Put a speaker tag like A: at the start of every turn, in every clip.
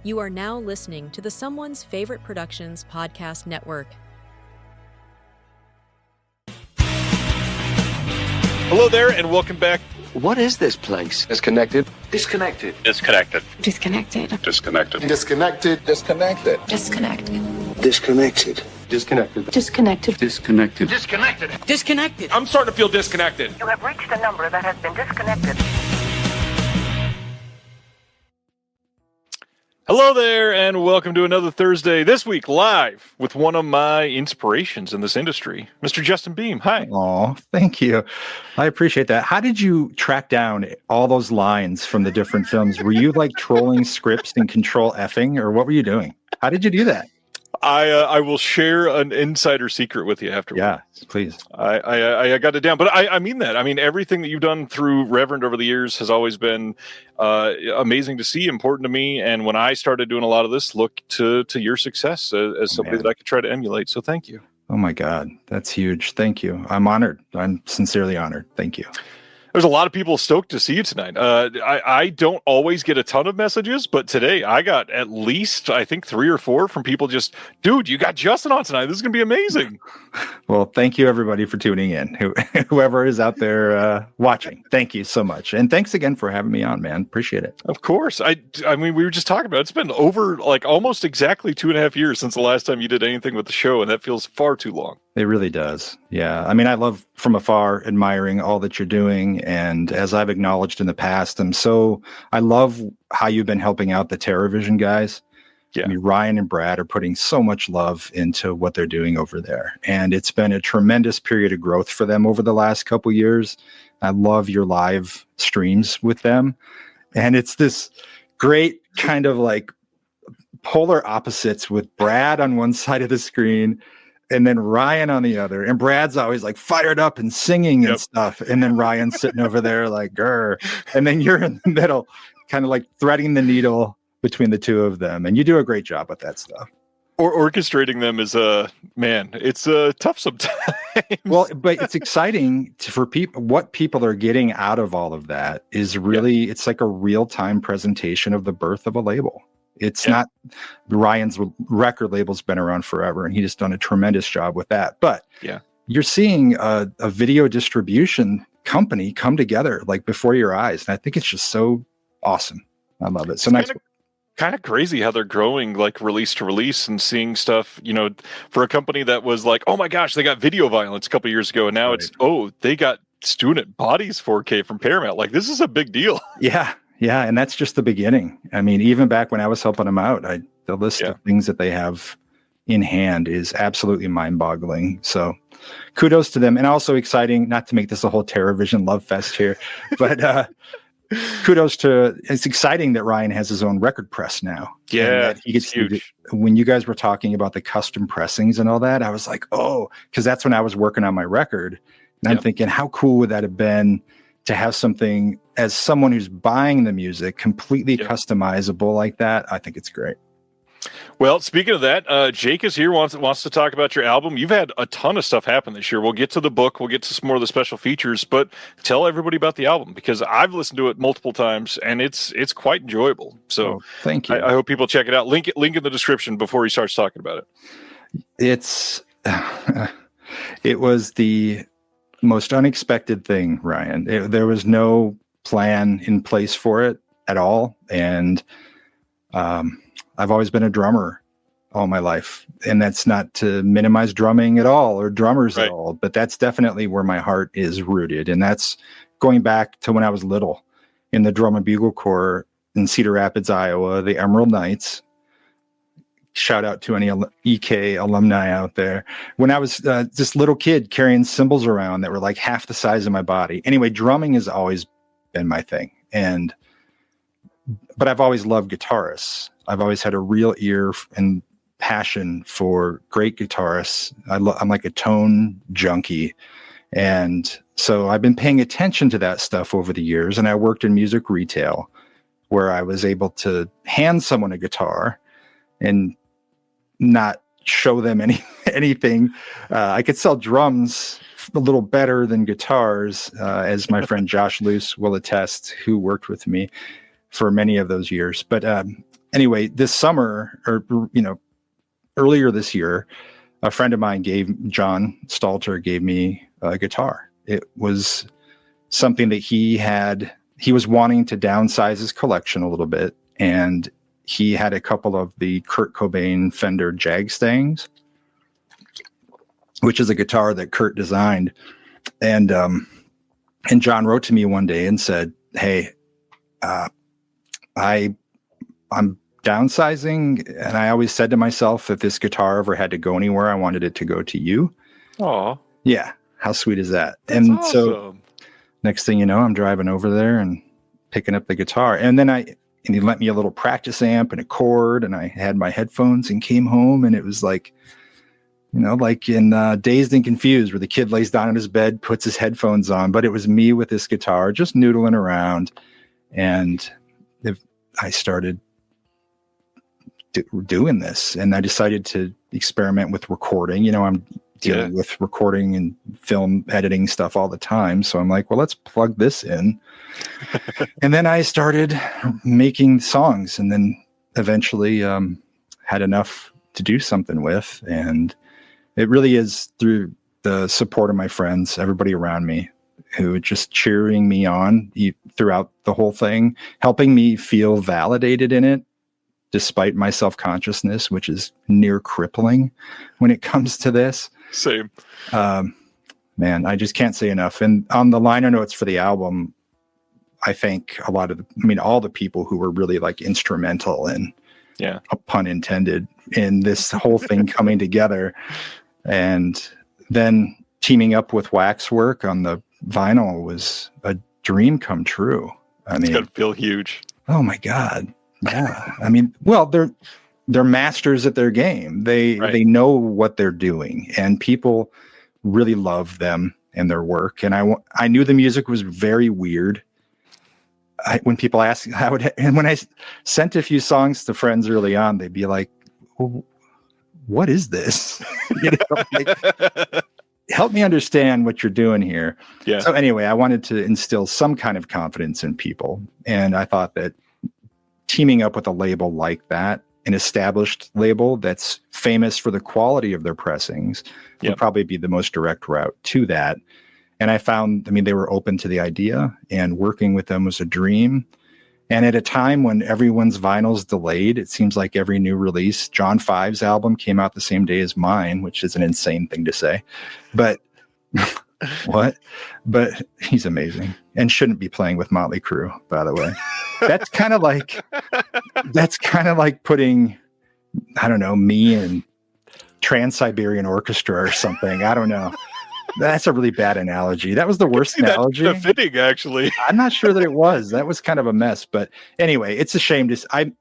A: You are now listening to the Someone's Favorite Productions podcast network.
B: Hello there, and welcome back.
C: What is this place?
D: Disconnected.
C: Disconnected.
B: Disconnected.
E: Disconnected.
B: Disconnected.
D: Disconnected. Disconnected.
E: Disconnected.
C: Disconnected.
D: Disconnected.
E: Disconnected.
D: Disconnected.
C: Disconnected.
E: Disconnected.
D: I'm starting to feel disconnected.
F: You have reached a number that has been disconnected.
B: Hello there, and welcome to another Thursday. This week, live with one of my inspirations in this industry, Mr. Justin Beahm. Hi.
G: Oh, thank you. I appreciate that. How did you track down all those lines from the different films? Were you like trolling scripts and control effing, or what were you doing? How did you do that?
B: I will share an insider secret with you afterwards.
G: Yeah, please.
B: I got it down, but I mean that. I mean, everything that you've done through Reverend over the years has always been amazing to see, important to me. And when I started doing a lot of this, look to your success as somebody that I could try to emulate. So thank you.
G: Oh my God, that's huge. Thank you. I'm honored. I'm sincerely honored. Thank you.
B: There's a lot of people stoked to see you tonight. I don't always get a ton of messages, but today I got at least, I think, 3 or 4 from people just, dude, you got Justin on tonight. This is going to be amazing.
G: Well, thank you, everybody, for tuning in. Whoever is out there watching, thank you so much. And thanks again for having me on, man. Appreciate it.
B: Of course. I mean, we were just talking about it. It's been over like almost exactly 2.5 years since the last time you did anything with the show, and that feels far too long.
G: It really does. Yeah. I mean, I love from afar admiring all that you're doing. And as I've acknowledged in the past, I love how you've been helping out the TerraVision guys. Yeah. I mean, Ryan and Brad are putting so much love into what they're doing over there. And it's been a tremendous period of growth for them over the last couple years. I love your live streams with them. And it's this great kind of like polar opposites with Brad on one side of the screen and then Ryan on the other. And Brad's always like fired up and singing and stuff. And then Ryan's sitting over there like, grr. And then you're in the middle, kind of like threading the needle between the two of them. And you do a great job with that stuff.
B: Or orchestrating them is it's tough sometimes.
G: Well, but it's exciting for people. What people are getting out of all of that is really, it's like a real-time presentation of the birth of a label. It's not Ryan's record label's been around forever, and he just done a tremendous job with that. But you're seeing a video distribution company come together like before your eyes. And I think it's just so awesome. I love it. So nice.
B: Kind of crazy how they're growing like release to release and seeing stuff, you know, for a company that was like, oh my gosh, they got video violence a couple years ago. And now it's, they got Student Bodies 4K from Paramount. Like, this is a big deal.
G: Yeah. Yeah. And that's just the beginning. I mean, even back when I was helping them out, the list of things that they have in hand is absolutely mind-boggling. So kudos to them. And also exciting, not to make this a whole TerraVision love fest here, but kudos to, it's exciting that Ryan has his own record press now.
B: Yeah,
G: he gets
B: huge.
G: When you guys were talking about the custom pressings and all that, I was like, because that's when I was working on my record. And I'm thinking, how cool would that have been to have something as someone who's buying the music completely customizable like that? I think it's great.
B: Well, speaking of that, Jake is here, wants to talk about your album. You've had a ton of stuff happen this year. We'll get to the book. We'll get to some more of the special features, but tell everybody about the album because I've listened to it multiple times and it's quite enjoyable. So
G: thank you.
B: I hope people check it out. Link in the description before he starts talking about it.
G: It was the most unexpected thing, Ryan. There was no plan in place for it at all. And, I've always been a drummer all my life, and that's not to minimize drumming at all or drummers at all, but that's definitely where my heart is rooted. And that's going back to when I was little in the Drum and Bugle Corps in Cedar Rapids, Iowa, the Emerald Knights. Shout out to any EK alumni out there. When I was this little kid carrying cymbals around that were like half the size of my body. Anyway, drumming has always been my thing. But I've always loved guitarists. I've always had a real ear and passion for great guitarists. I'm like a tone junkie. And so I've been paying attention to that stuff over the years. And I worked in music retail where I was able to hand someone a guitar and not show them anything. I could sell drums a little better than guitars, as my friend Josh Luce will attest, who worked with me for many of those years. But anyway, this summer, or earlier this year, a friend of mine John Stalter gave me a guitar. It was something that he was wanting to downsize his collection a little bit, and he had a couple of the Kurt Cobain Fender Jag-Stangs, which is a guitar that Kurt designed. And John wrote to me one day and said, "Hey, I'm downsizing, and I always said to myself, if this guitar ever had to go anywhere, I wanted it to go to you."
B: Aw.
G: Yeah. How sweet is that?
B: That's
G: and
B: awesome.
G: So next thing you know, I'm driving over there and picking up the guitar. And then he lent me a little practice amp and a cord, and I had my headphones and came home, and it was like, like in Dazed and Confused, where the kid lays down in his bed, puts his headphones on, but it was me with this guitar, just noodling around. And I started doing this, and I decided to experiment with recording. I'm dealing with recording and film editing stuff all the time. So I'm like, well, let's plug this in. And then I started making songs, and then eventually had enough to do something with. And it really is through the support of my friends, everybody around me, who are just cheering me on throughout the whole thing, helping me feel validated in it, despite my self-consciousness, which is near crippling when it comes to this.
B: Same.
G: Man, I just can't say enough. And on the liner notes for the album, I thank all the people who were really like instrumental and, pun intended, in this whole thing coming together. And then teaming up with Waxwork on the vinyl was a dream come true.
B: It's got to feel huge.
G: Oh my God. Yeah. Well, they're masters at their game. They know what they're doing, and people really love them and their work. And I knew the music was very weird. When people ask, and when I sent a few songs to friends early on, they'd be like, well, what is this? Help me understand what you're doing here. Yeah. So anyway, I wanted to instill some kind of confidence in people. And I thought that teaming up with a label like that, an established label that's famous for the quality of their pressings, would probably be the most direct route to that. And I found, they were open to the idea, and working with them was a dream. And at a time when everyone's vinyl's delayed, it seems like every new release, John 5's album came out the same day as mine, which is an insane thing to say. But what? But he's amazing, and shouldn't be playing with Motley Crue, by the way. That's kind of like putting, I don't know, me in Trans-Siberian Orchestra or something. I don't know. That's a really bad analogy. That was the worst analogy.
B: That's fitting, actually.
G: I'm not sure that it was. That was kind of a mess. But anyway, it's a shame.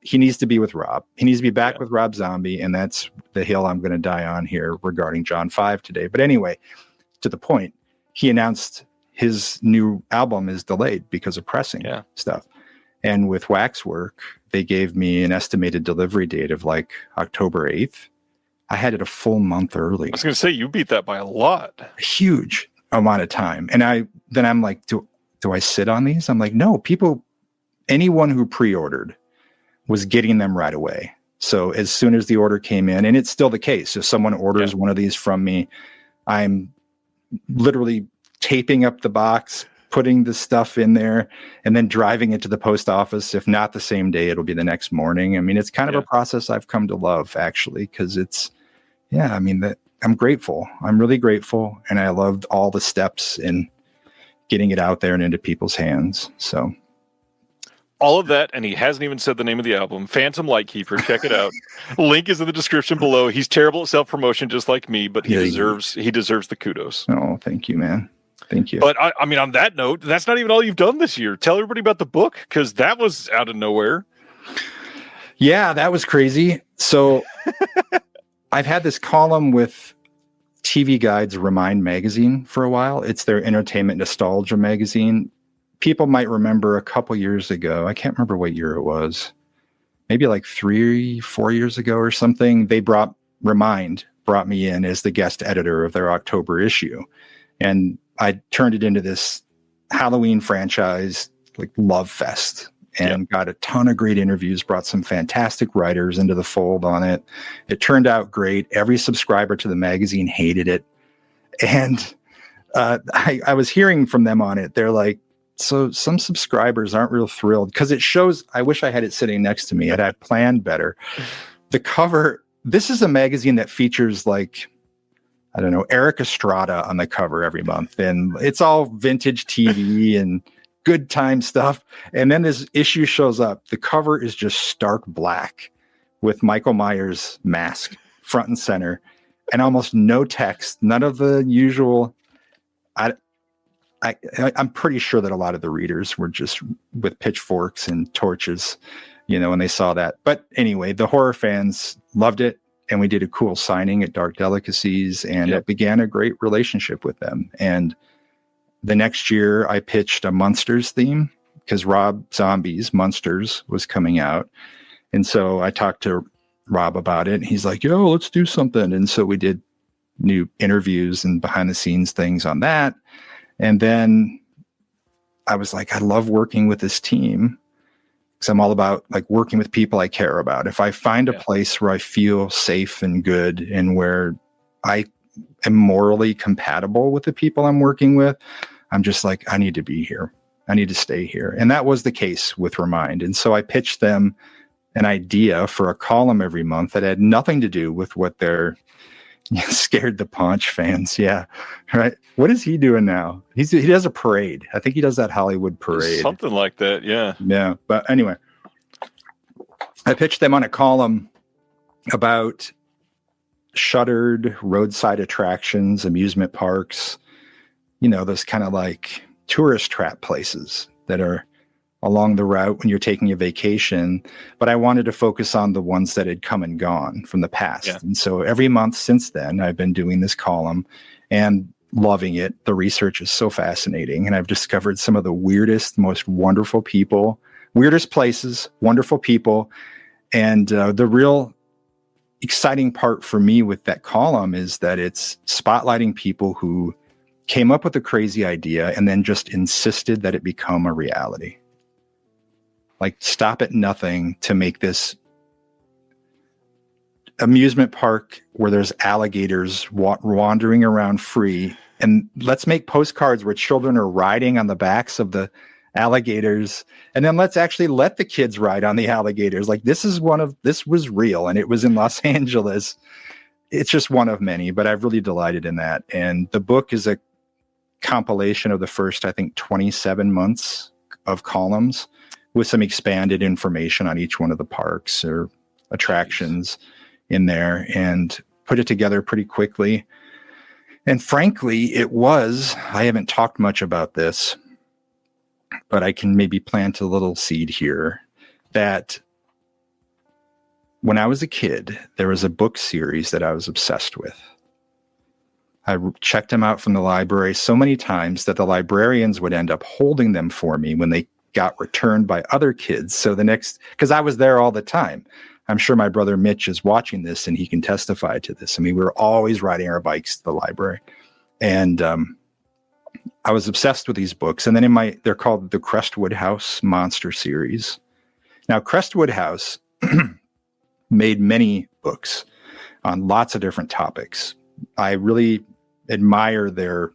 G: He needs to be with Rob. He needs to be back with Rob Zombie, and that's the hill I'm going to die on here regarding John 5 today. But anyway, to the point, he announced his new album is delayed because of pressing stuff. And with Waxwork, they gave me an estimated delivery date of like October 8th. I had it a full month early.
B: I was going to say, you beat that by a lot.
G: A huge amount of time. And I'm like, do I sit on these? I'm like, no, anyone who pre-ordered was getting them right away. So as soon as the order came in, and it's still the case, if someone orders one of these from me, I'm literally taping up the box, putting the stuff in there, and then driving it to the post office. If not the same day, it'll be the next morning. It's kind of a process I've come to love, actually, because it's, I'm grateful. I'm really grateful. And I loved all the steps in getting it out there and into people's hands. So
B: all of that, and he hasn't even said the name of the album, Phantom Lightkeeper. Check it out. Link is in the description below. He's terrible at self-promotion, just like me, but he deserves the kudos.
G: Oh, thank you, man. Thank you.
B: But on that note, that's not even all you've done this year. Tell everybody about the book, because that was out of nowhere.
G: Yeah, that was crazy. So I've had this column with TV Guide's Remind magazine for a while. It's their entertainment nostalgia magazine. People might remember a couple years ago, I can't remember what year it was, maybe like 3-4 years ago or something, they brought me in as the guest editor of their October issue. And I turned it into this Halloween franchise, like love fest. and got a ton of great interviews, brought some fantastic writers into the fold on it. It turned out great. Every subscriber to the magazine hated it. And I was hearing from them on it. They're like, so some subscribers aren't real thrilled because it shows. I wish I had it sitting next to me. I'd planned better. The cover, this is a magazine that features like, I don't know, Eric Estrada on the cover every month. And it's all vintage TV and good time stuff. And then this issue shows up. The cover is just stark black with Michael Myers' mask front and center and almost no text. None of the usual. I'm pretty sure that a lot of the readers were just with pitchforks and torches, when they saw that. But anyway, the horror fans loved it. And we did a cool signing at Dark Delicacies, and it began a great relationship with them. And the next year I pitched a Munsters theme because Rob Zombie's Munsters was coming out. And so I talked to Rob about it. And he's like, yo, let's do something. And so we did new interviews and behind the scenes things on that. And then I was like, I love working with this team. Because I'm all about like working with people I care about. If I find a place where I feel safe and good and where I am morally compatible with the people I'm working with, I'm just like, I need to be here. I need to stay here. And that was the case with Remind. And so I pitched them an idea for a column every month that had nothing to do with what they're Scared the Paunch fans. Yeah. Right. What is he doing now? He does a parade. I think he does that Hollywood parade.
B: Something like that. Yeah.
G: Yeah. But anyway, I pitched them on a column about shuttered roadside attractions, amusement parks, those kind of like tourist trap places that are along the route when you're taking a vacation. But I wanted to focus on the ones that had come and gone from the past. Yeah. And so every month since then, I've been doing this column and loving it. The research is so fascinating. And I've discovered some of the weirdest, most wonderful people, weirdest places, wonderful people. And the real exciting part for me with that column is that it's spotlighting people who came up with a crazy idea and then just insisted that it become a reality. Like stop at nothing to make this amusement park where there's alligators wandering around free. And let's make postcards where children are riding on the backs of the alligators. And then let's actually let the kids ride on the alligators. Like this was real and it was in Los Angeles. It's just one of many, but I've really delighted in that. And the book is a compilation of the first, I think, 27 months of columns with some expanded information on each one of the parks or attractions in there, and put it together pretty quickly. And frankly, I haven't talked much about this, but I can maybe plant a little seed here that when I was a kid, there was a book series that I was obsessed with. I checked them out from the library so many times that the librarians would end up holding them for me when they got returned by other kids. So because I was there all the time. I'm sure my brother Mitch is watching this and he can testify to this. I mean, we were always riding our bikes to the library. And I was obsessed with these books. And then they're called the Crestwood House Monster Series. Now, Crestwood House made many books on lots of different topics. I really admire their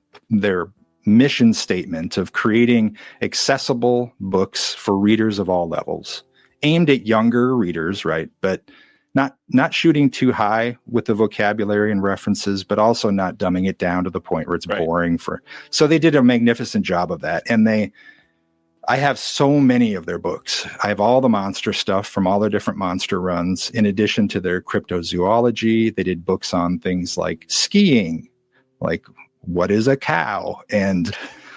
G: mission statement of creating accessible books for readers of all levels, aimed at younger readers, right? But not shooting too high with the vocabulary and references, but also not dumbing it down to the point where it's boring. So they did a magnificent job of that. And I have so many of their books. I have all the monster stuff from all their different monster runs, in addition to their cryptozoology. They did books on things like skiing, like what is a cow, and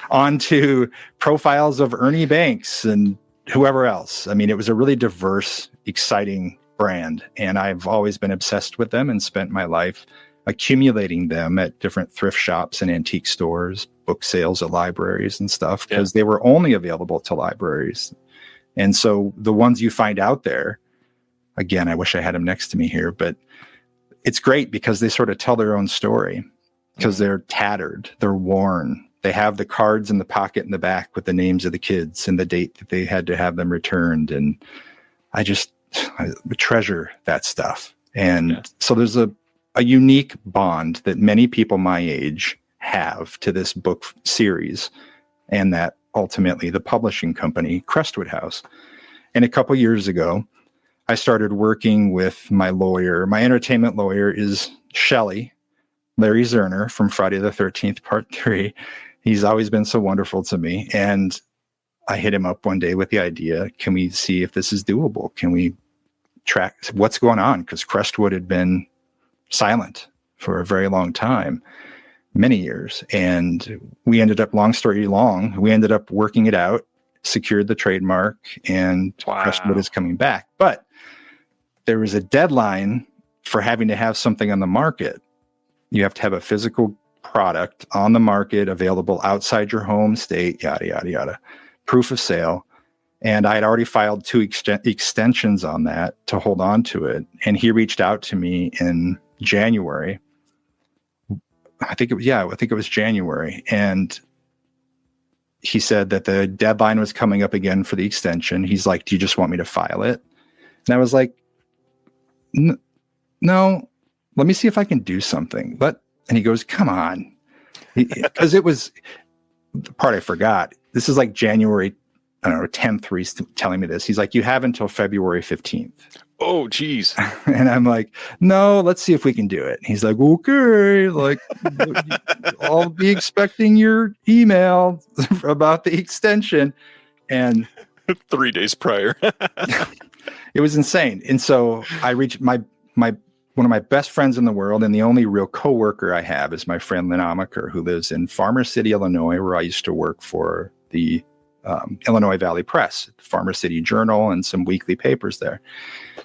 G: onto profiles of Ernie Banks and whoever else. I mean, it was a really diverse, exciting brand, and I've always been obsessed with them and spent my life accumulating them at different thrift shops and antique stores, book sales at libraries and stuff, because they were only available to libraries. And so the ones you find out there, again, I wish I had them next to me here, but it's great because they sort of tell their own story, because they're tattered, they're worn, They have the cards in the pocket in the back with the names of the kids and the date that they had to have them returned. And I treasure that stuff. And so there's a unique bond that many people my age have to this book series, and that ultimately the publishing company, Crestwood House. And a couple years ago, I started working with my lawyer. My entertainment lawyer is Larry Zerner from Friday the 13th, Part 3. He's always been so wonderful to me. And I hit him up one day with the idea, can we see if this is doable? Can we track what's going on? Because Crestwood had been silent for a very long time, many years. And we ended up, long story long, we ended up working it out, secured the trademark, and Crestwood is coming back. But there was a deadline for having to have something on the market. You have to have a physical product on the market, available outside your home state, yada, yada, yada, proof of sale. And I had already filed 2 extensions on that to hold on to it. And he reached out to me in January. I think it was January. And he said that the deadline was coming up again for the extension. He's like, do you just want me to file it? And I was like, no, let me see if I can do something. And he goes, come on. Because it was the part I forgot. This is like January, I don't know, 10th, he's telling me this. He's like, you have until February 15th.
B: Oh, geez.
G: And I'm like, no, let's see if we can do it. He's like, okay, like, I'll be expecting your email about the extension. And
B: 3 days prior.
G: It was insane. And so I reached my one of my best friends in the world, and the only real coworker I have is my friend Lynn Amaker, who lives in Farmer City, Illinois, where I used to work for the Illinois Valley Press, Farmer City Journal, and some weekly papers there.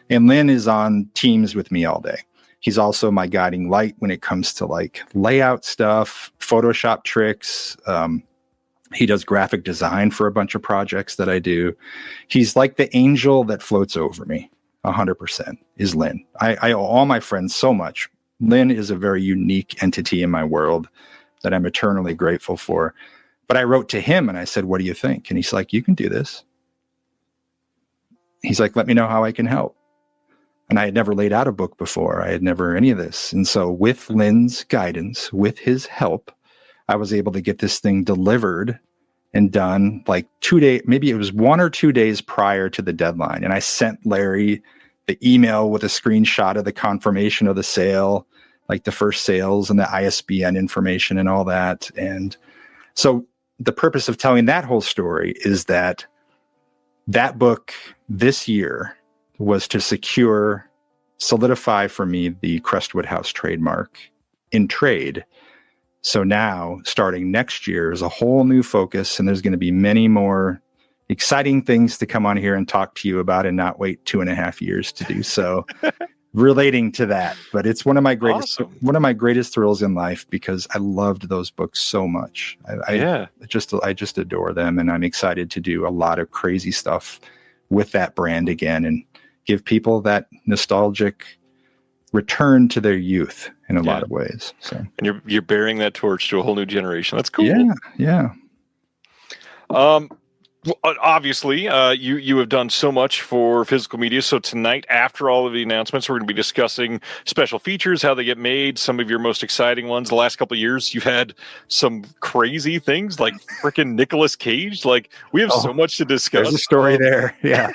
G: And Lynn is on Teams with me all day. He's also my guiding light when it comes to like layout stuff, Photoshop tricks. He does graphic design for a bunch of projects that I do. He's like the angel that floats over me. 100% is Lynn. I owe all my friends so much. Lynn is a very unique entity in my world that I'm eternally grateful for. But I wrote to him and I said, what do you think? And he's like, you can do this. He's like, let me know how I can help. And I had never laid out a book before. I had never any of this. And so with Lynn's guidance, with his help, I was able to get this thing delivered and done like 2 days, maybe it was 1 or 2 days prior to the deadline. And I sent Larry the email with a screenshot of the confirmation of the sale, like the first sales and the ISBN information and all that. And so the purpose of telling that whole story is that that book this year was to solidify for me the Crestwood House trademark in trade. So now, starting next year, is a whole new focus, and there's going to be many more exciting things to come on here and talk to you about, and not wait 2.5 years to do so, relating to that. But it's one of my greatest thrills in life, because I loved those books so much. I just adore them, and I'm excited to do a lot of crazy stuff with that brand again, and give people that nostalgic return to their youth in a lot of ways. So,
B: and you're bearing that torch to a whole new generation. That's cool.
G: Yeah.
B: Obviously, you have done so much for physical media. So tonight, after all of the announcements, we're going to be discussing special features, how they get made, some of your most exciting ones. The last couple of years, you've had some crazy things like freaking Nicolas Cage. Like, we have so much to discuss.
G: There's a story there. Yeah.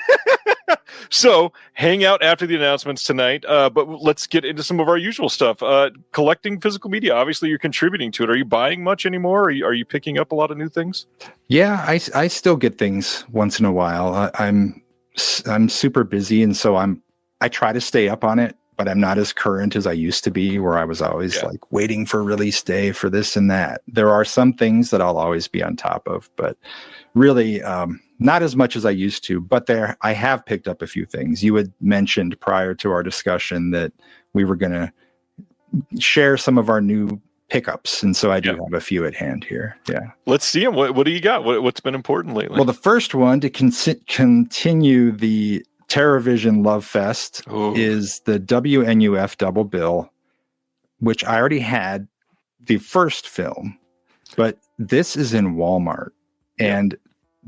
B: So hang out after the announcements tonight, but let's get into some of our usual stuff. Collecting physical media. Obviously, you're contributing to it. Are you buying much anymore? Are you picking up a lot of new things?
G: Yeah, I still get things once in a while. I'm super busy, and so I try to stay up on it, but I'm not as current as I used to be, where I was always like waiting for release day for this and that. There are some things that I'll always be on top of, but really not as much as I used to. But I have picked up a few things. You had mentioned prior to our discussion that we were going to share some of our new pickups, and so I do have a few at hand here. Yeah, let's
B: see them. What do you got? What's been important lately?
G: Well, the first one to continue the TerraVision Love Fest is the WNUF double bill, which I already had the first film, but this is in Walmart, and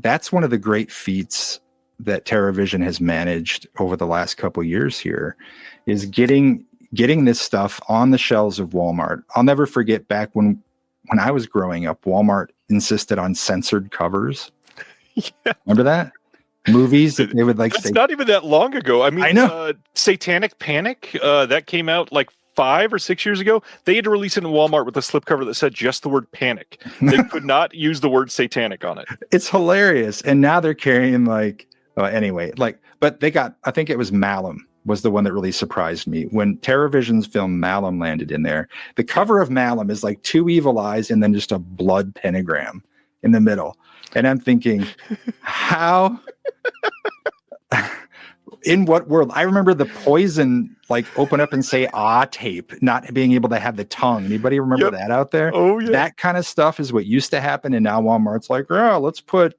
G: that's one of the great feats that TerraVision has managed over the last couple years here, is getting this stuff on the shelves of Walmart. I'll never forget back when I was growing up, Walmart insisted on censored covers. Yeah. Remember that? Movies that they would like.
B: It's not even that long ago. I mean,
G: I know.
B: Satanic Panic, that came out like 5 or 6 years ago. They had to release it in Walmart with a slipcover that said just the word panic. They could not use the word satanic on it.
G: It's hilarious. And now they're carrying but they got, I think it was Malum was the one that really surprised me. When TerraVision's film Malum landed in there, the cover of Malum is like 2 evil eyes and then just a blood pentagram in the middle. And I'm thinking, how, in what world? I remember the Poison, like open up and say tape, not being able to have the tongue. Anybody remember that out there?
B: Oh, yeah.
G: That kind of stuff is what used to happen. And now Walmart's like, oh, let's put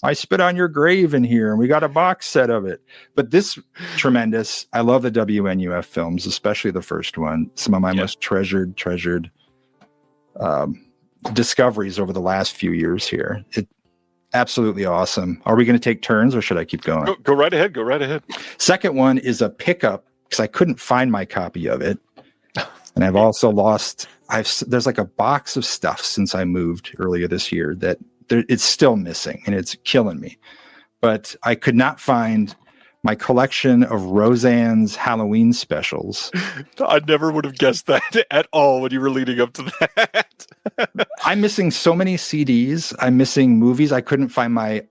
G: I Spit on Your Grave in here, and we got a box set of it. But this tremendous. I love the WNUF films, especially the first one. Some of my most treasured discoveries over the last few years here. It absolutely awesome. Are we going to take turns, or should I keep going?
B: Go right ahead. Go right ahead.
G: Second one is a pickup because I couldn't find my copy of it, and I've also lost. There's like a box of stuff since I moved earlier this year that it's still missing, and it's killing me. But I could not find my collection of Roseanne's Halloween specials.
B: I never would have guessed that at all when you were leading up to that.
G: I'm missing so many CDs. I'm missing movies. I couldn't find my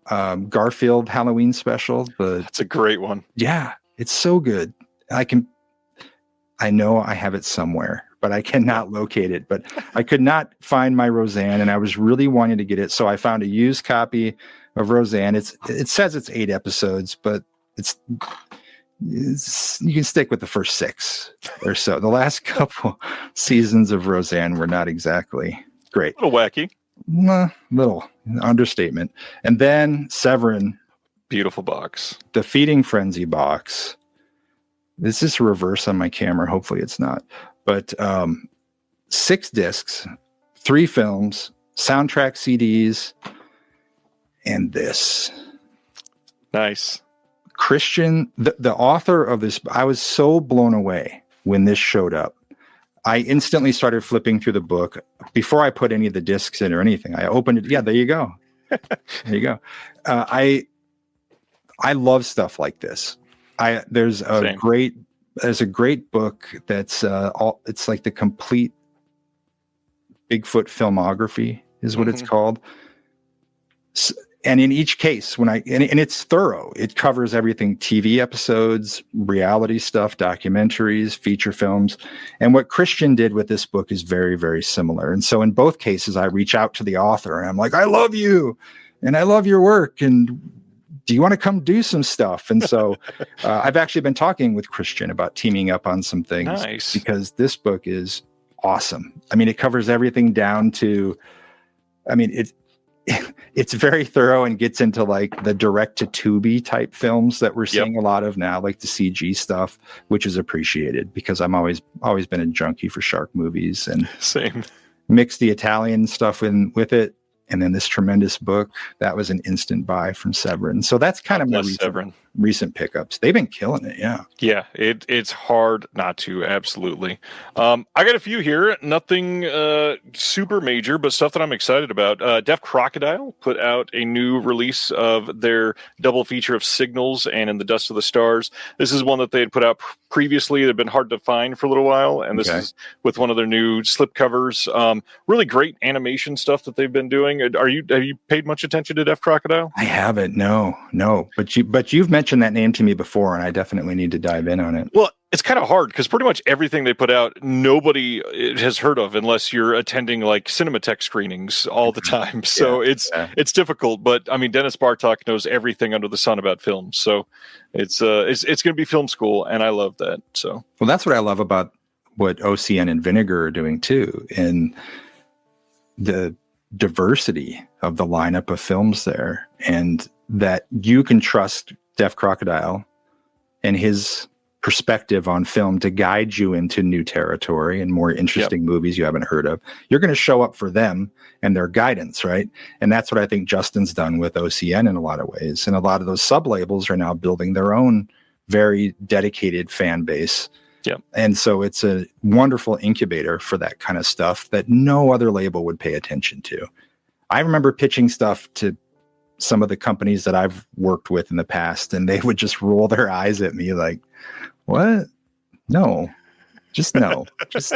G: Garfield Halloween special.
B: That's a great one.
G: Yeah, it's so good. I know I have it somewhere, but I cannot locate it. But I could not find my Roseanne, and I was really wanting to get it. So I found a used copy of Roseanne. It says it's 8 episodes, but it's you can stick with the first 6 or so. The last couple seasons of Roseanne were not exactly great.
B: A little wacky.
G: Little understatement. And then Severin.
B: Beautiful box.
G: The Feeding Frenzy box. This is reverse on my camera. Hopefully it's not. But 6 discs, 3 films, soundtrack CDs, and this.
B: Nice.
G: Christian, the author of this, I was so blown away when this showed up. I instantly started flipping through the book before I put any of the discs in or anything. I opened it. Yeah, there you go. There you go. I love stuff like this. There's a great book that's it's like the complete Bigfoot filmography is what it's called. And in each case, and it's thorough, it covers everything: TV episodes, reality stuff, documentaries, feature films. And what Christian did with this book is very, very similar. And so in both cases, I reach out to the author and I'm like, I love you and I love your work. And do you want to come do some stuff? And so I've actually been talking with Christian about teaming up on some things.
B: Nice.
G: Because this book is awesome. I mean, it covers everything down to, it's very thorough and gets into like the direct to Tubi type films that we're seeing a lot of now, like the CG stuff, which is appreciated because I'm always been a junkie for shark movies, and
B: same.
G: Mix the Italian stuff in with it. And then this tremendous book, that was an instant buy from Severin. So that's kind of my recent pickups. They've been killing it. Yeah.
B: Yeah. It's hard not to. Absolutely. I got a few here. Nothing super major, but stuff that I'm excited about. Deaf Crocodile put out a new release of their double feature of Signals and In the Dust of the Stars. This is one that they had put out previously. It had been hard to find for a little while. And this is with one of their new slip covers. Really great animation stuff that they've been doing. Have you paid much attention to Deaf Crocodile?
G: I haven't. No. But you've mentioned that name to me before, and I definitely need to dive in on it.
B: Well, it's kind of hard because pretty much everything they put out, nobody has heard of unless you're attending like Cinematheque screenings all the time. So it's difficult. But I mean, Dennis Bartok knows everything under the sun about films. So it's going to be film school, and I love that. So
G: well, that's what I love about what OCN and Vinegar are doing too, and the diversity of the lineup of films there, and that you can trust Deaf Crocodile and his perspective on film to guide you into new territory and more interesting movies you haven't heard of. You're going to show up for them and their guidance, right? And that's what I think Justin's done with OCN in a lot of ways. And a lot of those sub-labels are now building their own very dedicated fan base.
B: Yep.
G: And so it's a wonderful incubator for that kind of stuff that no other label would pay attention to. I remember pitching stuff to some of the companies that I've worked with in the past, and they would just roll their eyes at me like, what? No, just no. Just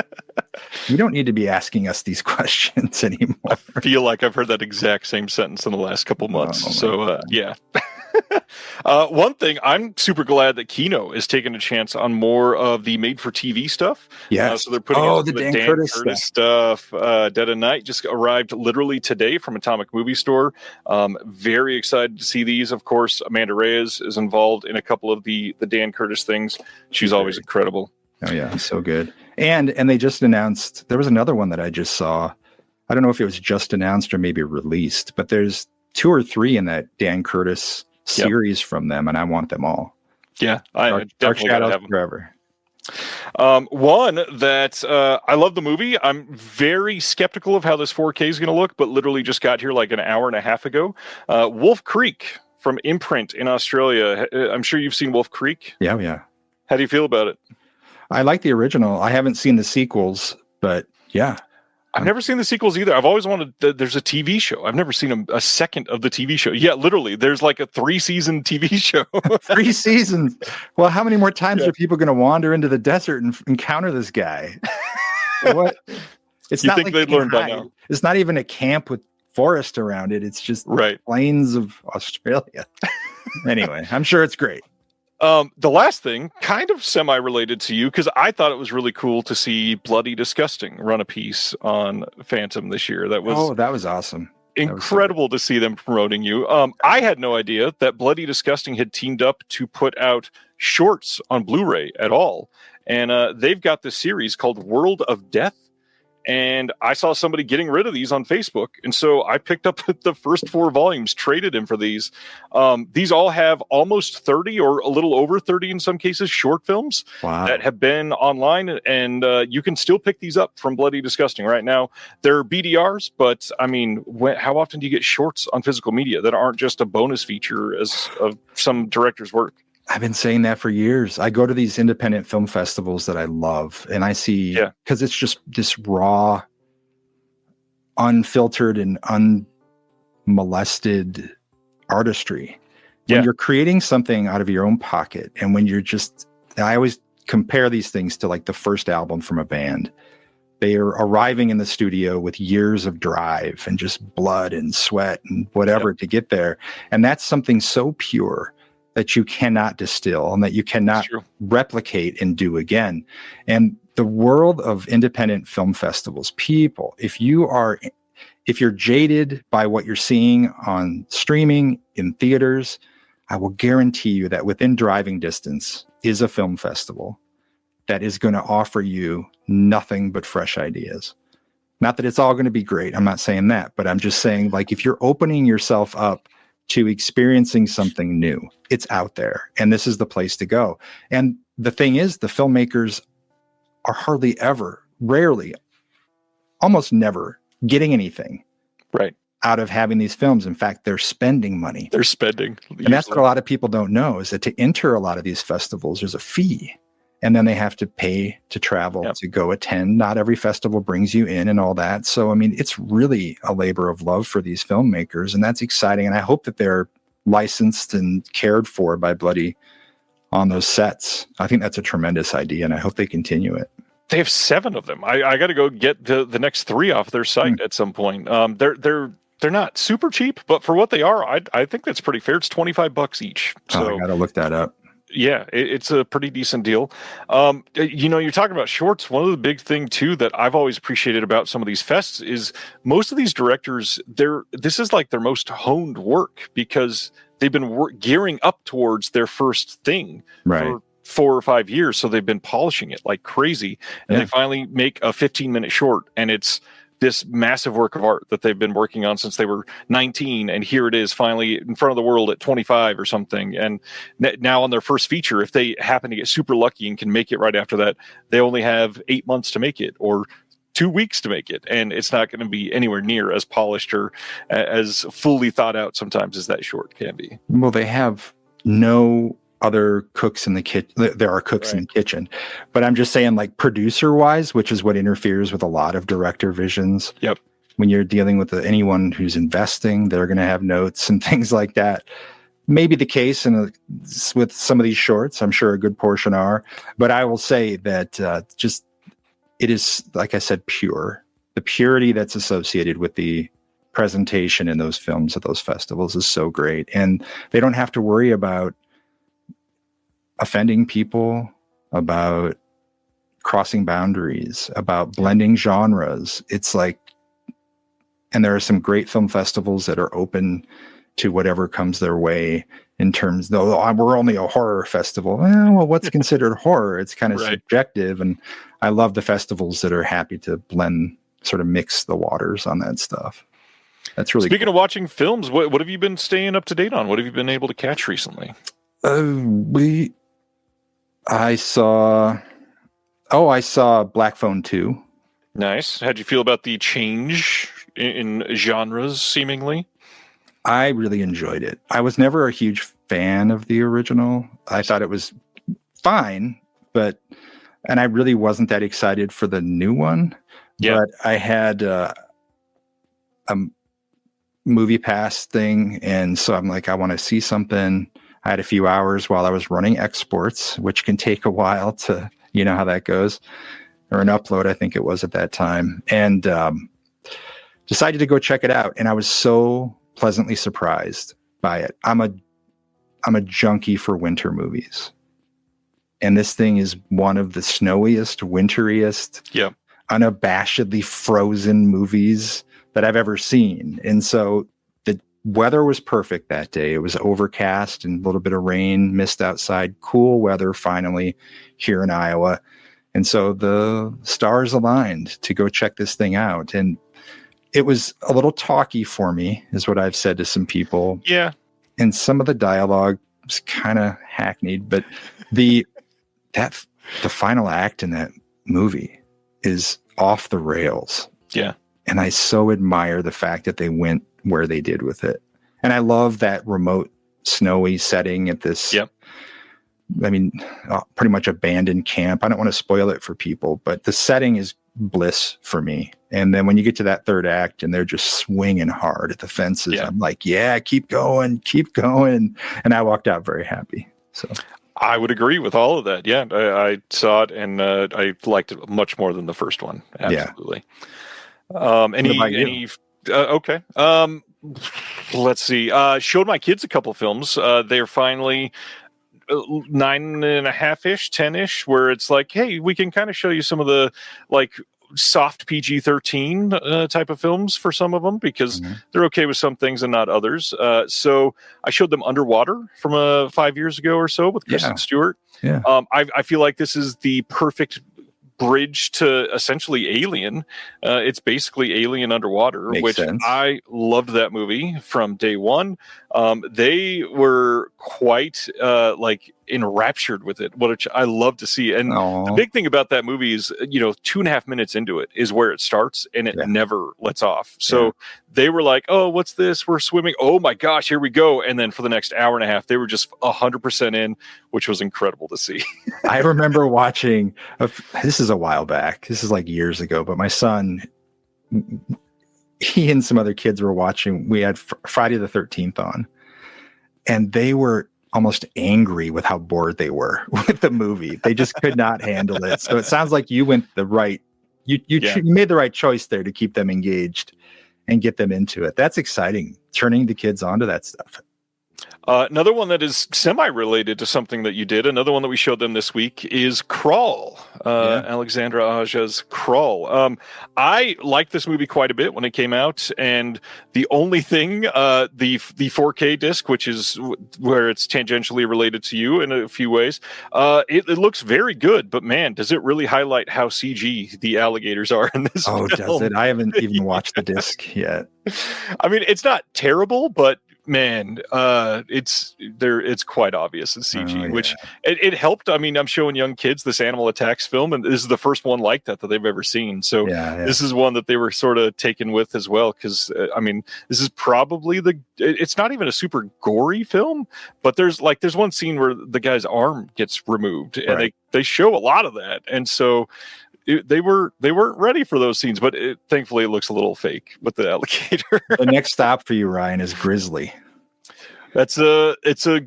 G: you don't need to be asking us these questions anymore.
B: I feel like I've heard that exact same sentence in the last couple months. Yeah. One thing, I'm super glad that Kino is taking a chance on more of the made-for-TV stuff.
G: Yeah,
B: so they're putting
G: the Dan Curtis
B: stuff. Dead of Night just arrived literally today from Atomic Movie Store. Very excited to see these. Of course, Amanda Reyes is involved in a couple of the Dan Curtis things. She's always incredible.
G: Oh yeah, so good. And they just announced, there was another one that I just saw. I don't know if it was just announced or maybe released, but there's 2 or 3 in that Dan Curtis series from them, and I want them all.
B: Yeah, I definitely
G: Shadows
B: have them
G: forever.
B: One that I love the movie. I'm very skeptical of how this 4K is going to look, but literally just got here like an hour and a half ago. Wolf Creek from Imprint in Australia. I'm sure you've seen Wolf Creek.
G: Yeah.
B: How do you feel about it?
G: I like the original. I haven't seen the sequels, but yeah.
B: I've never seen the sequels either. I've always wanted. There's a TV show. I've never seen a second of the TV show. Yeah, literally. There's like a 3-season TV show.
G: 3 seasons. Well, how many more times are people going to wander into the desert and encounter this guy? What? It's
B: you
G: not
B: think
G: like
B: they'd learn by now?
G: It's not even a camp with forest around it. It's just plains of Australia. Anyway, I'm sure it's great.
B: The last thing, kind of semi-related to you, because I thought it was really cool to see Bloody Disgusting run a piece on Phantom this year. That was
G: awesome.
B: Incredible to see them promoting you. I had no idea that Bloody Disgusting had teamed up to put out shorts on Blu-ray at all. And they've got this series called World of Death. And I saw somebody getting rid of these on Facebook. And so I picked up the first 4 volumes, traded in for these. These all have almost 30 or a little over 30 in some cases, short films that have been online. And you can still pick these up from Bloody Disgusting right now. They're BDRs, but I mean, how often do you get shorts on physical media that aren't just a bonus feature of some director's work?
G: I've been saying that for years. I go to these independent film festivals that I love, and I see, because it's just this raw, unfiltered, and unmolested artistry. When you're creating something out of your own pocket, and when you're I always compare these things to like the first album from a band. They are arriving in the studio with years of drive and just blood and sweat and whatever to get there. And that's something so pure that you cannot distill and that you cannot replicate and do again. And the world of independent film festivals, people, if you're jaded by what you're seeing on streaming in theaters, I will guarantee you that within driving distance is a film festival that is going to offer you nothing but fresh ideas. Not that it's all going to be great. I'm not saying that, but I'm just saying, like, if you're opening yourself up to experiencing something new, it's out there, and this is the place to go. And the thing is, the filmmakers are hardly ever, rarely, almost never getting anything out of having these films. In fact, they're spending money.
B: They're spending.
G: And that's what a lot of people don't know, is that to enter a lot of these festivals, there's a fee. And then they have to pay to travel to go attend. Not every festival brings you in and all that. So, I mean, it's really a labor of love for these filmmakers, and that's exciting. And I hope that they're licensed and cared for by Bloody on those sets. I think that's a tremendous idea, and I hope they continue it.
B: They have 7 of them. I got to go get the next 3 off their site at some point. They're not super cheap, but for what they are, I think that's pretty fair. It's $25 each. So
G: I got to look that up.
B: Yeah, it's a pretty decent deal. You're talking about shorts. One of the big thing too that I've always appreciated about some of these fests is most of these directors, this is like their most honed work, because they've been gearing up towards their first thing for 4 or 5 years. So they've been polishing it like crazy, and they finally make a 15-minute short, and it's this massive work of art that they've been working on since they were 19, and here it is finally in front of the world at 25 or something. And now on their first feature, if they happen to get super lucky and can make it right after that, they only have 8 months to make it, or 2 weeks to make it, and it's not going to be anywhere near as polished or as fully thought out sometimes as that short can be.
G: Well, they have no other cooks in the kitchen. There are cooks in the kitchen, but I'm just saying, like, producer wise, which is what interferes with a lot of director visions.
B: Yep.
G: When you're dealing with anyone who's investing, they're going to have notes and things like that. Maybe the case with some of these shorts. I'm sure a good portion are, but I will say that it is, like I said, pure. The purity that's associated with the presentation in those films at those festivals is so great, and they don't have to worry about offending people, about crossing boundaries, about blending genres. It's like, and there are some great film festivals that are open to whatever comes their way in terms, though we're only a horror festival. Well, what's considered horror? It's kind of subjective. And I love the festivals that are happy to blend, sort of mix the waters on that stuff. That's really
B: Speaking of watching films, what have you been staying up to date on? What have you been able to catch recently?
G: I saw Black Phone 2.
B: Nice. How'd you feel about the change in genres, seemingly?
G: I really enjoyed it. I was never a huge fan of the original. I thought it was fine, and I really wasn't that excited for the new one. Yeah. But I had a movie pass thing, and so I'm like, I want to see something. I had a few hours while I was running exports, which can take a while to, you know how that goes, or an upload, I think it was at that time, and decided to go check it out. And I was so pleasantly surprised by it. I'm a junkie for winter movies, and this thing is one of the snowiest, winteriest, unabashedly frozen movies that I've ever seen. And so the weather was perfect that day. It was overcast and a little bit of rain, mist outside, cool weather finally here in Iowa. And so the stars aligned to go check this thing out. And it was a little talky for me, is what I've said to some people.
B: Yeah.
G: And some of the dialogue was kind of hackneyed, but the final act in that movie is off the rails.
B: Yeah.
G: And I so admire the fact that they went where they did with it. And I love that remote, snowy setting at this, pretty much abandoned camp. I don't want to spoil it for people, but the setting is bliss for me. And then when you get to that third act and they're just swinging hard at the fences, I'm like, yeah, keep going. And I walked out very happy. So
B: I would agree with all of that. Yeah, I saw it, and I liked it much more than the first one. Absolutely. Okay. Let's see. Showed my kids a couple films. They're finally 9.5-ish, 10-ish, where it's like, hey, we can kind of show you some of the like soft PG-13 type of films for some of them, because they're okay with some things and not others. So I showed them Underwater from 5 years ago or so with Kristen Stewart.
G: Yeah.
B: I feel like this is the perfect bridge to essentially Alien. It's basically Alien underwater, which sense. I loved that movie from day one. They were quite enraptured with it, which I love to see. And the big thing about that movie is, 2.5 minutes into it is where it starts, and it never lets off. So they were like, oh, what's this? We're swimming. Oh my gosh, here we go. And then for the next hour and a half, they were just 100% in, which was incredible to see.
G: I remember watching, this is a while back. This is like years ago, but my son, he and some other kids were watching. We had Friday the 13th on, and they were almost angry with how bored they were with the movie. They just could not handle it. So it sounds like you went the right, you made the right choice there to keep them engaged and get them into it. That's exciting, turning the kids onto that stuff.
B: Another one that is semi-related to something that you did, another one that we showed them this week is Crawl. Alexandra Aja's Crawl. I liked this movie quite a bit when it came out, and the only thing, the 4K disc, which is where it's tangentially related to you in a few ways, it looks very good, but man, does it really highlight how CG the alligators are in this film.
G: Does it? I haven't even watched the disc yet.
B: I mean, it's not terrible, but man, it's quite obvious in CG, which it helped. I mean, I'm showing young kids this Animal Attacks film, and this is the first one like that they've ever seen. So this is one that they were sort of taken with as well, because I mean, this is probably it's not even a super gory film, but there's one scene where the guy's arm gets removed, and they show a lot of that, and so. They weren't ready for those scenes, but thankfully it looks a little fake with the alligator.
G: The next stop for you, Ryan, is Grizzly.
B: It's a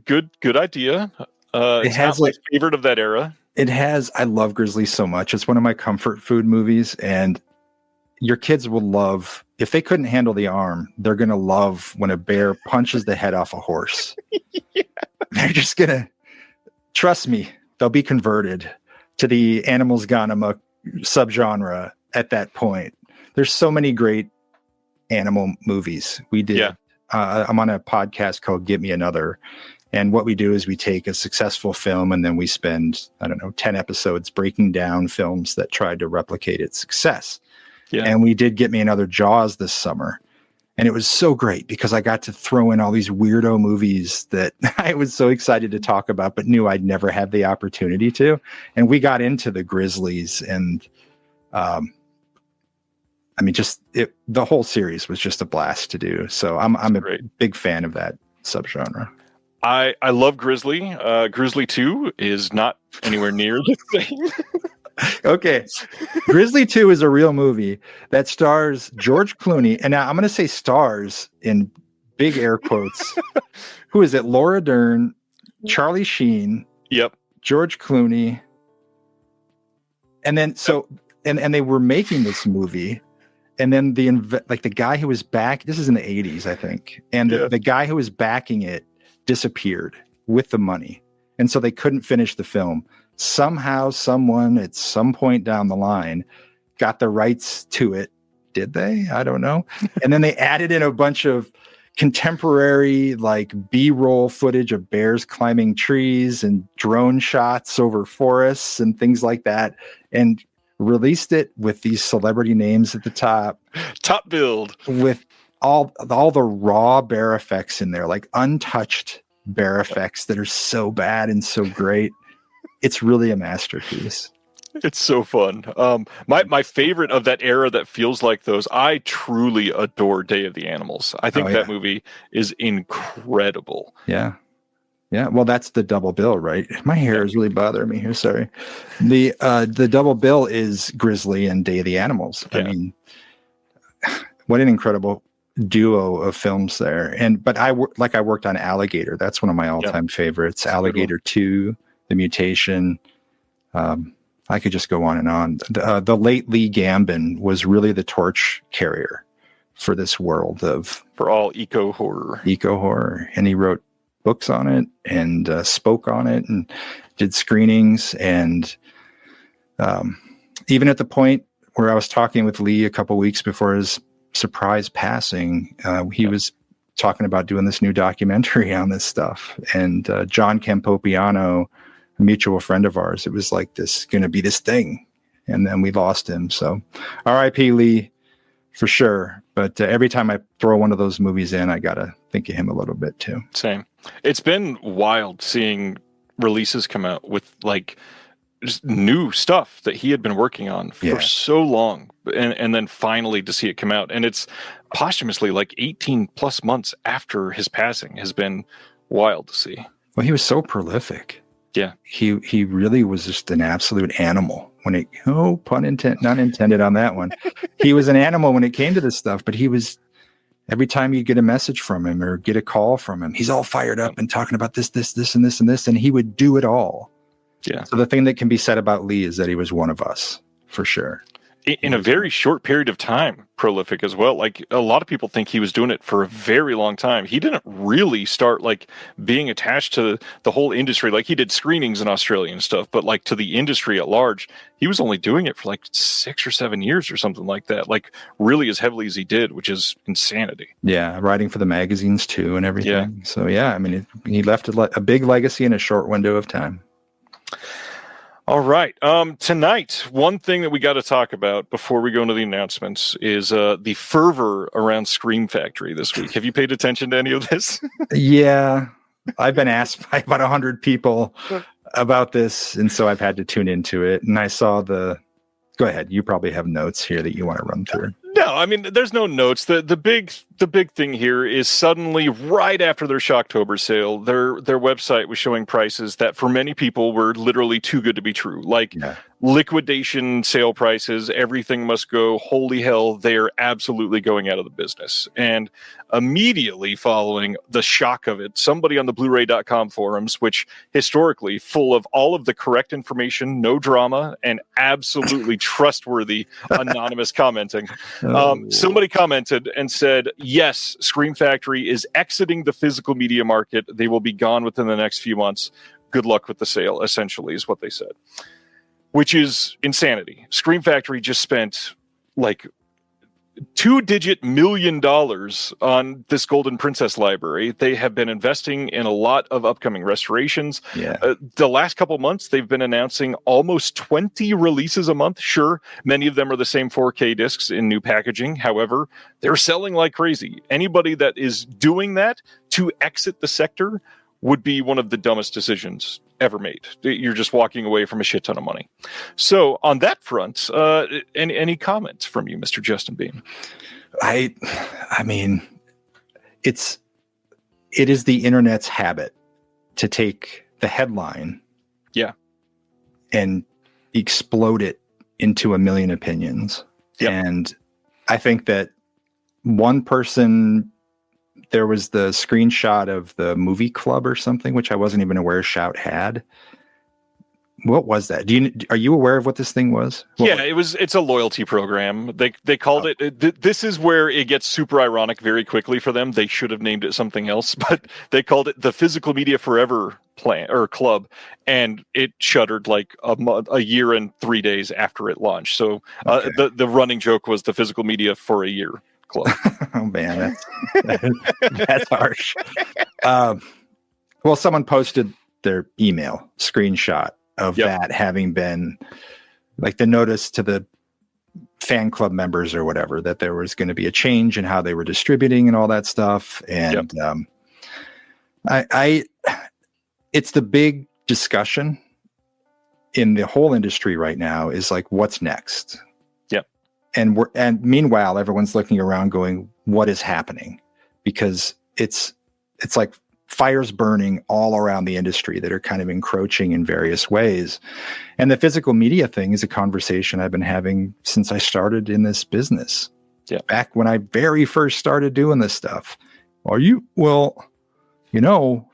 B: good idea. It has my favorite of that era.
G: It has. I love Grizzly so much. It's one of my comfort food movies, and your kids will love. If they couldn't handle the arm, they're gonna love when a bear punches the head off a horse. They're just gonna trust me. They'll be converted to the animals gone amok subgenre at that point. There's so many great animal movies. We did. I'm on a podcast called Get Me Another. And what we do is we take a successful film and then we spend, 10 episodes breaking down films that tried to replicate its success. Yeah. And we did Get Me Another Jaws this summer. And it was so great because I got to throw in all these weirdo movies that I was so excited to talk about, but knew I'd never have the opportunity to. And we got into the Grizzlies, and the whole series was just a blast to do. So I'm a big fan of that subgenre.
B: I love Grizzly. Grizzly 2 is not anywhere near the same.
G: Okay. Grizzly 2 is a real movie that stars George Clooney. And now I'm going to say stars in big air quotes. Who is it? Laura Dern, Charlie Sheen.
B: Yep.
G: George Clooney. And then, and they were making this movie. And then the guy who was this is in the 80s, I think. And the guy who was backing it disappeared with the money. And so they couldn't finish the film. Somehow, someone at some point down the line got the rights to it. Did they? I don't know. And then they added in a bunch of contemporary, B-roll footage of bears climbing trees and drone shots over forests and things like that, and released it with these celebrity names at the top.
B: Top build.
G: With all the raw bear effects in there, like untouched bear effects that are so bad and so great. It's really a masterpiece.
B: It's so fun. My favorite of that era that feels like those, I truly adore Day of the Animals. I think that movie is incredible.
G: Yeah. Yeah. Well, that's the double bill, right? My hair is really bothering me here. Sorry. The double bill is Grizzly and Day of the Animals. Yeah. I mean, what an incredible duo of films there. But I worked on Alligator. That's one of my all-time favorites. Alligator 2. The Mutation. I could just go on and on. The late Lee Gambin was really the torch carrier for this world
B: for all eco horror.
G: And he wrote books on it and spoke on it and did screenings. And even at the point where I was talking with Lee a couple weeks before his surprise passing, he was talking about doing this new documentary on this stuff. And John Campopiano, a mutual friend of ours, it was like going to be this thing. And then we lost him. So R.I.P. Lee for sure. But every time I throw one of those movies in, I got to think of him a little bit too.
B: Same. It's been wild seeing releases come out with just new stuff that he had been working on for so long. And then finally to see it come out. And it's posthumously 18 plus months after his passing has been wild to see.
G: Well, he was so prolific.
B: Yeah,
G: he really was just an absolute animal when pun intended, not intended on that one. He was an animal when it came to this stuff, but he was, every time you get a message from him or get a call from him, he's all fired up and talking about this, and this, and this, and he would do it all.
B: Yeah.
G: So the thing that can be said about Lee is that he was one of us, for sure.
B: in a very short period of time, prolific as well. Like, a lot of people think he was doing it for a very long time. He didn't really start like being attached to the whole industry. Like, he did screenings in Australia and stuff, but like to the industry at large, he was only doing it for like 6 or 7 years or something like that. Like, really as heavily as he did, which is insanity.
G: Yeah, writing for the magazines too and everything. Yeah. So yeah, I mean, he left a big legacy in a short window of time.
B: All right. Tonight, one thing that we got to talk about before we go into the announcements is the fervor around Scream Factory this week. Have you paid attention to any of this?
G: Yeah, I've been asked by about 100 people about this, and so I've had to tune into it. And I saw the. Go ahead. You probably have notes here that you want to run through.
B: No, I mean, there's no notes. The big thing here is suddenly, right after their Shocktober sale, their website was showing prices that for many people were literally too good to be true. Like, liquidation sale prices, everything must go, holy hell, they're absolutely going out of the business. And immediately following the shock of it, somebody on the Blu-ray.com forums, which historically full of all of the correct information, no drama, and absolutely trustworthy anonymous commenting, somebody commented and said, yes, Scream Factory is exiting the physical media market. They will be gone within the next few months. Good luck with the sale, essentially, is what they said. Which is insanity. Scream Factory just spent like $2-digit million on this Golden Princess library. They have been investing in a lot of upcoming restorations. The last couple months, they've been announcing almost 20 releases a month. Sure, many of them are the same 4K discs in new packaging. However, they're selling like crazy. Anybody that is doing that to exit the sector would be one of the dumbest decisions ever made. You're just walking away from a shit ton of money. So on that front, any comments from you, Mr. Justin Beahm?
G: I mean, it is the internet's habit to take the headline, and explode it into a million opinions. And I think that one person. There was the screenshot of the movie club or something, which I wasn't even aware Shout had. What was that? Are you aware of what this thing was? It's a loyalty program. They called it. This is where it gets super ironic very quickly for them. They should have named it something else, but they called it the Physical Media Forever plan or club, and it shuttered like a year and 3 days after it launched. So the running joke was the Physical Media for a year club. Oh man, that's harsh. Well, someone posted their email screenshot of that having been like the notice to the fan club members or whatever that there was going to be a change in how they were distributing and all that stuff. And it's the big discussion in the whole industry right now is like, what's next? And meanwhile, everyone's looking around going, what is happening? Because it's like fires burning all around the industry that are kind of encroaching in various ways. And the physical media thing is a conversation I've been having since I started in this business. Back when I very first started doing this stuff.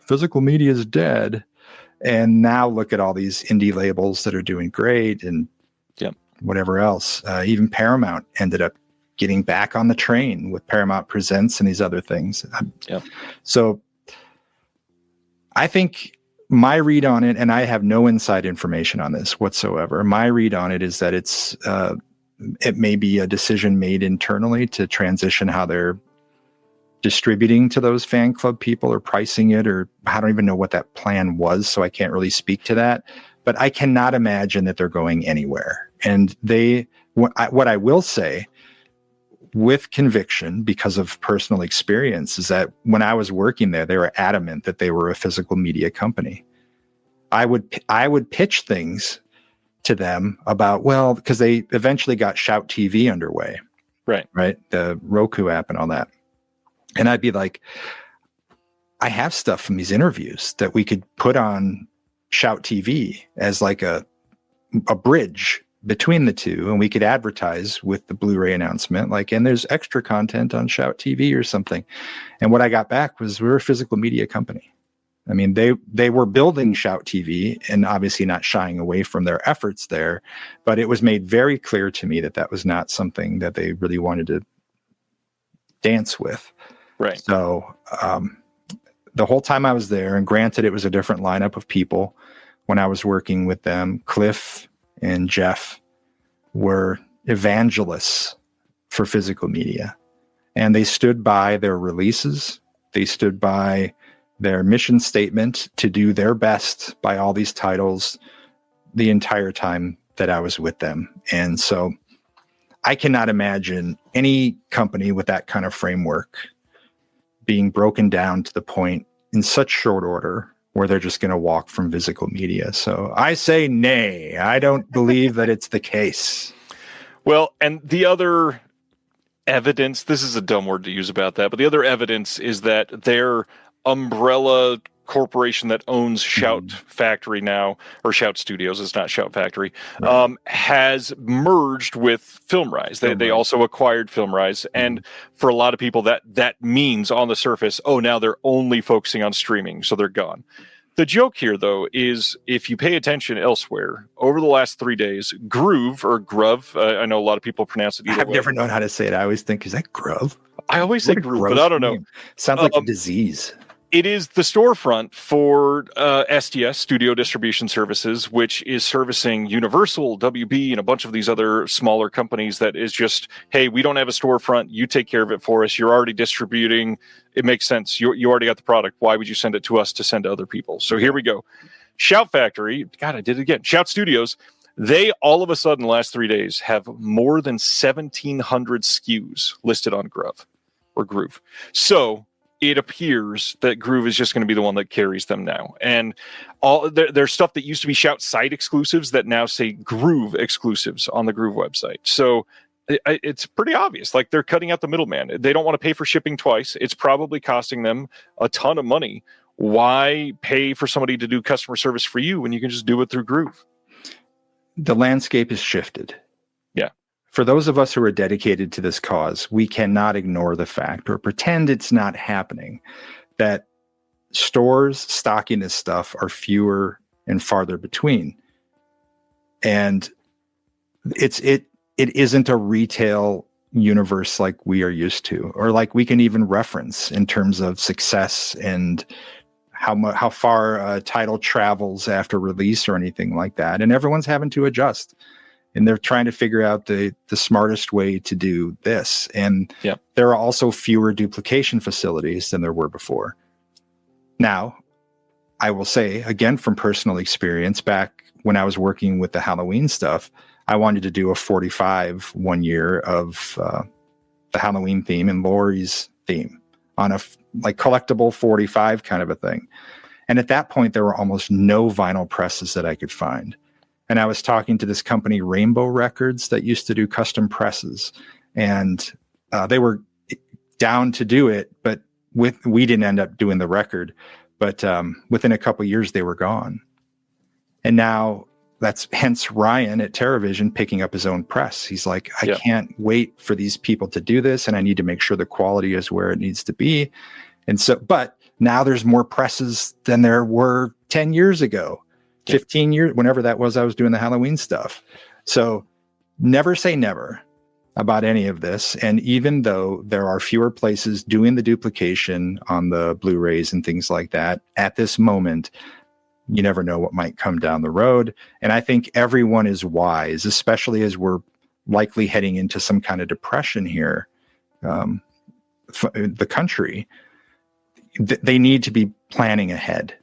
G: Physical media is dead. And now look at all these indie labels that are doing great and whatever else. Even Paramount ended up getting back on the train with Paramount Presents and these other things. So I think my read on it, and I have no inside information on this whatsoever. My read on it is that it may be a decision made internally to transition how they're distributing to those fan club people or pricing it, or I don't even know what that plan was. So I can't really speak to that, but I cannot imagine that they're going anywhere. And what I will say with conviction, because of personal experience, is that when I was working there, they were adamant that they were a physical media company. I would pitch things to them about, because they eventually got Shout TV underway, right, the Roku app and all that, and I'd be like, I have stuff from these interviews that we could put on Shout TV as like a bridge between the two, and we could advertise with the Blu-ray announcement, and there's extra content on Shout TV or something. And what I got back was, we're a physical media company. I mean, they were building Shout TV and obviously not shying away from their efforts there, but it was made very clear to me that that was not something that they really wanted to dance with.
B: Right.
G: So the whole time I was there, and granted it was a different lineup of people when I was working with them, Cliff and Jeff were evangelists for physical media. And they stood by their releases. They stood by their mission statement to do their best by all these titles the entire time that I was with them. And so I cannot imagine any company with that kind of framework being broken down to the point in such short order where they're just going to walk from physical media. So I say nay. I don't believe that it's the case.
B: Well, and the other evidence, this is a dumb word to use about that, but the other evidence is that their umbrella corporation that owns Shout Factory now, or Shout Studios, it's not Shout Factory, right, has merged with FilmRise. They also acquired FilmRise. And for a lot of people, that means on the surface, oh, now they're only focusing on streaming, so they're gone. The joke here, though, is if you pay attention elsewhere, over the last 3 days, Groove or Gruv, I know a lot of people pronounce it either
G: I've
B: way.
G: never known how to say it. I always think, is that Gruv?
B: I always say Groove, but I don't know.
G: Sounds like a disease.
B: It is the storefront for SDS, Studio Distribution Services, which is servicing Universal, WB, and a bunch of these other smaller companies that is just, hey, we don't have a storefront. You take care of it for us. You're already distributing. It makes sense. You already got the product. Why would you send it to us to send to other people? So here we go. Shout Factory, God, I did it again. Shout Studios, they all of a sudden, the last 3 days, have more than 1,700 SKUs listed on Groove. So it appears that Groove is just going to be the one that carries them now. And all there's stuff that used to be Shout site exclusives that now say Groove exclusives on the Groove website. So it's pretty obvious. Like, they're cutting out the middleman. They don't want to pay for shipping twice. It's probably costing them a ton of money. Why pay for somebody to do customer service for you when you can just do it through Groove?
G: The landscape has shifted.
B: Yeah.
G: For those of us who are dedicated to this cause, we cannot ignore the fact or pretend it's not happening that stores stocking this stuff are fewer and farther between. And it isn't a retail universe like we are used to, or like we can even reference in terms of success and how far a title travels after release or anything like that. And everyone's having to adjust. And they're trying to figure out the smartest way to do this. And there are also fewer duplication facilities than there were before. Now, I will say, again, from personal experience, back when I was working with the Halloween stuff, I wanted to do a 45 one year of the Halloween theme and Laurie's theme on a collectible 45 kind of a thing. And at that point, there were almost no vinyl presses that I could find. And I was talking to this company, Rainbow Records, that used to do custom presses. And they were down to do it, but we didn't end up doing the record. But within a couple of years, they were gone. And now that's hence Ryan at TerraVision picking up his own press. He's like, I can't wait for these people to do this. And I need to make sure the quality is where it needs to be. And so, but now there's more presses than there were 10 years ago. 15 years, whenever that was, I was doing the Halloween stuff. So never say never about any of this. And even though there are fewer places doing the duplication on the Blu-rays and things like that, at this moment, you never know what might come down the road. And I think everyone is wise, especially as we're likely heading into some kind of depression here, the country. They need to be planning ahead.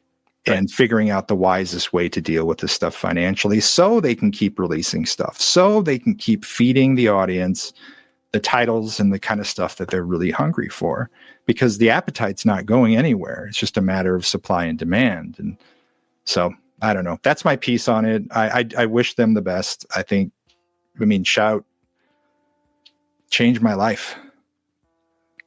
G: Right. And figuring out the wisest way to deal with this stuff financially so they can keep releasing stuff, so they can keep feeding the audience the titles and the kind of stuff that they're really hungry for, because the appetite's not going anywhere. It's just a matter of supply and demand. And so I don't know. That's my piece on it. I wish them the best. Shout changed my life.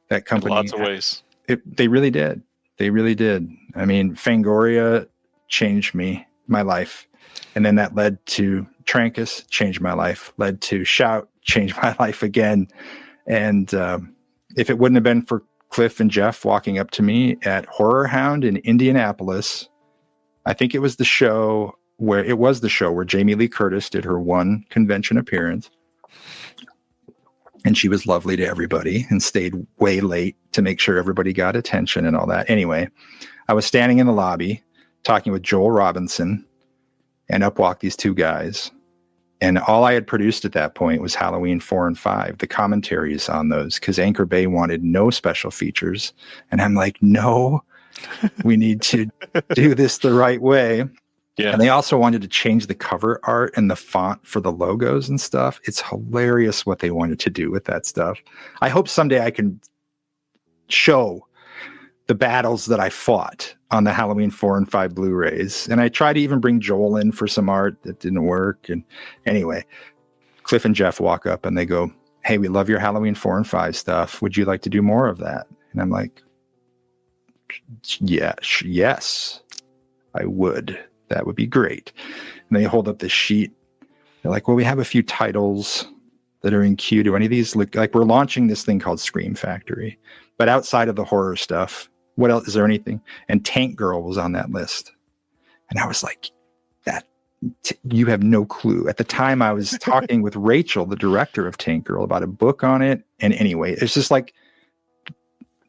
G: That company.
B: In lots of ways.
G: They really did. They really did. I mean, Fangoria changed my life. And then that led to Trancas, changed my life. Led to Shout, changed my life again. And if it wouldn't have been for Cliff and Jeff walking up to me at Horror Hound in Indianapolis. I think it was the show where Jamie Lee Curtis did her one convention appearance. And she was lovely to everybody and stayed way late to make sure everybody got attention and all that. Anyway, I was standing in the lobby talking with Joel Robinson, and up walked these two guys. And all I had produced at that point was Halloween 4 and 5, the commentaries on those, because Anchor Bay wanted no special features. And I'm like, no, we need to do this the right way.
B: Yeah.
G: And they also wanted to change the cover art and the font for the logos and stuff. It's hilarious what they wanted to do with that stuff. I hope someday I can show the battles that I fought on the Halloween 4 and 5 Blu-rays. And I tried to even bring Joel in for some art that didn't work. And anyway, Cliff and Jeff walk up and they go, hey, we love your Halloween 4 and 5 stuff. Would you like to do more of that? And I'm like, yes, I would. That would be great. And they hold up this sheet. They're like, well, we have a few titles that are in queue. Do any of these look like we're launching this thing called Scream Factory? But outside of the horror stuff, what else? Is there anything? And Tank Girl was on that list. And I was like, you have no clue. At the time, I was talking with Rachel, the director of Tank Girl, about a book on it. And anyway, it's just like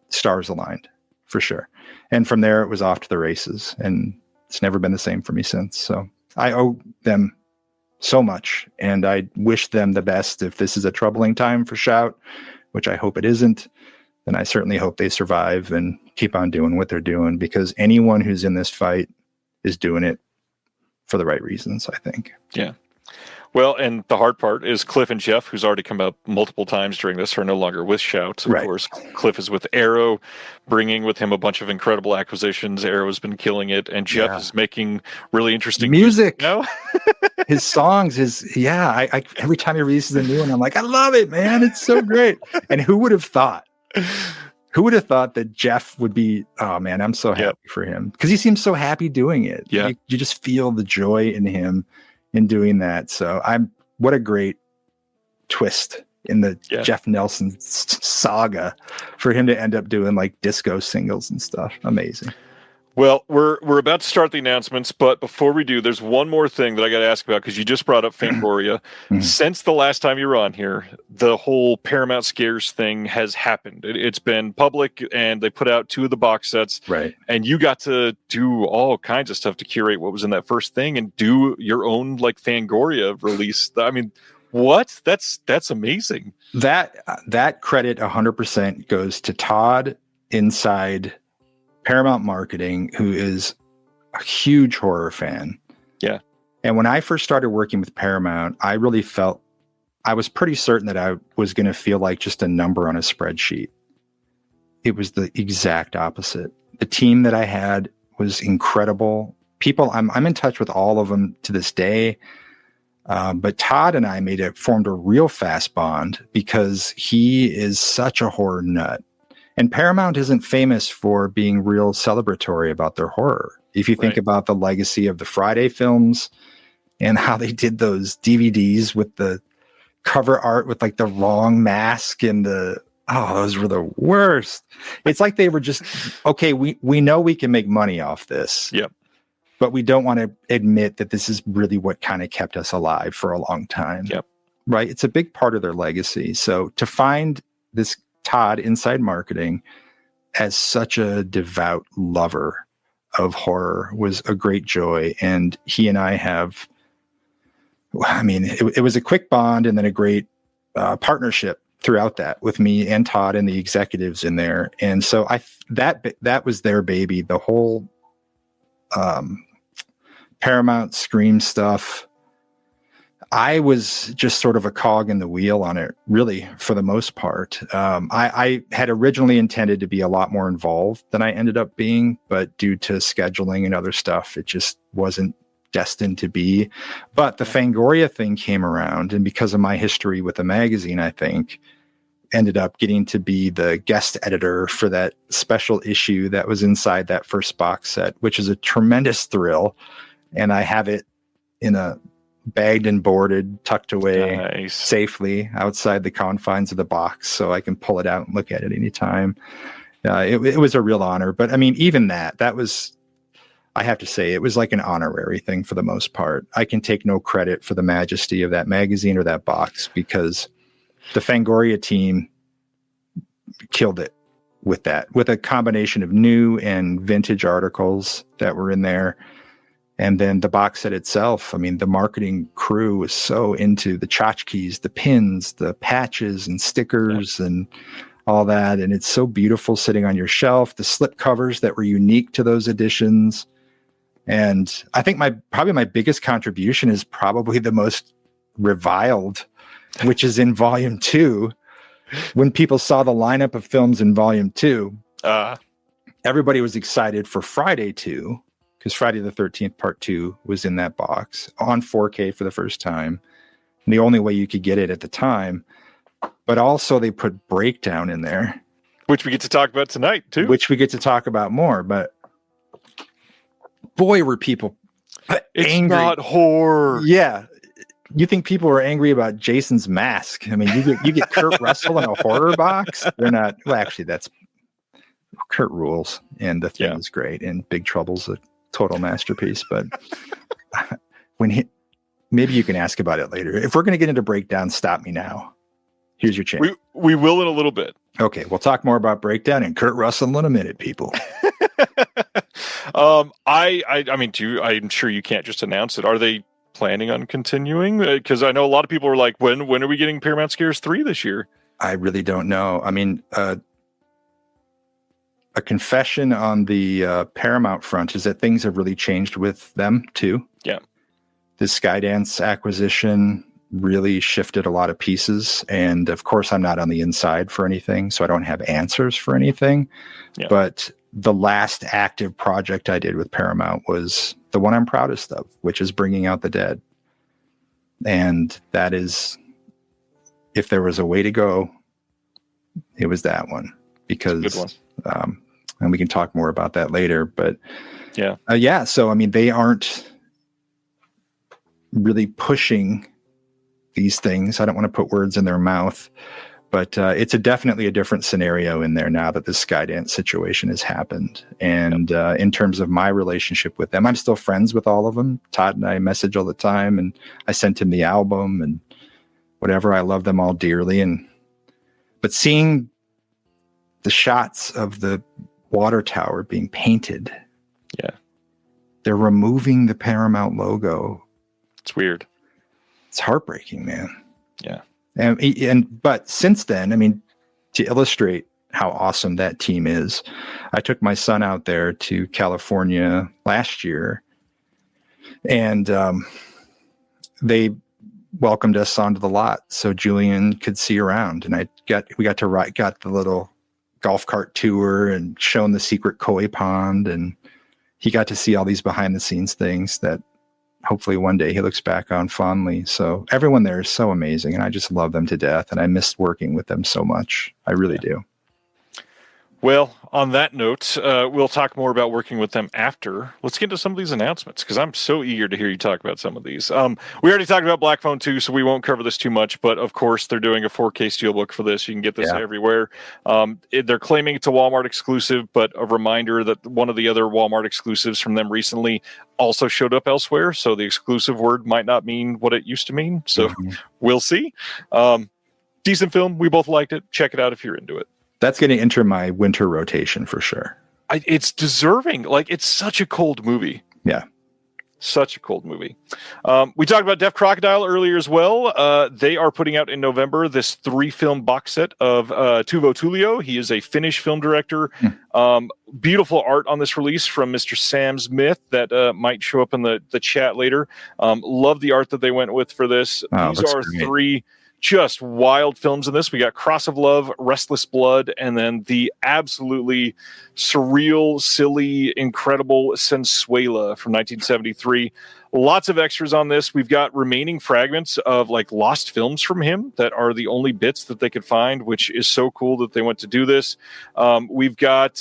G: stars aligned for sure. And from there, it was off to the races. And it's never been the same for me since. So I owe them so much. And I wish them the best. If this is a troubling time for Shout, which I hope it isn't, then I certainly hope they survive and keep on doing what they're doing, because anyone who's in this fight is doing it for the right reasons, I think.
B: Yeah. Well, and the hard part is Cliff and Jeff, who's already come up multiple times during this, are no longer with Shout. Of course, Cliff is with Arrow, bringing with him a bunch of incredible acquisitions. Arrow's been killing it, and Jeff is making really interesting
G: music.
B: His
G: songs, I every time he releases a new one, I'm like, I love it, man. It's so great. And who would have thought? Who would have thought that Jeff would be, oh man, I'm so happy for him. Because he seems so happy doing it.
B: Yeah.
G: You just feel the joy in him in doing that. So what a great twist in the Jeff Nelson saga for him to end up doing like disco singles and stuff. Amazing.
B: Well, we're about to start the announcements, but before we do, there's one more thing that I got to ask about, because you just brought up Fangoria. Since the last time you were on here, the whole Paramount Scares thing has happened. It's been public, and they put out 2 of the box sets.
G: Right.
B: And you got to do all kinds of stuff to curate what was in that first thing and do your own like Fangoria release. I mean, what? That's amazing.
G: That credit 100% goes to Todd inside Paramount Marketing, who is a huge horror fan.
B: Yeah.
G: And when I first started working with Paramount, I really felt I was pretty certain that I was going to feel like just a number on a spreadsheet. It was the exact opposite. The team that I had was incredible. People, I'm in touch with all of them to this day. But Todd and I formed a real fast bond, because he is such a horror nut. And Paramount isn't famous for being real celebratory about their horror. If you think about the legacy of the Friday films and how they did those DVDs with the cover art with like the wrong mask and those were the worst. It's like they were just, okay, we know we can make money off this.
B: Yep.
G: But we don't want to admit that this is really what kind of kept us alive for a long time.
B: Yep.
G: Right? It's a big part of their legacy. So to find this Todd inside Marketing as such a devout lover of horror was a great joy. And he and I have, it was a quick bond and then a great partnership throughout that with me and Todd and the executives in there. And so that was their baby. The whole Paramount Scream stuff, I was just sort of a cog in the wheel on it, really, for the most part. I had originally intended to be a lot more involved than I ended up being, but due to scheduling and other stuff, it just wasn't destined to be. But the Fangoria thing came around, and because of my history with the magazine, I think, ended up getting to be the guest editor for that special issue that was inside that first box set, which is a tremendous thrill. And I have it in a bagged and boarded, tucked away safely outside the confines of the box, so I can pull it out and look at it anytime. It was a real honor. But I mean, even that was, I have to say, it was like an honorary thing for the most part. I can take no credit for the majesty of that magazine or that box, because the Fangoria team killed it with that, with a combination of new and vintage articles that were in there. And then the box set itself, I mean, the marketing crew was so into the tchotchkes, the pins, the patches and stickers and all that. And it's so beautiful sitting on your shelf, the slip covers that were unique to those editions. And I think probably my biggest contribution is probably the most reviled, which is in volume 2. When people saw the lineup of films in volume 2, everybody was excited for Friday 2, because Friday the 13th Part 2 was in that box on 4K for the first time. And the only way you could get it at the time. But also they put Breakdown in there.
B: Which we get to talk about tonight, too.
G: Which we get to talk about more. But boy, were people
B: it's
G: angry.
B: Not horror.
G: Yeah. You think people were angry about Jason's mask? I mean, you get Kurt Russell in a horror box. They're not. Well, actually, that's Kurt rules, and the thing is great. And Big Trouble's a total masterpiece. But maybe you can ask about it later. If we're going to get into Breakdown, stop me now. Here's your chance.
B: We will in a little bit.
G: Okay, we'll talk more about Breakdown and Kurt Russell in a minute, people.
B: I mean, I'm sure you can't just announce it. Are they planning on continuing? Because I know a lot of people are like, when are we getting Paramount Scares 3 this year?
G: I really don't know. I mean, a confession on the Paramount front is that things have really changed with them too.
B: Yeah.
G: The Skydance acquisition really shifted a lot of pieces. And of course, I'm not on the inside for anything, so I don't have answers for anything. Yeah. But the last active project I did with Paramount was the one I'm proudest of, which is Bringing Out the Dead. And that is, if there was a way to go, it was that one. Because,
B: good one.
G: And we can talk more about that later. But
B: yeah.
G: So, I mean, they aren't really pushing these things. I don't want to put words in their mouth. But it's definitely a different scenario in there now that the Skydance situation has happened. And in terms of my relationship with them, I'm still friends with all of them. Todd and I message all the time, and I sent him the album and whatever. I love them all dearly. But seeing the shots of the water tower being painted, they're removing the Paramount logo.
B: It's weird.
G: It's heartbreaking, man.
B: Yeah.
G: But since then, I mean, to illustrate how awesome that team is, I took my son out there to California last year, and they welcomed us onto the lot so Julian could see around. And we got the little golf cart tour and shown the secret koi pond, and he got to see all these behind the scenes things that hopefully one day he looks back on fondly. So everyone there is so amazing, and I just love them to death, and I miss working with them so much. I really do.
B: Well, on that note, we'll talk more about working with them after. Let's get into some of these announcements, because I'm so eager to hear you talk about some of these. We already talked about Black Phone 2, so we won't cover this too much, but of course they're doing a 4K Steelbook for this. You can get this everywhere. They're claiming it's a Walmart exclusive, but a reminder that one of the other Walmart exclusives from them recently also showed up elsewhere, so the exclusive word might not mean what it used to mean, so we'll see. Decent film. We both liked it. Check it out if you're into it.
G: That's going to enter my winter rotation for sure.
B: It's deserving. Like, it's such a cold movie.
G: Yeah.
B: Such a cold movie. We talked about Deaf Crocodile earlier as well. They are putting out in November this 3-film box set of Tuvo Tullio. He is a Finnish film director. Beautiful art on this release from Mr. Sam Smith that might show up in the chat later. Love the art that they went with for this. These are great. 3 just wild films in this. We got Cross of Love, Restless Blood, and then the absolutely surreal, silly, incredible Sensuela from 1973. Lots of extras on this. We've got remaining fragments of like lost films from him that are the only bits that they could find, which is so cool that they went to do this. We've got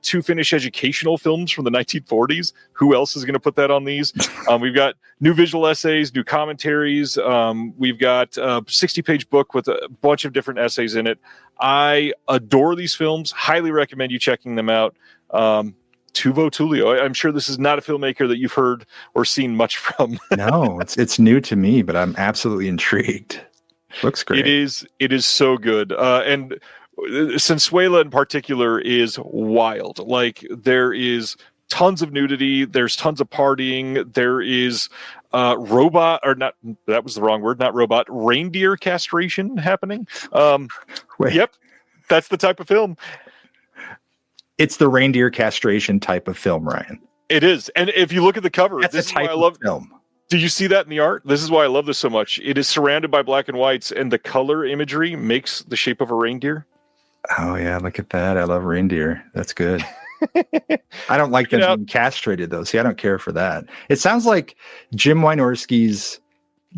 B: 2 finished educational films from the 1940s. Who else is going to put that on these? We've got new visual essays, new commentaries. We've got a 60-page book with a bunch of different essays in it. I adore these films. Highly recommend you checking them out. Tuvo Tulio. I'm sure this is not a filmmaker that you've heard or seen much from.
G: No, it's new to me, but I'm absolutely intrigued. Looks great.
B: It is so good. And Sensuela in particular is wild. Like, there is tons of nudity. There's tons of partying. There is robot, or not, that was the wrong word, not robot, reindeer castration happening. Yep, that's the type of film.
G: It's the reindeer castration type of film, Ryan.
B: It is. And if you look at the cover,
G: That's
B: this
G: a
B: is why
G: type
B: I love
G: of film.
B: Do you see that in the art? This is why I love this so much. It is surrounded by black and whites, and the color imagery makes the shape of a reindeer.
G: Oh, yeah. Look at that. I love reindeer. That's good. I don't like them being castrated, though. See, I don't care for that. It sounds like Jim Wynorski's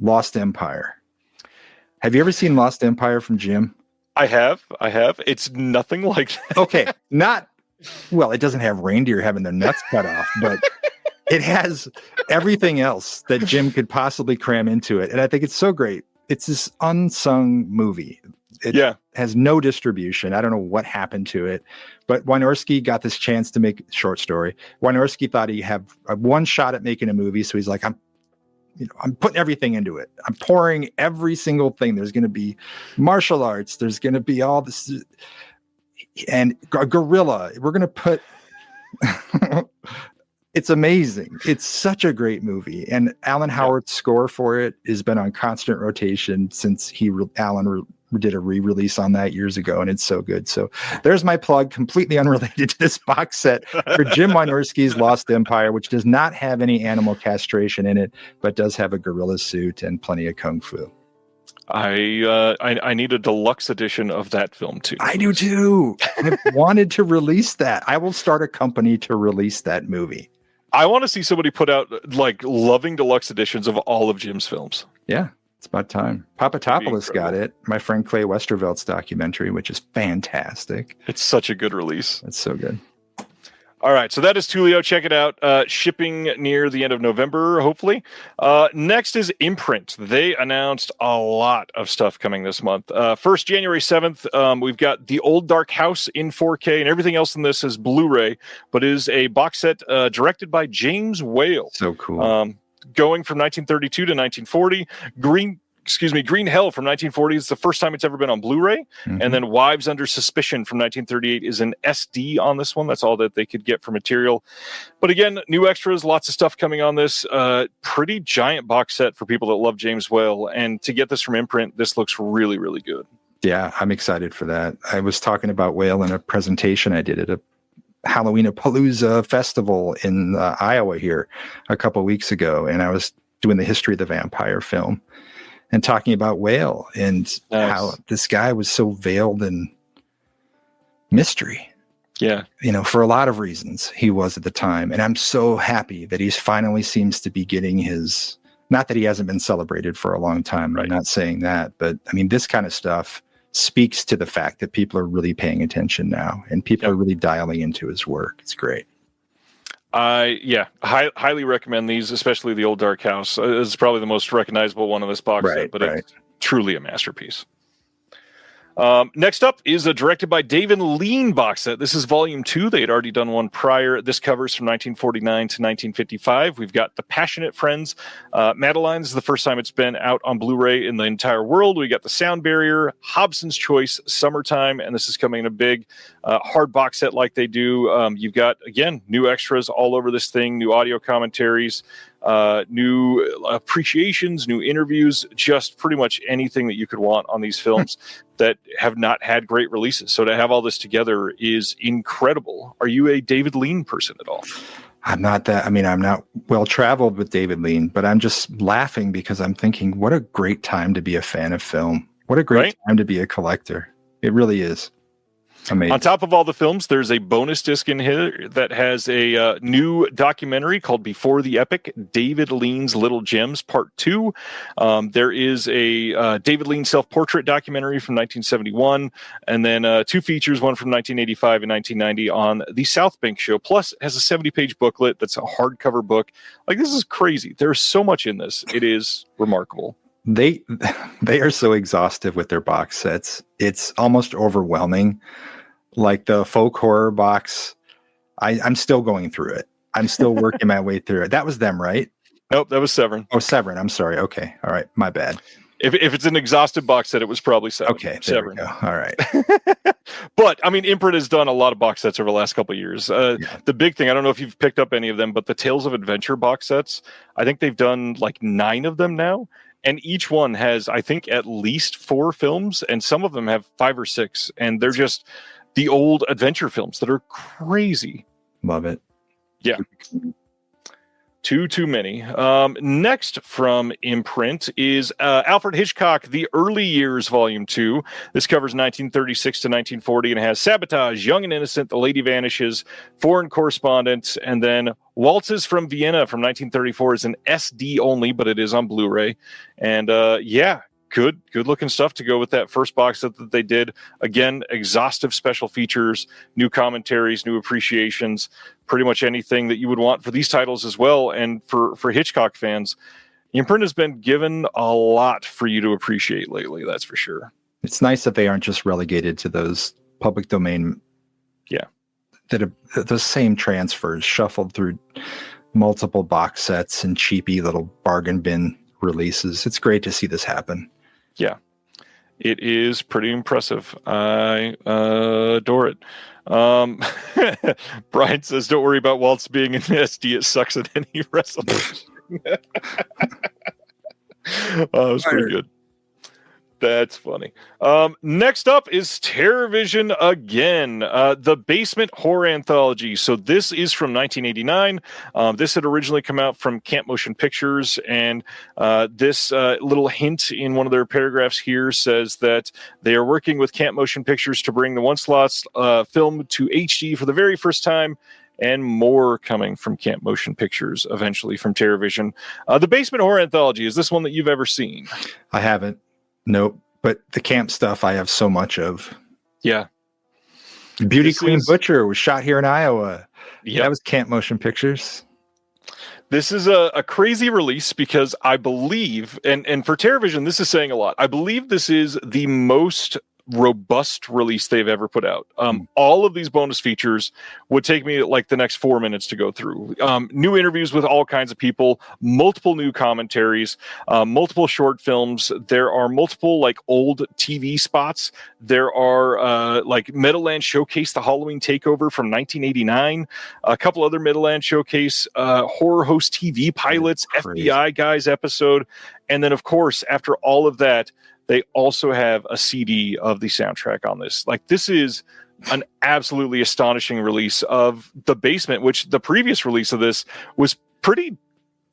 G: Lost Empire. Have you ever seen Lost Empire from Jim?
B: I have. It's nothing like that.
G: Okay. Well, it doesn't have reindeer having their nuts cut off, but it has everything else that Jim could possibly cram into it. And I think it's so great. It's this unsung movie. It has no distribution. I don't know what happened to it, but Wynorski got this chance to make a short story. Wynorski thought he'd have one shot at making a movie. So he's like, I'm putting everything into it. I'm pouring every single thing. There's going to be martial arts. There's going to be all this and a gorilla. We're going to put, it's amazing. It's such a great movie. And Alan Howard's score for it has been on constant rotation since Alan did a re-release on that years ago, and it's so good. So there's my plug, completely unrelated to this box set, for Jim Wynorski's Lost Empire, which does not have any animal castration in it, but does have a gorilla suit and plenty of kung fu.
B: I need a deluxe edition of that film too.
G: I do too. I wanted to release that. I will start a company to release that movie.
B: I want to see somebody put out like loving deluxe editions of all of Jim's films.
G: Yeah. It's about time. Papatopoulos got it. My friend Clay Westervelt's documentary, which is fantastic.
B: It's such a good release.
G: It's so good.
B: All right, so that is Tulio. Check it out. Shipping near the end of November, hopefully. Next is Imprint. They announced a lot of stuff coming this month. First, January 7th, we've got The Old Dark House in 4K, and everything else in this is Blu-ray, but is a box set directed by James Whale.
G: So cool.
B: Going from 1932 to 1940. Green Hell from 1940 is the first time it's ever been on Blu-ray. Mm-hmm. And then Wives Under Suspicion from 1938 is an SD on this one. That's all that they could get for material. But again, new extras, lots of stuff coming on this. Pretty giant box set for people that love James Whale. And to get this from Imprint, this looks really, really good.
G: Yeah, I'm excited for that. I was talking about Whale in a presentation I did at a Halloween-a-Palooza festival in Iowa here a couple of weeks ago. And I was doing the history of the vampire film and talking about Whale and how this guy was so veiled in mystery.
B: Yeah.
G: For a lot of reasons he was at the time. And I'm so happy that he's finally seems to be getting his, not that he hasn't been celebrated for a long time. Right. I'm not saying that, but I mean, this kind of stuff speaks to the fact that people are really paying attention now and people are really dialing into his work. It's great.
B: Highly recommend these, especially The Old Dark House. It's probably the most recognizable one of this box set, but it's truly a masterpiece. Next up is a directed by David Lean box set. This is volume 2. They had already done one prior. This covers from 1949 to 1955. We've got The Passionate Friends. Madeline is the first time it's been out on Blu-ray in the entire world. We got The Sound Barrier, Hobson's Choice, Summertime, and this is coming in a big hard box set like they do. You've got, again, new extras all over this thing, new audio commentaries, new appreciations, new interviews, just pretty much anything that you could want on these films that have not had great releases. So to have all this together is incredible. Are you a David Lean person at all?
G: I'm not well traveled with David Lean, but I'm just laughing because I'm thinking, what a great time to be a fan of film. What a great time to be a collector. It really is. Amazing.
B: On top of all the films, there's a bonus disc in here that has a new documentary called Before the Epic, David Lean's Little Gems, Part 2. There is a David Lean self-portrait documentary from 1971, and then 2 features, one from 1985 and 1990 on the South Bank Show. Plus, it has a 70-page booklet that's a hardcover book. Like, this is crazy. There's so much in this. It is remarkable.
G: They are so exhaustive with their box sets. It's almost overwhelming. Like the folk horror box, I'm still going through it. I'm still working my way through it. That was them, right?
B: Nope, that was Severin.
G: Oh, Severin. I'm sorry. Okay. All right. My bad.
B: If it's an exhaustive box set, it was probably Severin.
G: Okay. There
B: Severin.
G: we go. All right.
B: But, I mean, Imprint has done a lot of box sets over the last couple of years. The big thing, I don't know if you've picked up any of them, but the Tales of Adventure box sets, I think they've done like 9 of them now. And each one has, I think, at least 4 films, and some of them have 5 or 6. And they're just the old adventure films that are crazy.
G: Love it.
B: Yeah. Too many. Next from Imprint is Alfred Hitchcock, The Early Years, Volume 2. This covers 1936 to 1940 and has Sabotage, Young and Innocent, The Lady Vanishes, Foreign Correspondent, and then Waltzes from Vienna from 1934 is an SD only, but it is on Blu-ray. And good looking stuff to go with that first box set that they did. Again, exhaustive special features, new commentaries, new appreciations, pretty much anything that you would want for these titles as well. And for Hitchcock fans, Imprint has been given a lot for you to appreciate lately, that's for sure.
G: It's nice that they aren't just relegated to those public domain.
B: Yeah.
G: That are the same transfers shuffled through multiple box sets and cheapy little bargain bin releases. It's great to see this happen.
B: Yeah, it is pretty impressive. I adore it. Brian says, don't worry about Waltz being an SD. It sucks at any resolution. It was pretty good. That's funny. Next up is TerrorVision again, the Basement Horror Anthology. So this is from 1989. This had originally come out from Camp Motion Pictures, and this little hint in one of their paragraphs here says that they are working with Camp Motion Pictures to bring the Onslaught film to HD for the very first time, and more coming from Camp Motion Pictures, eventually from TerrorVision. The Basement Horror Anthology, is this one that you've ever seen?
G: I haven't. Nope. But the camp stuff I have so much of.
B: Yeah.
G: Beauty Queen Butcher was shot here in Iowa.
B: Yeah.
G: That was Camp Motion Pictures.
B: This is a crazy release because I believe, and for TerrorVision, this is saying a lot. I believe this is the most robust release they've ever put out. All of these bonus features would take me like the next 4 minutes to go through. New interviews with all kinds of people, multiple new commentaries, multiple short films. There are multiple like old TV spots. There are like Meadowland Showcase, the Halloween Takeover from 1989, a couple other Meadowland Showcase, Horror Host TV pilots, FBI Guys episode. And then of course, after all of that, they also have a CD of the soundtrack on this. Like, this is an absolutely astonishing release of The Basement, which the previous release of this was pretty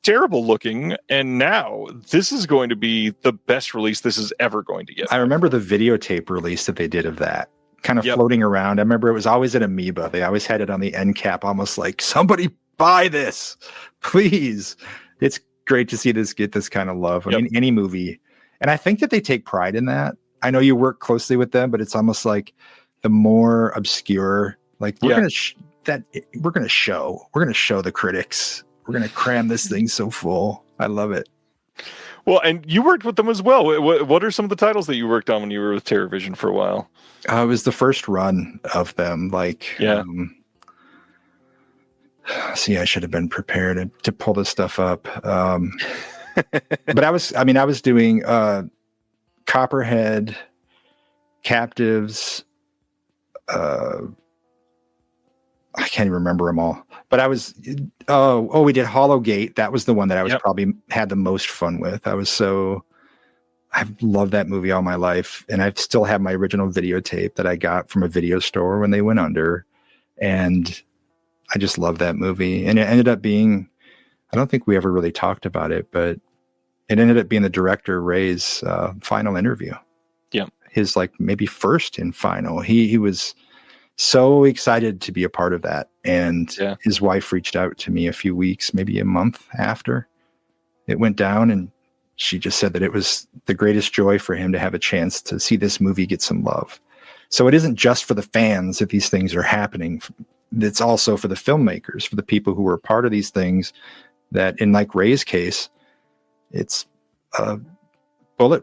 B: terrible looking. And now this is going to be the best release this is ever going to get.
G: I remember the videotape release that they did of that kind of floating around. I remember it was always an Amoeba. They always had it on the end cap, almost like, somebody buy this, please. It's great to see this get this kind of love. I mean, any movie. And I think that they take pride in that. I know you work closely with them, but it's almost like the more obscure, like we're going to show the critics. We're going to cram this thing so full. I love it.
B: Well, and you worked with them as well. What are some of the titles that you worked on when you were with TerrorVision for a while?
G: It was the first run of them. See, I should have been prepared to pull this stuff up. But I was doing Copperhead, Captives. I can't even remember them all. But I was we did Hollowgate. That was the one that I was probably had the most fun with. I've loved that movie all my life, and I still have my original videotape that I got from a video store when they went under, and I just love that movie. And it ended up being, I don't think we ever really talked about it, but it ended up being the director Ray's final interview. Yeah, his like maybe first and final. He was so excited to be a part of that. And
B: Yeah.
G: his wife reached out to me a few weeks, maybe a month after it went down. And she just said that it was the greatest joy for him to have a chance to see this movie get some love. So it isn't just for the fans that these things are happening. It's also for the filmmakers, for the people who were a part of these things, that in like Ray's case, it's a bullet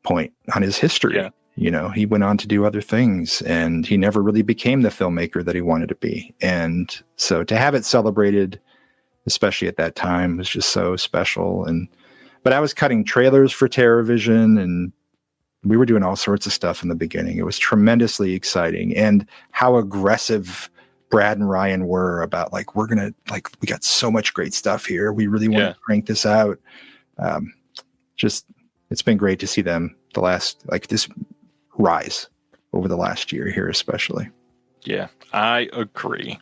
G: point on his history.
B: Yeah.
G: You know, he went on to do other things and he never really became the filmmaker that he wanted to be. And so to have it celebrated, especially at that time, was just so special. But I was cutting trailers for TerrorVision and we were doing all sorts of stuff in the beginning. It was tremendously exciting. And how aggressive Brad and Ryan were about like, we got so much great stuff here. We really want to crank this out. It's been great to see them this rise over the last year here, especially.
B: Yeah, I agree.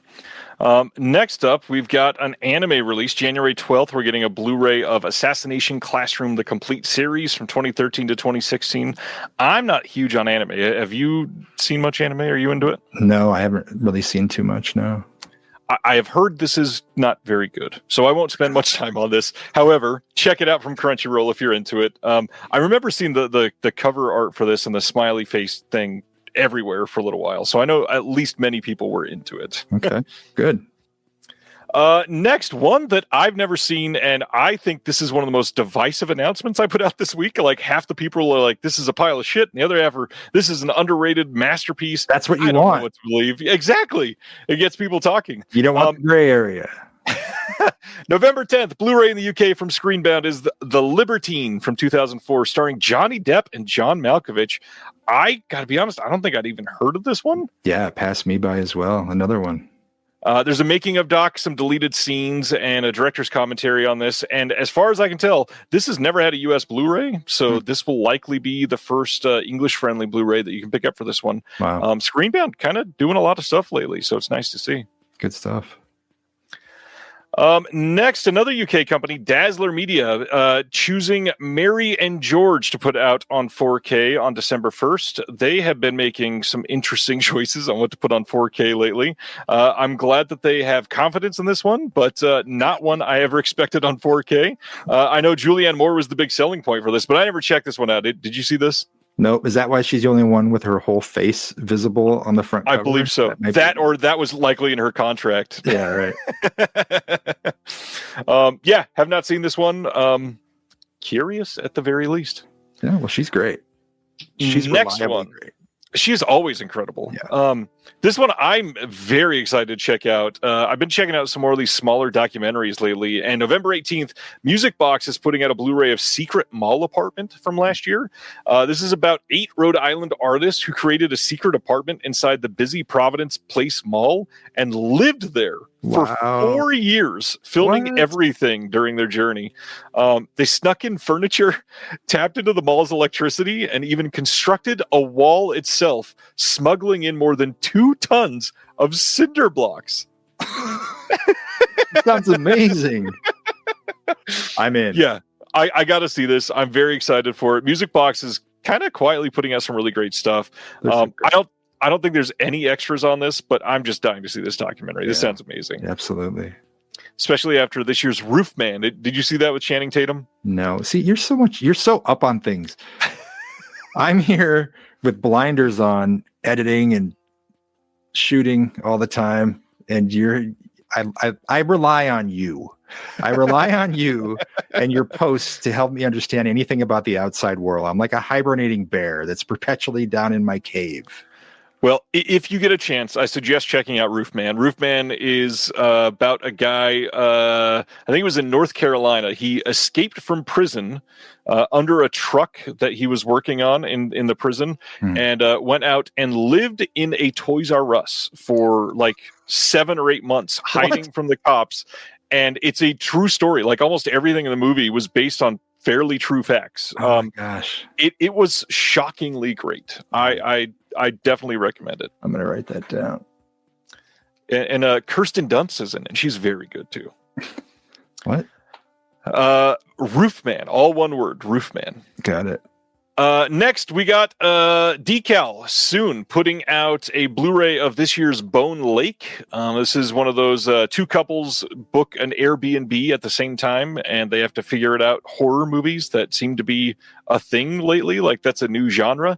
B: Next up, we've got an anime release. January 12th, we're getting a Blu-ray of Assassination Classroom, the complete series from 2013 to 2016. I'm not huge on anime. Have you seen much anime? Are you into it?
G: No, I haven't really seen too much, no.
B: I have heard this is not very good, so I won't spend much time on this. However, check it out from Crunchyroll if you're into it. I remember seeing the cover art for this and the smiley face thing everywhere for a little while, so I know at least many people were into it.
G: Okay, good.
B: Next, one that I've never seen, and I think this is one of the most divisive announcements I put out this week. Like, half the people are like, this is a pile of shit, and the other half are, this is an underrated masterpiece.
G: That's what you
B: I don't
G: want.
B: know what to believe. Exactly. It gets people talking.
G: You don't want the gray area.
B: November 10th, Blu-ray in the UK from Screenbound is the Libertine from 2004, starring Johnny Depp and John Malkovich. I gotta be honest, I don't think I'd even heard of this one.
G: Yeah, it passed me by as well. Another one.
B: There's a making of doc, some deleted scenes, and a director's commentary on this. And as far as I can tell, this has never had a US Blu-ray, so this will likely be the first English-friendly Blu-ray that you can pick up for this one.
G: Wow.
B: Screenbound kind of doing a lot of stuff lately, so it's nice to see.
G: Good stuff.
B: Next, another UK company, Dazzler Media, choosing Mary and George to put out on 4K on December 1st. They have been making some interesting choices on what to put on 4K lately. I'm glad that they have confidence in this one, but not one I ever expected on 4K. I know Julianne Moore was the big selling point for this, but I never checked this one out. Did you see this?
G: No, is that why she's the only one with her whole face visible on the front cover?
B: I believe so. That was likely in her contract.
G: Yeah, right.
B: Yeah, have not seen this one. Curious at the very least.
G: Yeah, well, she's great. She's
B: next one.
G: Great.
B: She's always incredible.
G: Yeah.
B: This one I'm very excited to check out. I've been checking out some more of these smaller documentaries lately, and November 18th, Music Box is putting out a Blu-ray of Secret Mall Apartment from last year. This is about 8 Rhode Island artists who created a secret apartment inside the busy Providence Place Mall and lived there for 4 years, filming everything during their journey. They snuck in furniture, tapped into the mall's electricity, and even constructed a wall itself, smuggling in more than 2 tons of cinder blocks.
G: Sounds amazing. I'm in.
B: Yeah, I got to see this. I'm very excited for it. Music Box is kind of quietly putting out some really great stuff. I don't think there's any extras on this, but I'm just dying to see this documentary. This sounds amazing.
G: Absolutely.
B: Especially after this year's Roof Man. Did you see that with Channing Tatum?
G: No. See, you're so up on things. I'm here with blinders on, editing and shooting all the time, and I rely on you. I rely on you and your posts to help me understand anything about the outside world. I'm like a hibernating bear that's perpetually down in my cave.
B: Well, if you get a chance, I suggest checking out Roof Man. Roof Man is about a guy, I think it was in North Carolina. He escaped from prison under a truck that he was working on in the prison and went out and lived in a Toys R Us for like 7 or 8 months, hiding from the cops. And it's a true story. Like almost everything in the movie was based on fairly true facts.
G: Oh my gosh.
B: It was shockingly great. I definitely recommend it.
G: I'm going to write that down.
B: And Kirsten Dunst is in it, and she's very good too.
G: What?
B: Roof Man, all one word, Roof Man.
G: Got it.
B: Next, we got Decal soon putting out a Blu-ray of this year's Bone Lake. This is one of those two couples book an Airbnb at the same time, and they have to figure it out. Horror movies that seem to be a thing lately, like that's a new genre.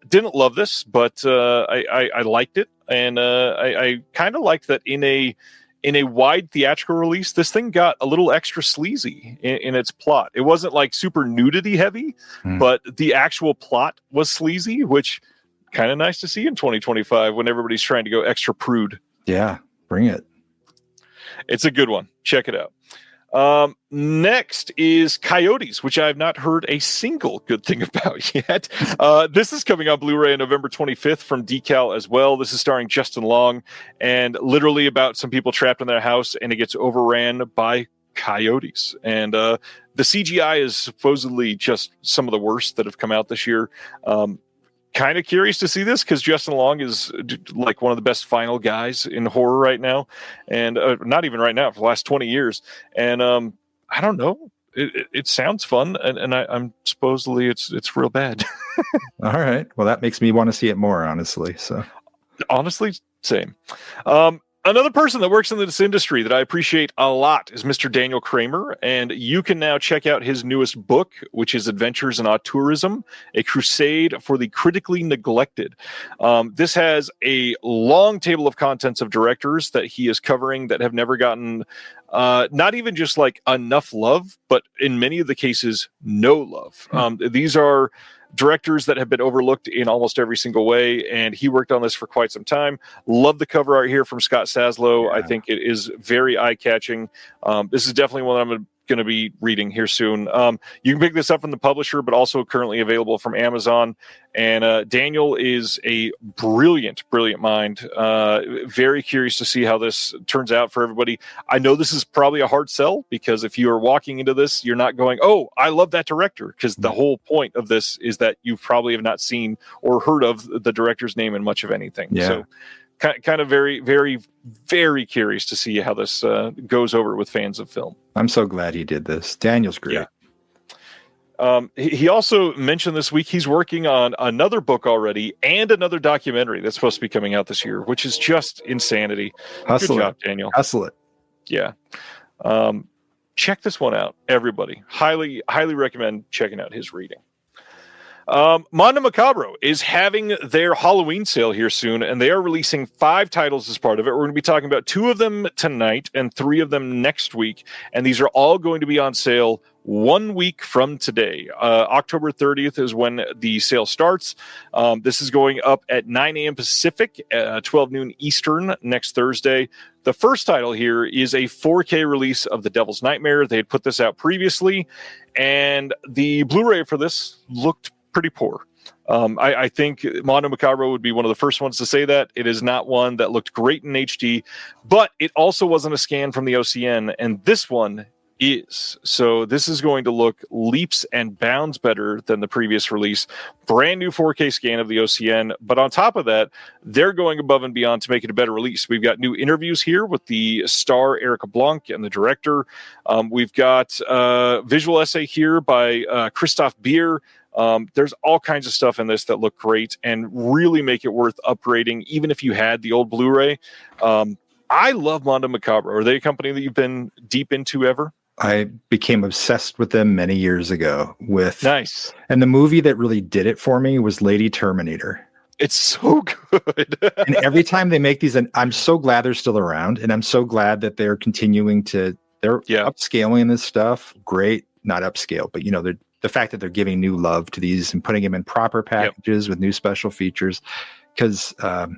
B: Didn't love this, but I liked it, and I kind of liked that in a wide theatrical release, this thing got a little extra sleazy in its plot. It wasn't like super nudity heavy, but the actual plot was sleazy, which kind of nice to see in 2025 when everybody's trying to go extra prude.
G: Yeah, bring it.
B: It's a good one. Check it out. Next is Coyotes, which I have not heard a single good thing about yet. This is coming on Blu-ray on November 25th from Decal as well. This is starring Justin Long and literally about some people trapped in their house and it gets overran by coyotes. And the CGI is supposedly just some of the worst that have come out this year. Kind of curious to see this because Justin Long is like one of the best final guys in horror right now, and not even right now, for the last 20 years. And I don't know, it sounds fun, and I'm supposedly it's real bad.
G: All right, well that makes me want to see it more, honestly. So
B: honestly, same. Another person that works in this industry that I appreciate a lot is Mr. Daniel Kramer, and you can now check out his newest book, which is Adventures in Auteurism, a crusade for the critically neglected. This has a long table of contents of directors that he is covering that have never gotten not even just like enough love, but in many of the cases, no love. These are directors that have been overlooked in almost every single way, and he worked on this for quite some time. Love the cover art here from Scott Saslow. Yeah. I think it is very eye-catching. This is definitely one I'm going to be reading here soon. You can pick this up from the publisher, but also currently available from Amazon. And Daniel is a brilliant mind. Very curious to see how this turns out for everybody. I know this is probably a hard sell because if you are walking into this, you're not going, oh, I love that director, because the whole point of this is that you probably have not seen or heard of the director's name in much of anything. Yeah. So kind of very, very, very curious to see how this goes over with fans of film.
G: I'm so glad he did this. Daniel's great.
B: Yeah. He also mentioned this week he's working on another book already and another documentary that's supposed to be coming out this year, which is just insanity.
G: Hustle
B: Good job,
G: it.
B: Daniel.
G: Hustle it.
B: Yeah. Check this one out, everybody. Highly recommend checking out his reading. Mondo Macabro is having their Halloween sale here soon, and they are releasing 5 titles as part of it. We're going to be talking about 2 of them tonight and 3 of them next week, and these are all going to be on sale 1 week from today. October 30th is when the sale starts. This is going up at 9 a.m. Pacific, 12 noon Eastern next Thursday. The first title here is a 4K release of The Devil's Nightmare. They had put this out previously, and the Blu-ray for this looked pretty poor. I think Mondo Macabro would be one of the first ones to say that. It is not one that looked great in HD, but it also wasn't a scan from the OCN, and this one is. So this is going to look leaps and bounds better than the previous release. Brand new 4K scan of the OCN, but on top of that, they're going above and beyond to make it a better release. We've got new interviews here with the star Erica Blanc and the director. We've got a visual essay here by Christoph Beer. There's all kinds of stuff in this that look great and really make it worth upgrading, even if you had the old Blu-ray. I love Mondo Macabro. Are they a company that you've been deep into ever?
G: I became obsessed with them many years ago.
B: Nice.
G: And the movie that really did it for me was Lady Terminator.
B: It's so good.
G: And every time they make these, and I'm so glad they're still around, and I'm so glad that they're continuing to, they're upscaling this stuff. Great, not upscale, but they're, the fact that they're giving new love to these and putting them in proper packages with new special features, because a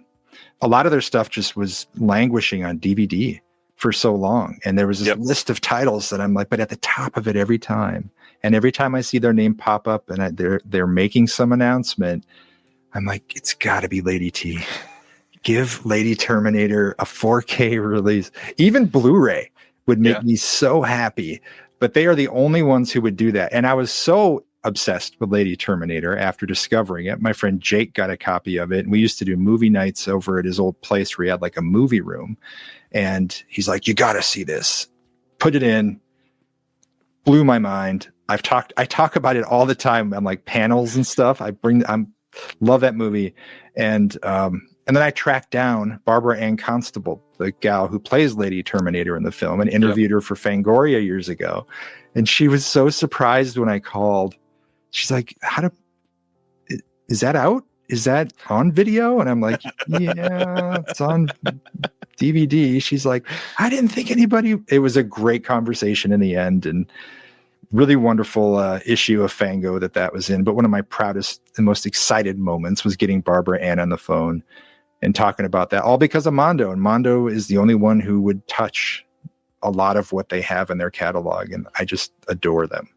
G: lot of their stuff just was languishing on DVD for so long. And there was this list of titles that I'm like, but at the top of it every time. And every time I see their name pop up and they're making some announcement, I'm like, it's got to be Lady T. Give Lady Terminator a 4K release. Even Blu-ray would make me so happy. But they are the only ones who would do that. And I was so obsessed with Lady Terminator after discovering it. My friend Jake got a copy of it. And we used to do movie nights over at his old place where he had like a movie room. And he's like, you got to see this. Put it in. blew my mind. I talk about it all the time on like panels and stuff. Love that movie. And then I tracked down Barbara Ann Constable, the gal who plays Lady Terminator in the film, and interviewed her for Fangoria years ago. And she was so surprised when I called. She's like, is that out? Is that on video? And I'm like, yeah, it's on DVD. She's like, I didn't think anybody. It was a great conversation in the end, and really wonderful issue of Fango that was in. But one of my proudest and most excited moments was getting Barbara Ann on the phone and talking about that, all because of Mondo. And Mondo is the only one who would touch a lot of what they have in their catalog, and I just adore them.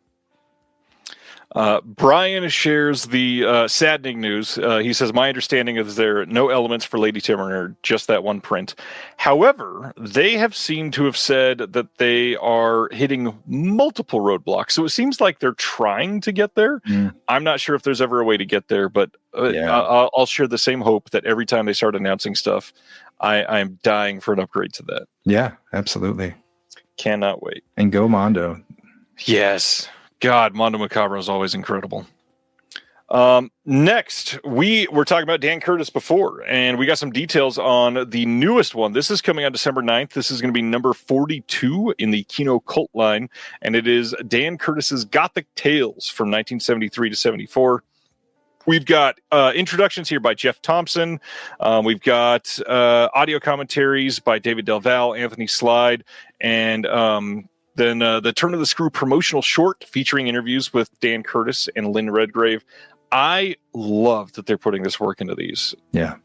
B: Brian shares the saddening news. He says, my understanding is there are no elements for Lady Terminator, just that one print. However, they have seemed to have said that they are hitting multiple roadblocks. So it seems like they're trying to get there. I'm not sure if there's ever a way to get there, but I'll share the same hope that every time they start announcing stuff, I'm dying for an upgrade to that.
G: Yeah, absolutely.
B: Cannot wait.
G: And go Mondo.
B: Yes. God, Mondo Macabro is always incredible. Next, we were talking about Dan Curtis before, and we got some details on the newest one. This is coming on December 9th. This is going to be number 42 in the Kino cult line, and it is Dan Curtis's Gothic Tales from 1973 to 74. We've got introductions here by Jeff Thompson. We've got audio commentaries by David Del Valle, Anthony Slide, and then the Turn of the Screw promotional short featuring interviews with Dan Curtis and Lynn Redgrave. I love that they're putting this work into these.
G: Yeah.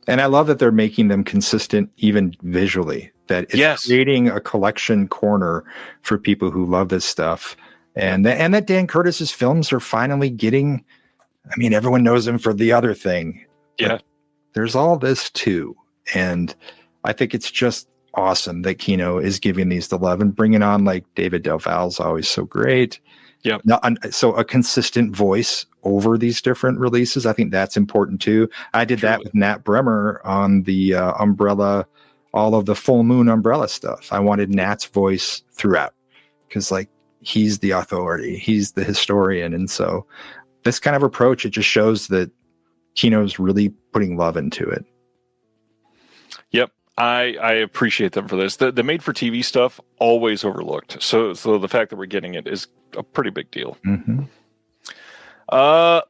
G: And I love that they're making them consistent even visually, that it's creating a collection corner for people who love this stuff. And that Dan Curtis's films are finally getting, I mean, everyone knows him for The Other Thing.
B: Yeah.
G: There's all this too. And I think it's just awesome that Kino is giving these the love and bringing on like David Del Valle's always so great.
B: Yeah.
G: So a consistent voice over these different releases. I think that's important too. I did that with Nat Bremer on the Umbrella, all of the Full Moon Umbrella stuff. I wanted Nat's voice throughout because like he's the authority, he's the historian. And so this kind of approach, it just shows that Kino's really putting love into it.
B: Yep. I appreciate them for this. The made-for-TV stuff, always overlooked. So the fact that we're getting it is a pretty big deal.
G: Mm-hmm.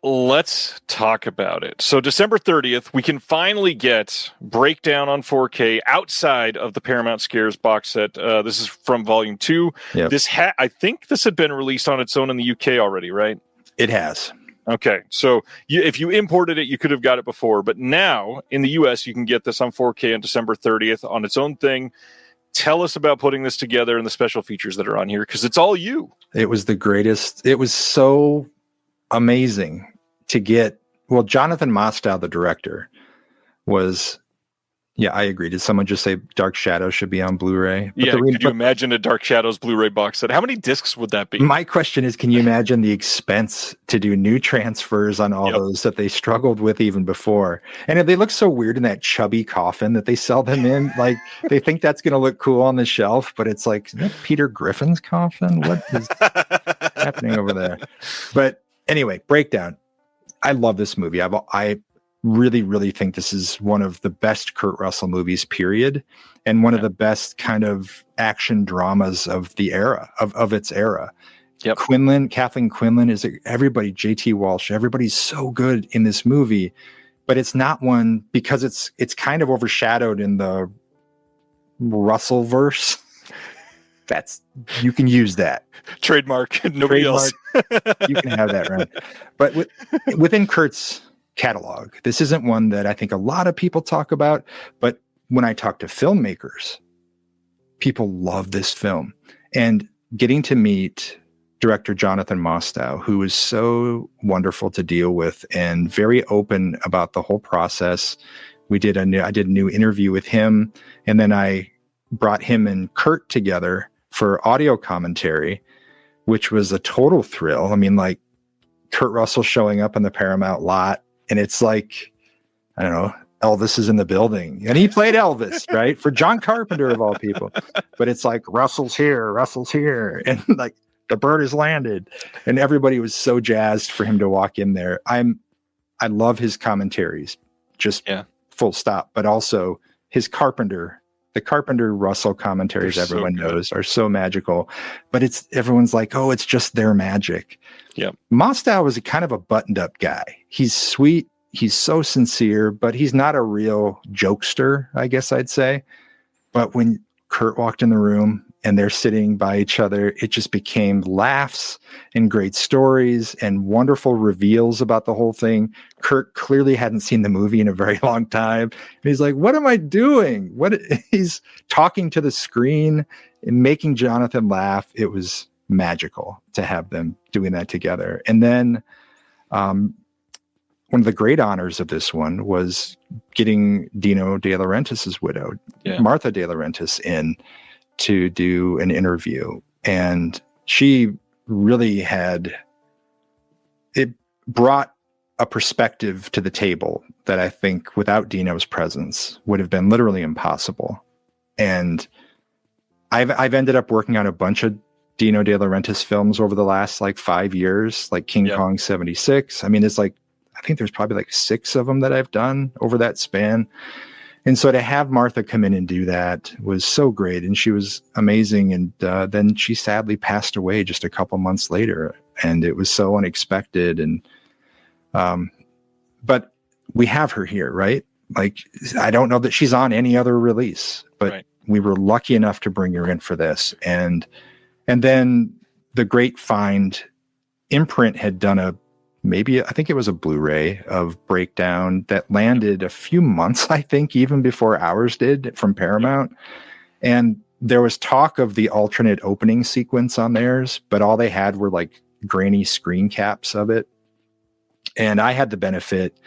B: Let's talk about it. So December 30th, we can finally get Breakdown on 4K outside of the Paramount Scares box set. This is from Volume 2.
G: Yep.
B: I think this had been released on its own in the UK already, right?
G: It has.
B: Okay, so if you imported it, you could have got it before. But now, in the U.S., you can get this on 4K on December 30th on its own thing. Tell us about putting this together and the special features that are on here, because it's all you.
G: It was the greatest. It was so amazing to get. Well, Jonathan Mostow, the director, was... Yeah, I agree. Did someone just say Dark Shadows should be on Blu-ray?
B: Could you imagine a Dark Shadows Blu-ray box set? How many discs would that be?
G: My question is, can you imagine the expense to do new transfers on all those that they struggled with even before? And they look so weird in that chubby coffin that they sell them in. Like, they think that's going to look cool on the shelf, but it's like, is that Peter Griffin's coffin? What is happening over there? But anyway, Breakdown. I love this movie. I really, really think this is one of the best Kurt Russell movies, period. And one of the best kind of action dramas of the era, of its era.
B: Yep.
G: Kathleen Quinlan is everybody, JT Walsh, everybody's so good in this movie, but it's not one because it's kind of overshadowed in the Russell verse. You can use that.
B: Trademark. Nobody else.
G: You can have that, right? But within Kurt's catalog, this isn't one that I think a lot of people talk about, but when I talk to filmmakers, people love this film. And getting to meet director Jonathan Mostow, who is so wonderful to deal with and very open about the whole process. I did a new interview with him, and then I brought him and Kurt together for audio commentary, which was a total thrill. I mean, like Kurt Russell showing up in the Paramount lot, and it's like, I don't know, Elvis is in the building. And he played Elvis, right? For John Carpenter, of all people. But it's like, Russell's here. And like, the bird has landed. And everybody was so jazzed for him to walk in there. I love his commentaries, just full stop, but also his the Carpenter Russell commentaries everyone knows are so magical, but everyone's like, oh, it's just their magic.
B: Yeah.
G: Mostow was a kind of a buttoned up guy. He's sweet. He's so sincere, but he's not a real jokester, I guess I'd say. But when Kurt walked in the room and they're sitting by each other, it just became laughs and great stories and wonderful reveals about the whole thing. Kurt clearly hadn't seen the movie in a very long time. And he's like, what am I doing? He's talking to the screen and making Jonathan laugh. It was magical to have them doing that together. And then one of the great honors of this one was getting Dino De Laurentiis' widow, Martha De Laurentiis, in to do an interview. And she really it brought a perspective to the table that I think without Dino's presence would have been literally impossible. And I've ended up working on a bunch of Dino De Laurentiis films over the last 5 years, like King Kong 76. I mean, I think there's probably 6 of them that I've done over that span. And so to have Martha come in and do that was so great. And she was amazing. And then she sadly passed away just a couple months later. And it was so unexpected. And but we have her here, right? I don't know that she's on any other release, but we were lucky enough to bring her in for this. And then the great find, Imprint had done I think it was a Blu-ray of Breakdown that landed a few months, I think, even before ours did, from Paramount. And there was talk of the alternate opening sequence on theirs, but all they had were grainy screen caps of it. And I had the benefit,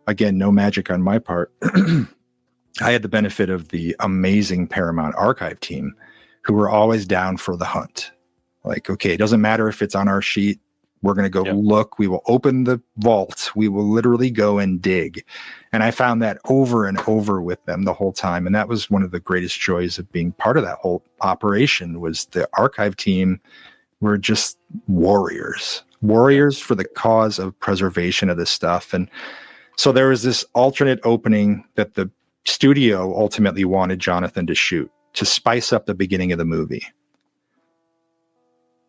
G: again, no magic on my part. I had the benefit of the amazing Paramount archive team who were always down for the hunt. Okay, it doesn't matter if it's on our sheet. We're going to go look. We will open the vault. We will literally go and dig. And I found that over and over with them the whole time. And that was one of the greatest joys of being part of that whole operation. Was the archive team were just warriors for the cause of preservation of this stuff. And so there was this alternate opening that the studio ultimately wanted Jonathan to shoot to spice up the beginning of the movie.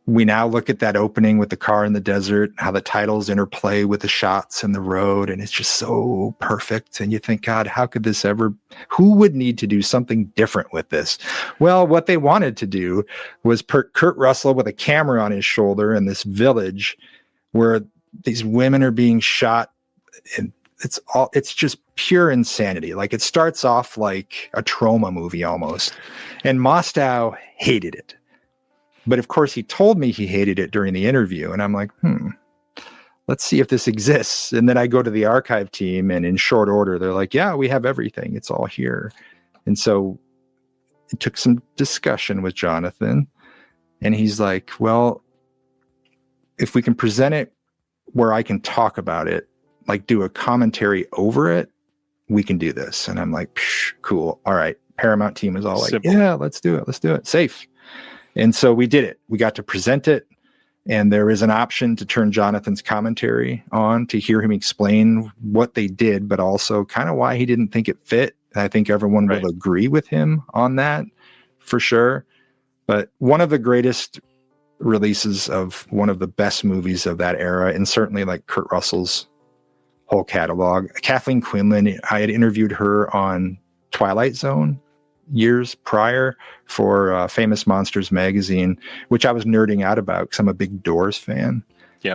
G: We now look at that opening with the car in the desert, how the titles interplay with the shots and the road, and it's just so perfect. And you think, God, how could this who would need to do something different with this? Well, what they wanted to do was Kurt Russell with a camera on his shoulder in this village where these women are being shot, and it's just pure insanity. It starts off like a trauma movie almost. And Mostow hated it. But of course, he told me he hated it during the interview. And I'm like, let's see if this exists. And then I go to the archive team, and in short order, they're like, yeah, we have everything. It's all here. And so it took some discussion with Jonathan. And he's like, well, if we can present it where I can talk about it, do a commentary over it, we can do this. And I'm like, cool. All right. Paramount team is all
B: Simple.
G: Yeah, let's do it. Let's do it. Safe. And so we did it. We got to present it. And there is an option to turn Jonathan's commentary on to hear him explain what they did, but also kind of why he didn't think it fit. I think everyone will agree with him on that for sure. But one of the greatest releases of one of the best movies of that era, and certainly Kurt Russell's whole catalog. Kathleen Quinlan, I had interviewed her on Twilight Zone years prior for Famous Monsters magazine, which I was nerding out about because I'm a big Doors fan.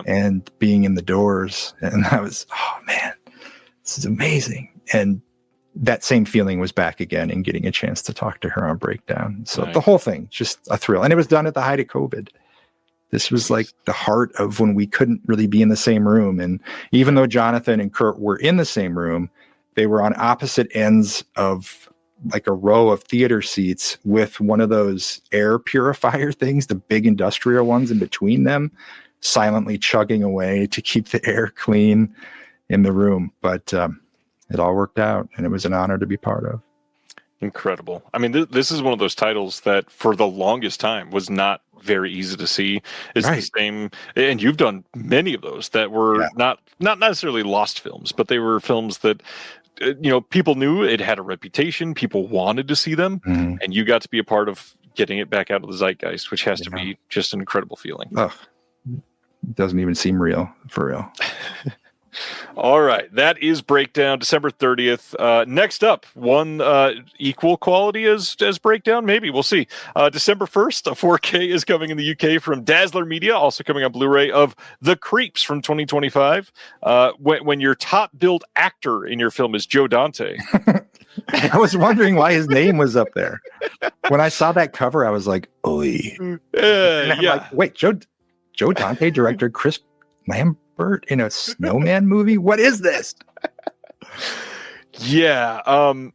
G: And being in the Doors, and I was, oh man, this is amazing. And that same feeling was back again in getting a chance to talk to her on Breakdown. So the whole thing, just a thrill. And it was done at the height of COVID. This was the heart of when we couldn't really be in the same room. And even though Jonathan and Kurt were in the same room, they were on opposite ends of a row of theater seats with one of those air purifier things, the big industrial ones in between them, silently chugging away to keep the air clean in the room. But it all worked out, and it was an honor to be part of.
B: Incredible. I mean, this is one of those titles that for the longest time was not very easy to see. It's the same, and you've done many of those that were not necessarily lost films, but they were films that people knew it had a reputation, people wanted to see them, and you got to be a part of getting it back out of the zeitgeist, which has to be just an incredible feeling.
G: Oh, it doesn't even seem real, for real.
B: All right, that is Breakdown, December 30th. Next up, one equal quality as Breakdown, maybe, we'll see. December 1st, a 4K is coming in the UK from Dazzler Media, also coming on Blu-ray, of The Creeps from 2025. When your top billed actor in your film is Joe Dante.
G: I was wondering why his name was up there. When I saw that cover, I was like, "Oi!" Like, wait, Joe Dante, director Chris Lambert in a snowman movie? What is this?
B: Yeah.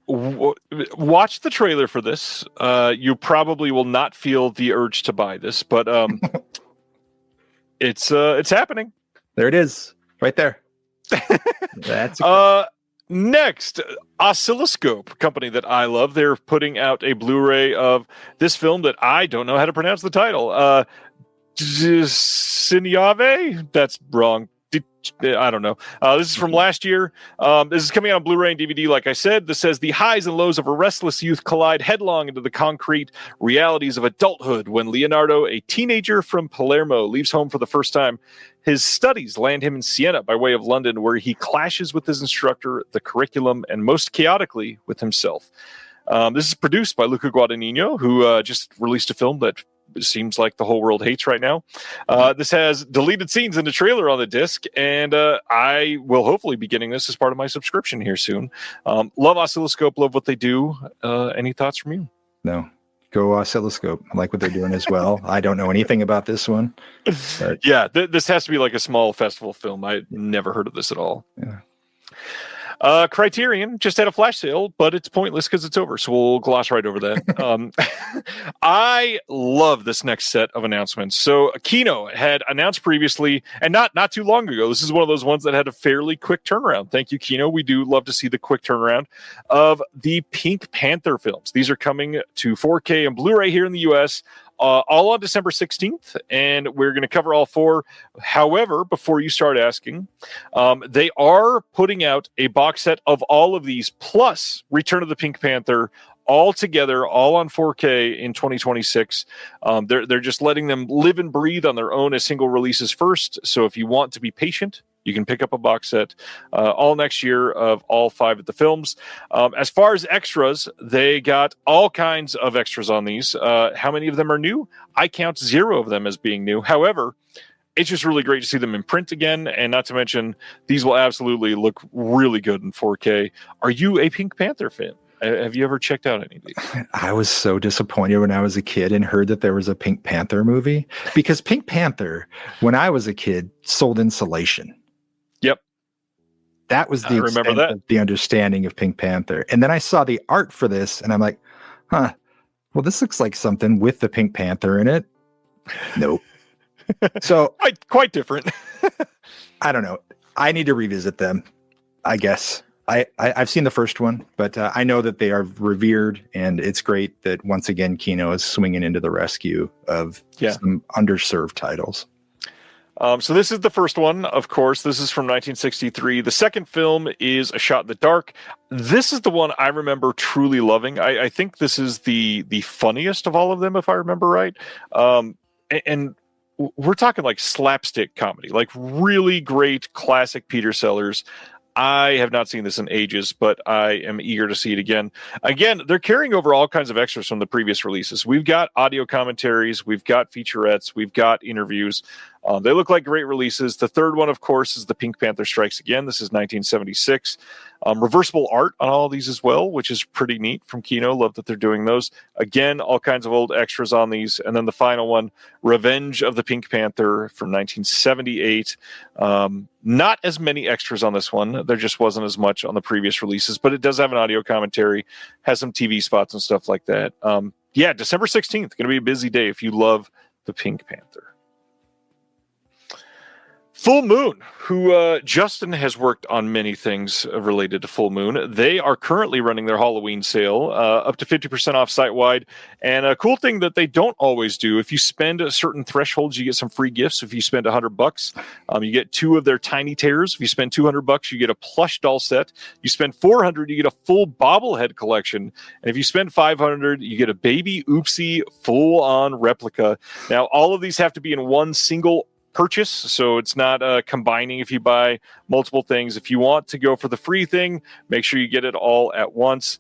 B: Watch the trailer for this. You probably will not feel the urge to buy this, but it's happening.
G: There it is, right there. That's
B: next, Oscilloscope, company that I love. They're putting out a Blu-ray of this film that I don't know how to pronounce the title. Siniave? That's wrong. I don't know. This is from last year. This is coming out on Blu-ray and DVD, like I said. This says the highs and lows of a restless youth collide headlong into the concrete realities of adulthood when Leonardo, a teenager from Palermo, leaves home for the first time. His studies land him in Siena by way of London, where he clashes with his instructor, the curriculum, and most chaotically with himself. This is produced by Luca Guadagnino, who just released a film that seems like the whole world hates right now. This has deleted scenes in the trailer on the disc, and I will hopefully be getting this as part of my subscription here soon. Love Oscilloscope, love what they do. Any thoughts from you?
G: No. Go Oscilloscope. I like what they're doing as well. I don't know anything about this one. But...
B: yeah, this has to be like a small festival film. I never heard of this at all.
G: Yeah.
B: Criterion just had a flash sale, but it's pointless because it's over, so we'll gloss right over that. I love this next set of announcements. So Kino had announced previously, and not too long ago, this is one of those ones that had a fairly quick turnaround. Thank you, Kino. We do love to see the quick turnaround of the Pink Panther films. These are coming to 4K and Blu-ray here in the US, all on December 16th, and we're going to cover all four. However, before you start asking, they are putting out a box set of all of these, plus Return of the Pink Panther, all together, all on 4K in 2026. They're just letting them live and breathe on their own as single releases first, so if you want to be patient, you can pick up a box set all next year of all 5 of the films. As far as extras, they got all kinds of extras on these. How many of them are new? I count 0 of them as being new. However, it's just really great to see them in print again, and not to mention, these will absolutely look really good in 4K. Are you a Pink Panther fan? Have you ever checked out any of these?
G: I was so disappointed when I was a kid and heard that there was a Pink Panther movie, because Pink Panther, when I was a kid, sold insulation.
B: Yep.
G: That was the extent of the understanding of Pink Panther. And then I saw the art for this, and I'm like, well, this looks like something with the Pink Panther in it. Nope. So
B: quite different.
G: I don't know. I need to revisit them, I guess. I've seen the first one, but I know that they are revered, and it's great that once again Kino is swinging into the rescue of some underserved titles.
B: So this is the first one, of course. This is from 1963. The second film is A Shot in the Dark. This is the one I remember truly loving. I think this is the funniest of all of them, if I remember right. And we're talking like slapstick comedy, like really great classic Peter Sellers. I have not seen this in ages, but I am eager to see it again. Again, they're carrying over all kinds of extras from the previous releases. We've got audio commentaries, we've got featurettes, we've got interviews. They look like great releases. The third one, of course, is The Pink Panther Strikes Again. This is 1976. Reversible art on all of these as well, which is pretty neat from Kino. Love that they're doing those. Again, all kinds of old extras on these. And then the final one, Revenge of the Pink Panther from 1978. Not as many extras on this one. There just wasn't as much on the previous releases, but it does have an audio commentary, has some TV spots and stuff like that. December 16th, going to be a busy day if you love the Pink Panther. Full Moon, who Justin has worked on many things related to Full Moon. They are currently running their Halloween sale, up to 50% off site-wide. And a cool thing that they don't always do, if you spend a certain thresholds, you get some free gifts. If you spend $100, you get 2 of their tiny terrors. If you spend $200, you get a plush doll set. You spend $400, you get a full bobblehead collection. And if you spend $500, you get a baby Oopsie full-on replica. Now, all of these have to be in one single purchase, so it's not combining if you buy multiple things. If you want to go for the free thing, make sure you get it all at once.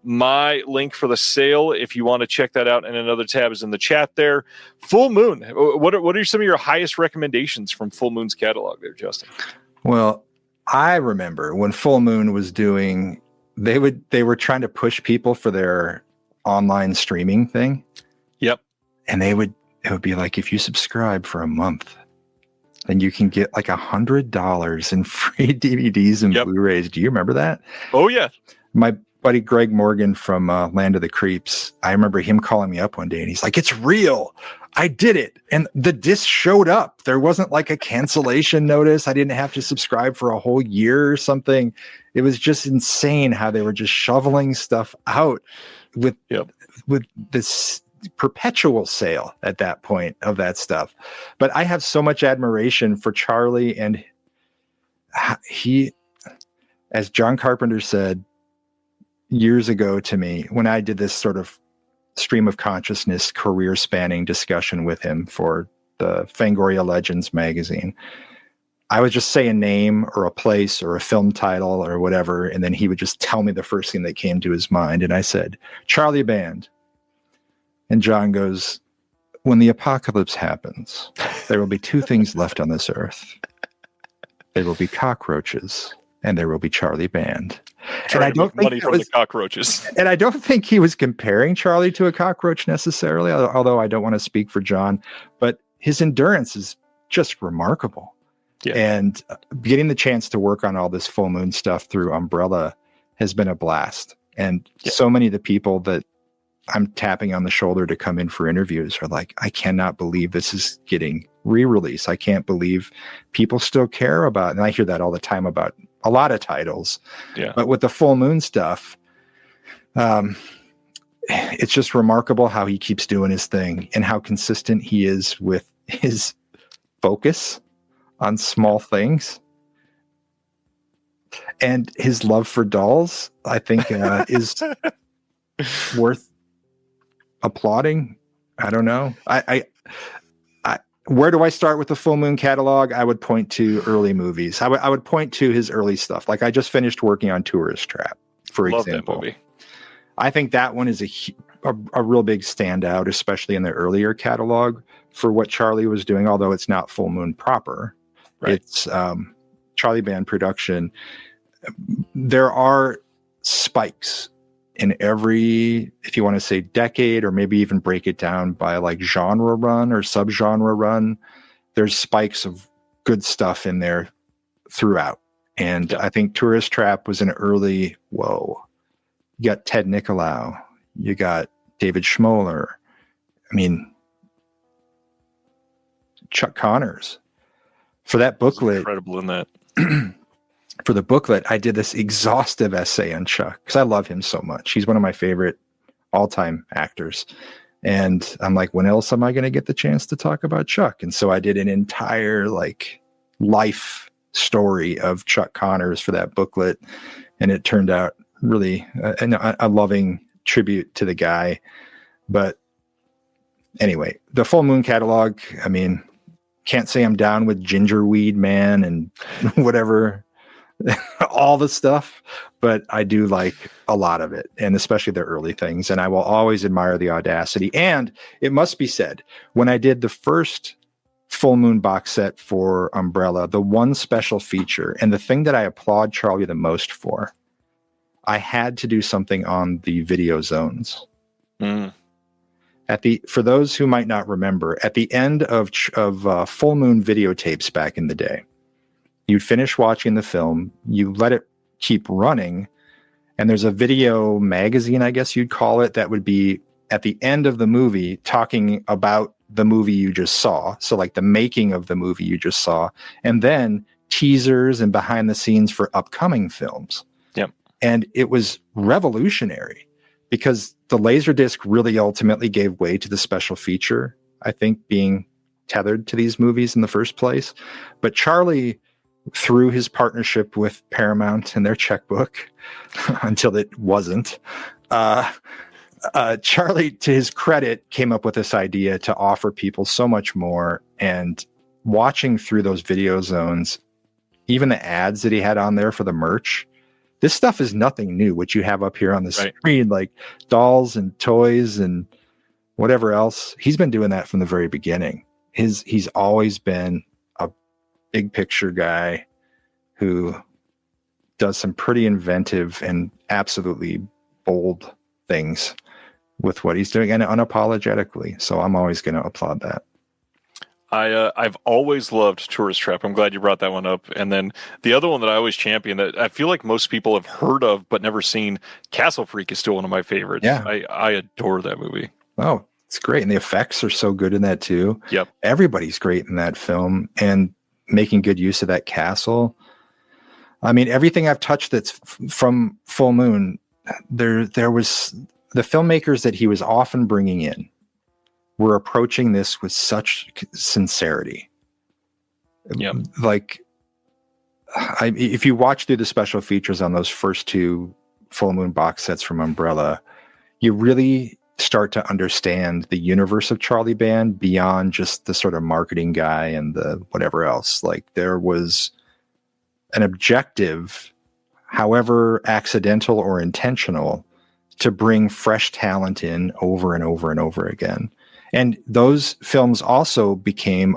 B: My link for the sale, if you want to check that out in another tab, is in the chat there. Full Moon, what are some of your highest recommendations from Full Moon's catalog there, Justin?
G: Well, I remember when Full Moon was doing, they were trying to push people for their online streaming thing.
B: Yep.
G: And it would be like, if you subscribe for a month, then you can get like $100 in free DVDs and Blu-rays. Do you remember that?
B: Oh, yeah.
G: My buddy Greg Morgan from Land of the Creeps, I remember him calling me up one day and he's like, it's real. I did it. And the disc showed up. There wasn't like a cancellation notice. I didn't have to subscribe for a whole year or something. It was just insane how they were just shoveling stuff out with this perpetual sale at that point of that stuff. But I have so much admiration for Charlie, and he, as John Carpenter said years ago to me, when I did this sort of stream of consciousness career spanning discussion with him for the Fangoria Legends magazine, I would just say a name or a place or a film title or whatever, and then he would just tell me the first thing that came to his mind. And I said, Charlie Band. And John goes, when the apocalypse happens, there will be 2 things left on this earth. There will be cockroaches and there will be Charlie Band. And I don't think
B: money from the cockroaches.
G: And I don't think he was comparing Charlie to a cockroach necessarily, although I don't want to speak for John, but his endurance is just remarkable. Yeah. And getting the chance to work on all this Full Moon stuff through Umbrella has been a blast. And so many of the people that I'm tapping on the shoulder to come in for interviews are like, I cannot believe this is getting re-release. I can't believe people still care about it. And I hear that all the time about a lot of titles. Yeah. But with the Full Moon stuff, it's just remarkable how he keeps doing his thing and how consistent he is with his focus on small things. And his love for dolls, I think, is worth applauding. I don't know. I where do I start with the Full Moon catalog? I would point to early movies. I would point to his early stuff. Like I just finished working on Tourist Trap, for example. That movie. I think that one is a real big standout, especially in the earlier catalog for what Charlie was doing, although it's not Full Moon proper. Right. It's Charlie Band production. There are spikes in every, if you want to say decade, or maybe even break it down by like genre run or subgenre run, there's spikes of good stuff in there throughout. And I think Tourist Trap was an early, whoa. You got Ted Nicolau, you got David Schmoller, I mean, Chuck Connors. For that booklet,
B: incredible in that.
G: For the booklet, I did this exhaustive essay on Chuck because I love him so much. He's one of my favorite all-time actors. And I'm like, when else am I going to get the chance to talk about Chuck? And so I did an entire like life story of Chuck Connors for that booklet. And it turned out really a loving tribute to the guy. But anyway, the Full Moon catalog, I mean, can't say I'm down with Gingerweed Man and whatever, all the stuff, but I do like a lot of it, and especially the early things. And I will always admire the audacity. And it must be said, when I did the first Full Moon box set for Umbrella, the one special feature, and the thing that I applaud Charlie the most for, I had to do something on the video zones. For those who might not remember, at the end of Full Moon videotapes back in the day, you'd finish watching the film, you let it keep running, and there's a video magazine, I guess you'd call it, that would be at the end of the movie talking about the movie you just saw. So like the making of the movie you just saw, and then teasers and behind the scenes for upcoming films.
B: Yep.
G: And it was revolutionary because the Laserdisc really ultimately gave way to the special feature, I think, being tethered to these movies in the first place. But Charlie, through his partnership with Paramount and their checkbook, until it wasn't, Charlie, to his credit, came up with this idea to offer people so much more. And watching through those video zones, even the ads that he had on there for the merch, this stuff is nothing new, what you have up here on the screen, like dolls and toys and whatever else. He's been doing that from the very beginning. He's always been a big picture guy who does some pretty inventive and absolutely bold things with what he's doing, and unapologetically. So I'm always going to applaud that.
B: I've always loved Tourist Trap. I'm glad you brought that one up. And then the other one that I always champion that I feel like most people have heard of but never seen, Castle Freak, is still one of my favorites.
G: Yeah.
B: I adore that movie.
G: Oh, it's great. And the effects are so good in that too.
B: Yep. Everybody's
G: great in that film, and making good use of that castle. I mean, everything I've touched that's from Full Moon, there was the filmmakers that he was often bringing in were approaching this with such sincerity.
B: Yeah.
G: Like, if you watch through the special features on those first two Full Moon box sets from Umbrella, you really start to understand the universe of Charlie Band beyond just the sort of marketing guy and the whatever else. Like, there was an objective, however accidental or intentional, to bring fresh talent in over and over and over again. And those films also became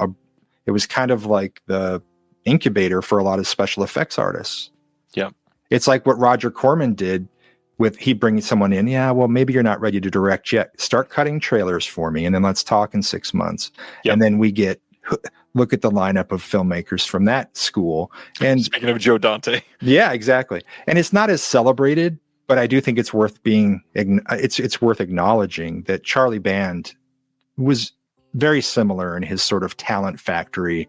G: it was kind of like the incubator for a lot of special effects artists.
B: Yeah.
G: It's like what Roger Corman did with, he bringing someone in. Yeah, well, maybe you're not ready to direct yet. Start cutting trailers for me, and then let's talk in 6 months.
B: Yep.
G: And then we look at the lineup of filmmakers from that school. And
B: speaking of Joe Dante.
G: Yeah, exactly. And it's not as celebrated, but I do think it's worth it's worth acknowledging that Charlie Band was very similar in his sort of talent factory,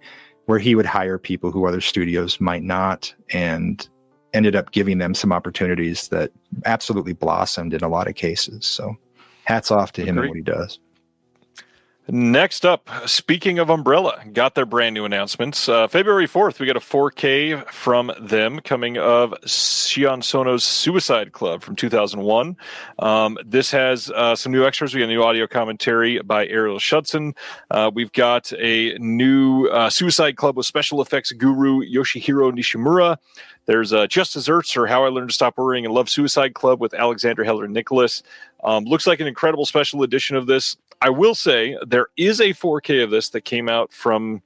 G: where he would hire people who other studios might not, and ended up giving them some opportunities that absolutely blossomed in a lot of cases. So hats off to him and what he does.
B: Next up, speaking of Umbrella, got their brand new announcements. February 4th, we got a 4K from them coming of Sion Sono's Suicide Club from 2001. This has some new extras. We got a new audio commentary by Ariel Schudson. We've got a new Suicide Club with special effects guru Yoshihiro Nishimura. There's Just Desserts, or How I Learned to Stop Worrying and Love Suicide Club with Alexander Heller Nicholas. Looks like an incredible special edition of this. I will say there is a 4K of this that came out from,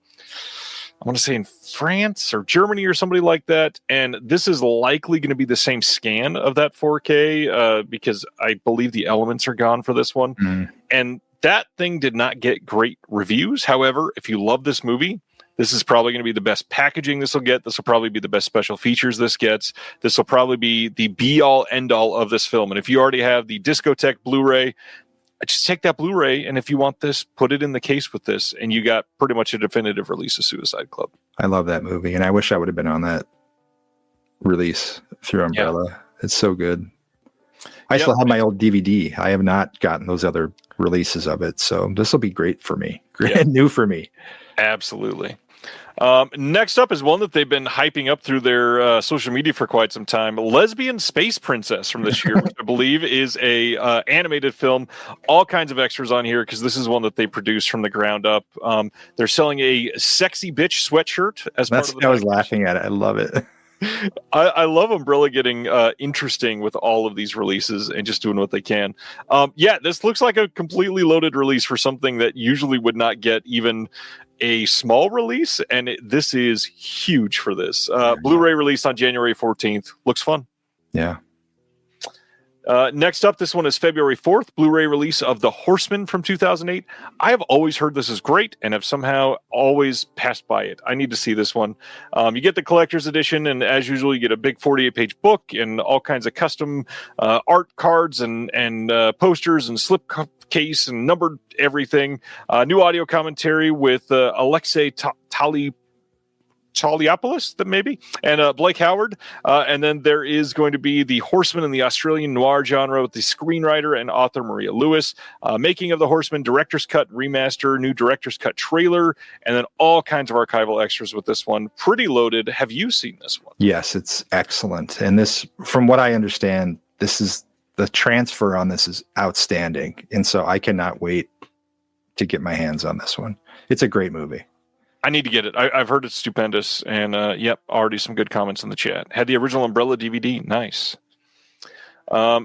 B: I want to say in France or Germany or somebody like that. And this is likely going to be the same scan of that 4K because I believe the elements are gone for this one.
G: Mm.
B: And that thing did not get great reviews. However, if you love this movie, this is probably going to be the best packaging this will get. This will probably be the best special features this gets. This will probably be the be-all, end-all of this film. And if you already have the Discotheque Blu-ray, just take that Blu-ray, and if you want this, put it in the case with this, and you got pretty much a definitive release of Suicide Club.
G: I love that movie, and I wish I would have been on that release through Umbrella. Yeah. It's so good. I still have my old DVD. I have not gotten those other releases of it, so this will be great for me. New for me.
B: Absolutely. Next up is one that they've been hyping up through their social media for quite some time. Lesbian Space Princess from this year, which I believe is a animated film. All kinds of extras on here because this is one that they produced from the ground up. They're selling a sexy bitch sweatshirt as part of the package.
G: I was laughing at it. I love it.
B: I love Umbrella getting interesting with all of these releases and just doing what they can. This looks like a completely loaded release for something that usually would not get even a small release, and this is huge for this. Blu-ray released on January 14th. Looks fun.
G: Yeah.
B: Next up, this one is February 4th, Blu-ray release of The Horseman from 2008. I have always heard this is great and have somehow always passed by it. I need to see this one. You get the collector's edition, and as usual, you get a big 48-page book and all kinds of custom art cards and posters and slip case and numbered everything. New audio commentary with Alexei Taliopoulos, that maybe, and Blake Howard. And then there is going to be The Horseman in the Australian noir genre with the screenwriter and author Maria Lewis. Making of The Horseman, director's cut remaster, new director's cut trailer, and then all kinds of archival extras with this one. Pretty loaded. Have you seen this one?
G: Yes, it's excellent. And this, from what I understand, the transfer on this is outstanding. And so I cannot wait to get my hands on this one. It's a great movie.
B: I need to get it. I've heard it's stupendous, and already some good comments in the chat. Had the original Umbrella DVD. Nice.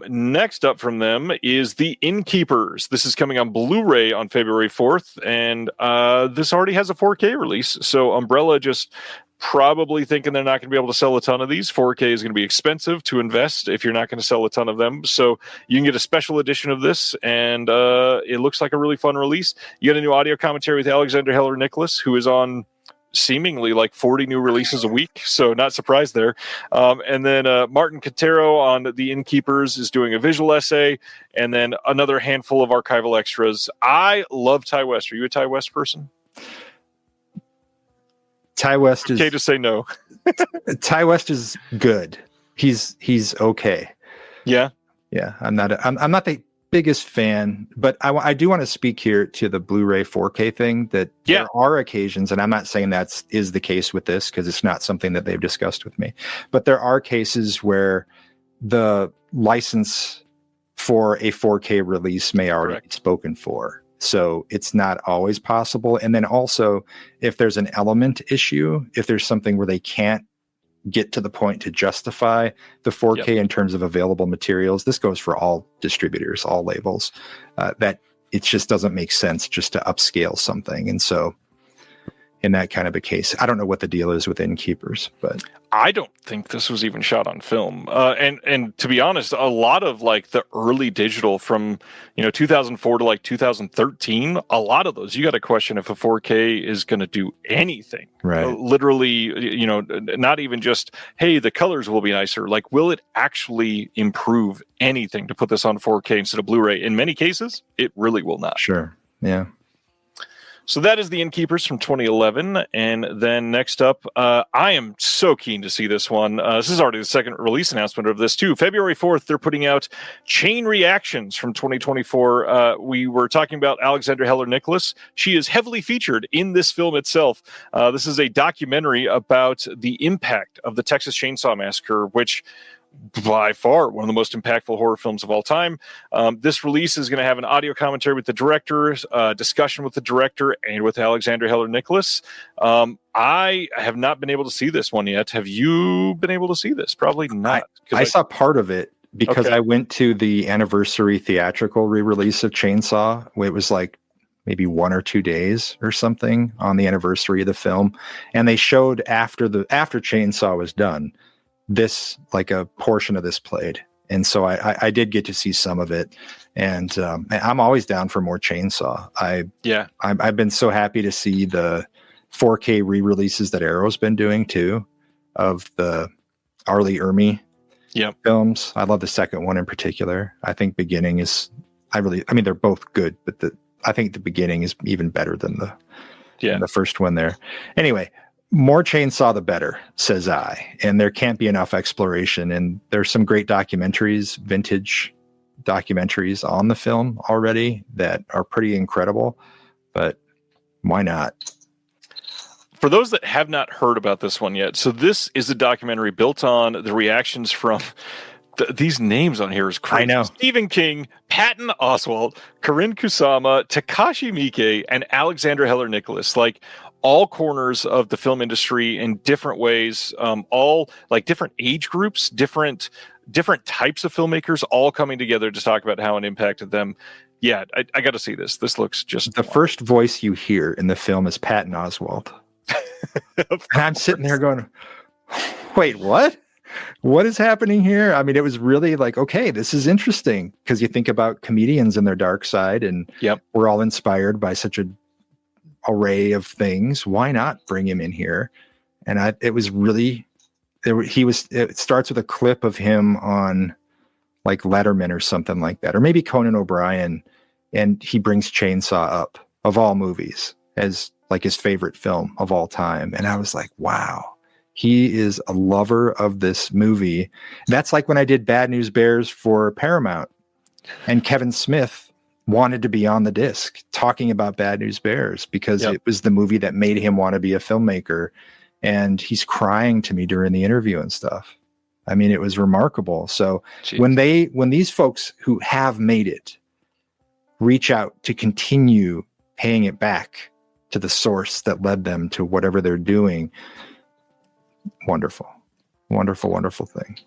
B: Next up from them is The Innkeepers. This is coming on Blu-ray on February 4th, and this already has a 4K release. So Umbrella just probably thinking they're not going to be able to sell a ton of these. 4K is going to be expensive to invest if you're not going to sell a ton of them. So you can get a special edition of this, and it looks like a really fun release. You get a new audio commentary with Alexander Heller Nicholas, who is on seemingly like 40 new releases a week, so not surprised there. And then Martin Quintero on The Innkeepers is doing a visual essay, and then another handful of archival extras. I love Ty West. Are you a Ty West person?
G: Ty West is
B: okay to say no.
G: Ty West is good. He's okay.
B: Yeah.
G: I'm not the biggest fan, but I do want to speak here to the Blu-ray 4K thing. That there are occasions, and I'm not saying that is the case with this because it's not something that they've discussed with me, but there are cases where the license for a 4K release may already be spoken for. So it's not always possible. And then also, if there's an element issue, if there's something where they can't get to the point to justify the 4K in terms of available materials, this goes for all distributors, all labels, that it just doesn't make sense just to upscale something. And so in that kind of a case, I don't know what the deal is with Innkeepers, but
B: I don't think this was even shot on film. And to be honest, a lot of like the early digital from 2004 to like 2013, a lot of those you got to question if a 4K is going to do anything.
G: Right.
B: Literally, not even just hey, the colors will be nicer. Like, will it actually improve anything to put this on 4K instead of Blu-ray? In many cases, it really will not.
G: Sure. Yeah.
B: So that is The Innkeepers from 2011. And then next up, I am so keen to see this one. This is already the second release announcement of this too. February 4th, they're putting out Chain Reactions from 2024. We were talking about Alexander Heller Nicholas. She is heavily featured in this film itself. This is a documentary about the impact of the Texas Chainsaw Massacre, which by far one of the most impactful horror films of all time. This release is going to have an audio commentary with the director, discussion with the director, and with Alexander Heller Nicholas. I have not been able to see this one yet. Have you been able to see this? Probably not.
G: I saw part of it because I went to the anniversary theatrical re-release of Chainsaw. It was like maybe 1 or 2 days or something on the anniversary of the film, and they showed after Chainsaw was done, this like a portion of this played, and so I did get to see some of it, and I'm always down for more Chainsaw. I've been so happy to see the 4K re-releases that Arrow's been doing too of the Arlie Ermey films. I love the second one in particular. I think Beginning is they're both good, but I think the Beginning is even better than the first one there. Anyway, more Chainsaw, the better, says I. And there can't be enough exploration. And there's some great documentaries, vintage documentaries on the film already that are pretty incredible. But why not?
B: For those that have not heard about this one yet, so this is a documentary built on the reactions from these names on here is crazy.
G: I know.
B: Stephen King, Patton Oswalt, Corinne Kusama, Takashi Miike, and Alexander Heller Nicholas. Like, all corners of the film industry in different ways, all like different age groups, different types of filmmakers, all coming together to talk about how it impacted them. Yeah, I got to see this. This looks just
G: the first voice you hear in the film is Patton Oswalt. And I'm sitting there going, wait, what? what is happening here? I mean, it was really like, okay, this is interesting, because you think about comedians and their dark side, and we're all inspired by such an array of things. Why not bring him in here? And it was really, it starts with a clip of him on like Letterman or something like that, or maybe Conan O'Brien, and he brings Chainsaw up, of all movies, as like his favorite film of all time. And I was like, wow, he is a lover of this movie. That's like when I did Bad News Bears for Paramount, and Kevin Smith wanted to be on the disc talking about Bad News Bears because it was the movie that made him want to be a filmmaker. And he's crying to me during the interview and stuff. I mean, it was remarkable. So when these folks who have made it reach out to continue paying it back to the source that led them to whatever they're doing, wonderful, wonderful, wonderful thing.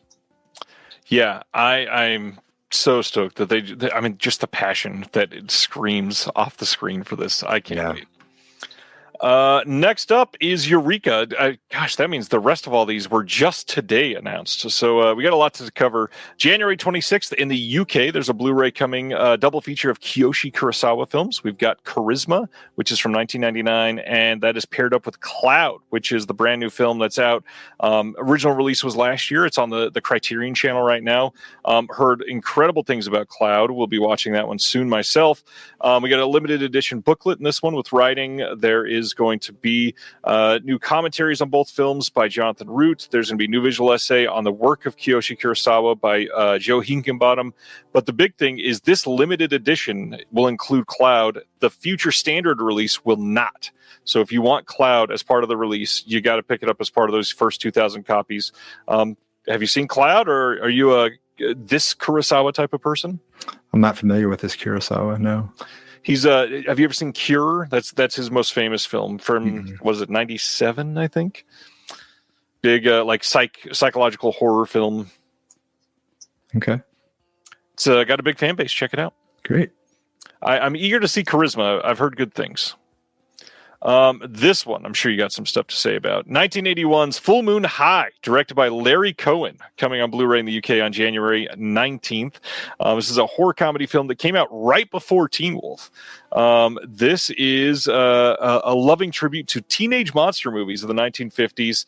B: Yeah, I'm so stoked that they I mean, just the passion that it screams off the screen for this. I can't wait. Next up is Eureka. Gosh, that means the rest of all these were just today announced. So we got a lot to cover. January 26th in the UK, there's a Blu-ray coming, double feature of Kiyoshi Kurosawa films. We've got Charisma, which is from 1999, and that is paired up with Cloud, which is the brand new film that's out. Original release was last year. It's on the Criterion channel right now. Heard incredible things about Cloud. We'll be watching that one soon myself. We got a limited edition booklet in this one with writing. There is going to be new commentaries on both films by Jonathan Root. There's going to be a new visual essay on the work of Kiyoshi Kurosawa by Joe Hinkenbottom. But the big thing is this limited edition will include Cloud. The future standard release will not. So if you want Cloud as part of the release, you got to pick it up as part of those first 2,000 copies. Have you seen Cloud, or are you this Kurosawa type of person?
G: I'm not familiar with this Kurosawa, no.
B: He's have you ever seen Cure? That's his most famous film from was it 97, I think. Big like psychological horror film.
G: Okay.
B: It's got a big fan base. Check it out.
G: Great.
B: I'm eager to see Charisma. I've heard good things. This one, I'm sure you got some stuff to say about. 1981's Full Moon High, directed by Larry Cohen, coming on Blu-ray in the UK on January 19th. This is a horror comedy film that came out right before Teen Wolf. This is a loving tribute to teenage monster movies of the 1950s.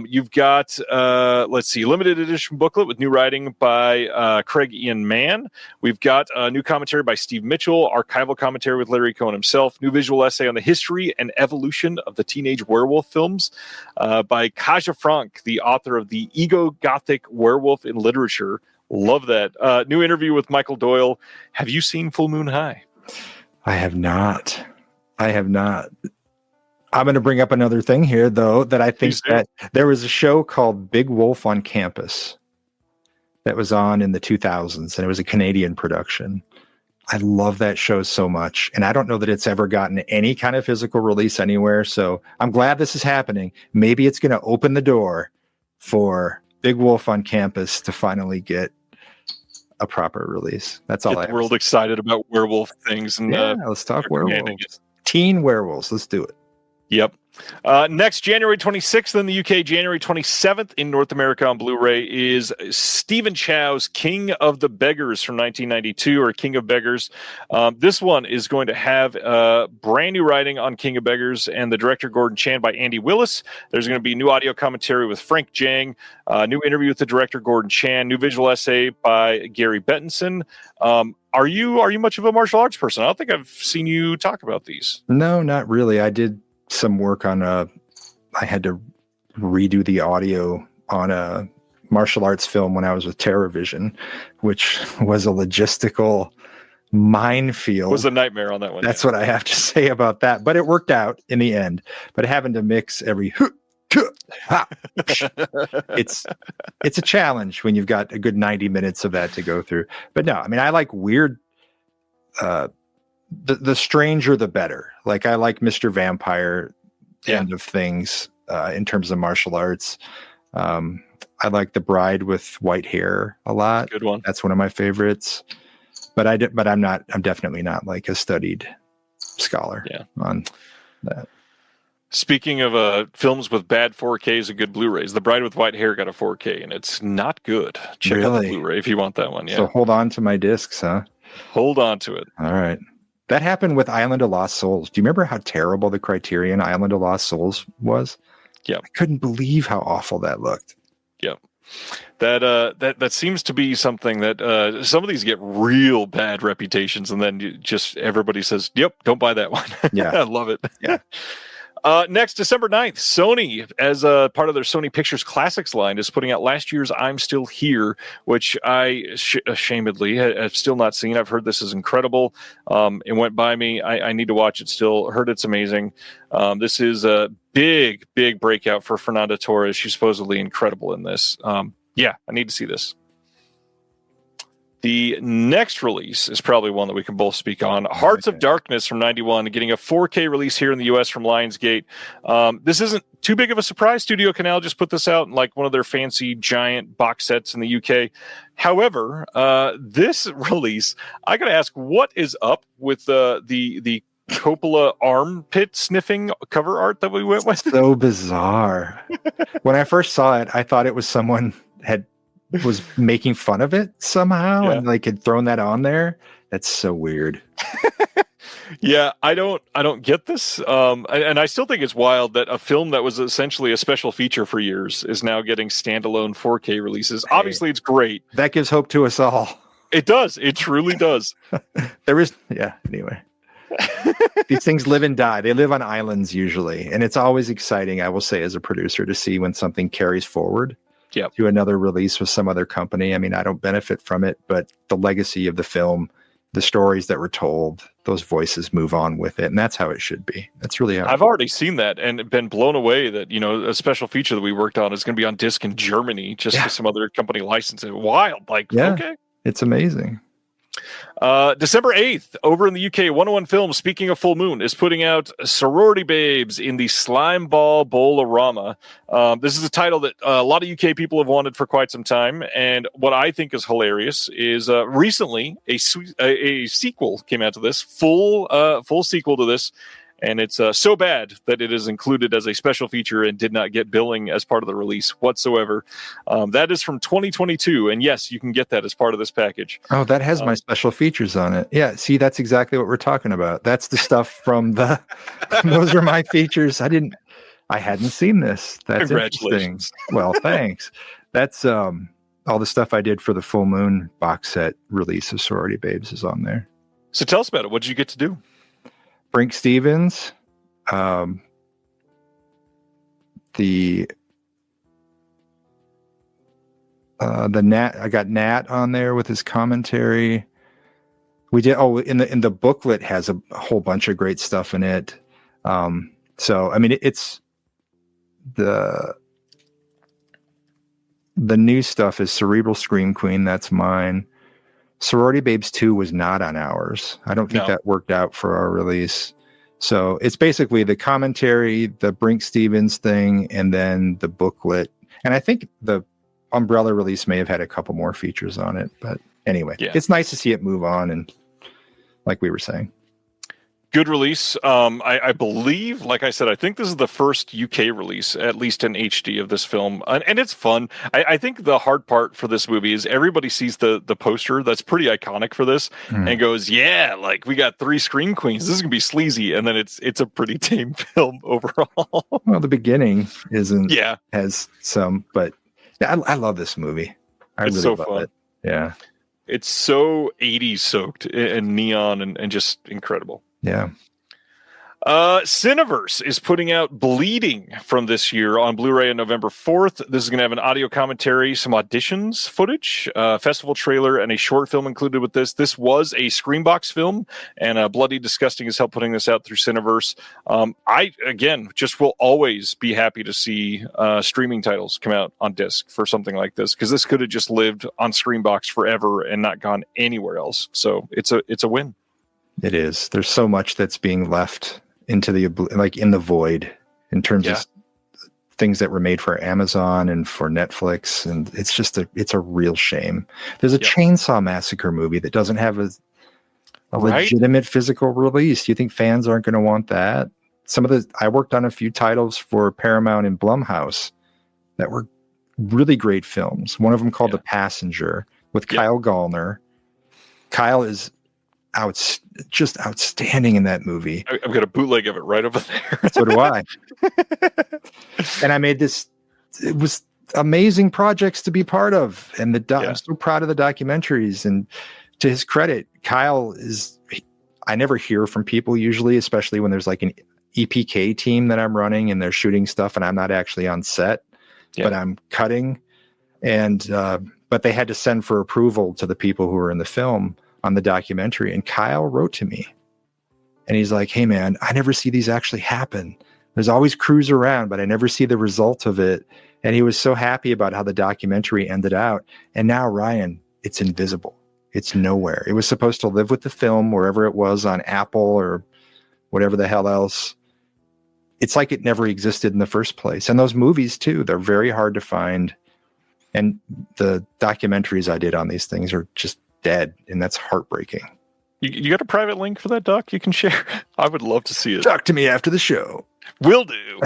B: You've got, let's see, limited edition booklet with new writing by Craig Ian Mann. We've got a new commentary by Steve Mitchell, archival commentary with Larry Cohen himself, new visual essay on the history and evolution of the teenage werewolf films by Kaja Frank, the author of The Ego-Gothic Werewolf in Literature. Love that. New interview with Michael Doyle. Have you seen Full Moon High?
G: I have not. I'm going to bring up another thing here, though, that I think that there was a show called Big Wolf on Campus that was on in the 2000s, and it was a Canadian production. I love that show so much, and I don't know that it's ever gotten any kind of physical release anywhere, so I'm glad this is happening. Maybe it's going to open the door for Big Wolf on Campus to finally get a proper release. That's all.
B: Get the world excited about werewolf things, and
G: let's talk werewolves. Teen werewolves. Let's do it.
B: Yep. Next, January 26th in the UK, January 27th in North America on Blu-ray is Stephen Chow's King of the Beggars from 1992, or King of Beggars. This one is going to have brand new writing on King of Beggars and the director Gordon Chan by Andy Willis. There's going to be new audio commentary with Frank Jang, new interview with the director Gordon Chan, new visual essay by Gary Bettinson. Are you much of a martial arts person? I don't think I've seen you talk about these.
G: No, not really. I did some work on I had to redo the audio on a martial arts film when I was with TerraVision, which was a logistical minefield.
B: It was a nightmare on that one.
G: That's what I have to say about that. But it worked out in the end. But having to mix every it's a challenge when you've got a good 90 minutes of that to go through. But no, I mean, I like weird the stranger the better. Like I like Mr. Vampire end of things in terms of martial arts. I like The Bride with White Hair a lot.
B: Good one.
G: That's one of my favorites. But I'm definitely not like a studied scholar on that.
B: Speaking of films with bad 4Ks and good Blu-rays, The Bride with White Hair got a 4K, and it's not good. Check out the Blu-ray if you want that one. Yeah.
G: So hold on to my discs, huh?
B: Hold on to it.
G: All right. That happened with Island of Lost Souls. Do you remember how terrible the Criterion Island of Lost Souls was?
B: Yeah.
G: I couldn't believe how awful that looked.
B: Yeah. That seems to be something that some of these get real bad reputations, and then just everybody says, "Yep, don't buy that one."
G: Yeah.
B: I love it.
G: Yeah.
B: Next, December 9th, Sony, as a part of their Sony Pictures Classics line, is putting out last year's I'm Still Here, which I ashamedly have still not seen. I've heard this is incredible. It went by me. I need to watch it still. Heard it's amazing. This is a big breakout for Fernanda Torres. She's supposedly incredible in this. Yeah, I need to see this. The next release is probably one that we can both speak on. Hearts of Darkness from 91, getting a 4K release here in the U.S. from Lionsgate. This isn't too big of a surprise. Studio Canal just put this out in like one of their fancy giant box sets in the UK. However, this release, I got to ask, what is up with the Coppola armpit sniffing cover art that we went with?
G: So bizarre. When I first saw it, I thought it was someone was making fun of it somehow and like had thrown that on there. That's so weird.
B: Yeah, I don't get this. And I still think it's wild that a film that was essentially a special feature for years is now getting standalone 4K releases. Hey, obviously, it's great.
G: That gives hope to us all.
B: It does. It truly does.
G: Anyway. These things live and die. They live on islands usually. And it's always exciting, I will say, as a producer, to see when something carries forward.
B: Yep.
G: To another release with some other company. I mean, I don't benefit from it, but the legacy of the film, the stories that were told, those voices move on with it. And that's how it should be. That's really how
B: I've already seen that and been blown away that, a special feature that we worked on is going to be on disc in Germany just for some other company license it. Wild. Okay.
G: It's amazing.
B: December 8th, over in the UK, 101 Films, speaking of Full Moon, is putting out Sorority Babes in the Slime Ball Bowl-orama. This is a title that a lot of UK people have wanted for quite some time, and what I think is hilarious is recently a sequel came out to this, full sequel to this, and it's so bad that it is included as a special feature and did not get billing as part of the release whatsoever. That is from 2022, and yes, you can get that as part of this package.
G: Oh, that has my special features on it. Yeah, see, that's exactly what we're talking about. That's the stuff from the... Those are my features. I hadn't seen this. That's
B: Congratulations.
G: Well, thanks. That's all the stuff I did for the Full Moon box set release of Sorority Babes is on there.
B: So tell us about it. What did you get to do?
G: Brink Stevens, the Nat. I got Nat on there with his commentary. We did. Oh, in the booklet has a whole bunch of great stuff in it. So I mean, it's the new stuff is Cerebral Scream Queen. That's mine. Sorority Babes 2 was not on ours. I don't think that worked out for our release. So it's basically the commentary, the Brink Stevens thing, and then the booklet. And I think the Umbrella release may have had a couple more features on it. But anyway, it's nice to see it move on. And like we were saying.
B: Good release. I believe, like I said, I think this is the first UK release, at least in HD, of this film. And it's fun. I think the hard part for this movie is everybody sees the poster that's pretty iconic for this and goes, yeah, like we got 3 Scream Queens. This is going to be sleazy. And then it's a pretty tame film overall.
G: Well, the beginning has some, but I love this movie. It's really so love it. Yeah.
B: It's so 80s soaked and neon and just incredible.
G: Yeah.
B: Cineverse is putting out Bleeding from this year on Blu-ray on November 4th. This is going to have an audio commentary, some auditions footage, festival trailer, and a short film included with this. This was a Screambox film, and Bloody Disgusting has helped putting this out through Cineverse. I, again, just will always be happy to see streaming titles come out on disc for something like this, because this could have just lived on Screambox forever and not gone anywhere else. So it's a win.
G: It is. There's so much that's being left into in the void in terms of things that were made for Amazon and for Netflix. And it's just it's a real shame. There's a Chainsaw Massacre movie that doesn't have a legitimate physical release. Do you think fans aren't going to want that? I worked on a few titles for Paramount and Blumhouse that were really great films. One of them called The Passenger with Kyle Gallner. Kyle is just outstanding in that movie.
B: I've got a bootleg of it right over there.
G: So do I. And I made this. It was amazing projects to be part of, and I'm so proud of the documentaries. And to his credit, Kyle is. I never hear from people usually, especially when there's like an EPK team that I'm running and they're shooting stuff, and I'm not actually on set. But I'm cutting, and but they had to send for approval to the people who were in the film on the documentary. And Kyle wrote to me, and he's like, "Hey man, I never see these actually happen. There's always crews around, but I never see the result of it." And he was so happy about how the documentary ended out. And now, Ryan, it's invisible. It's nowhere. It was supposed to live with the film wherever it was on Apple or whatever the hell else. It's like it never existed in the first place. And those movies too, they're very hard to find. And the documentaries I did on these things are just dead. And that's heartbreaking.
B: You got a private link for that doc you can share? I would love to see it.
G: Talk to me after the show.
B: Will do.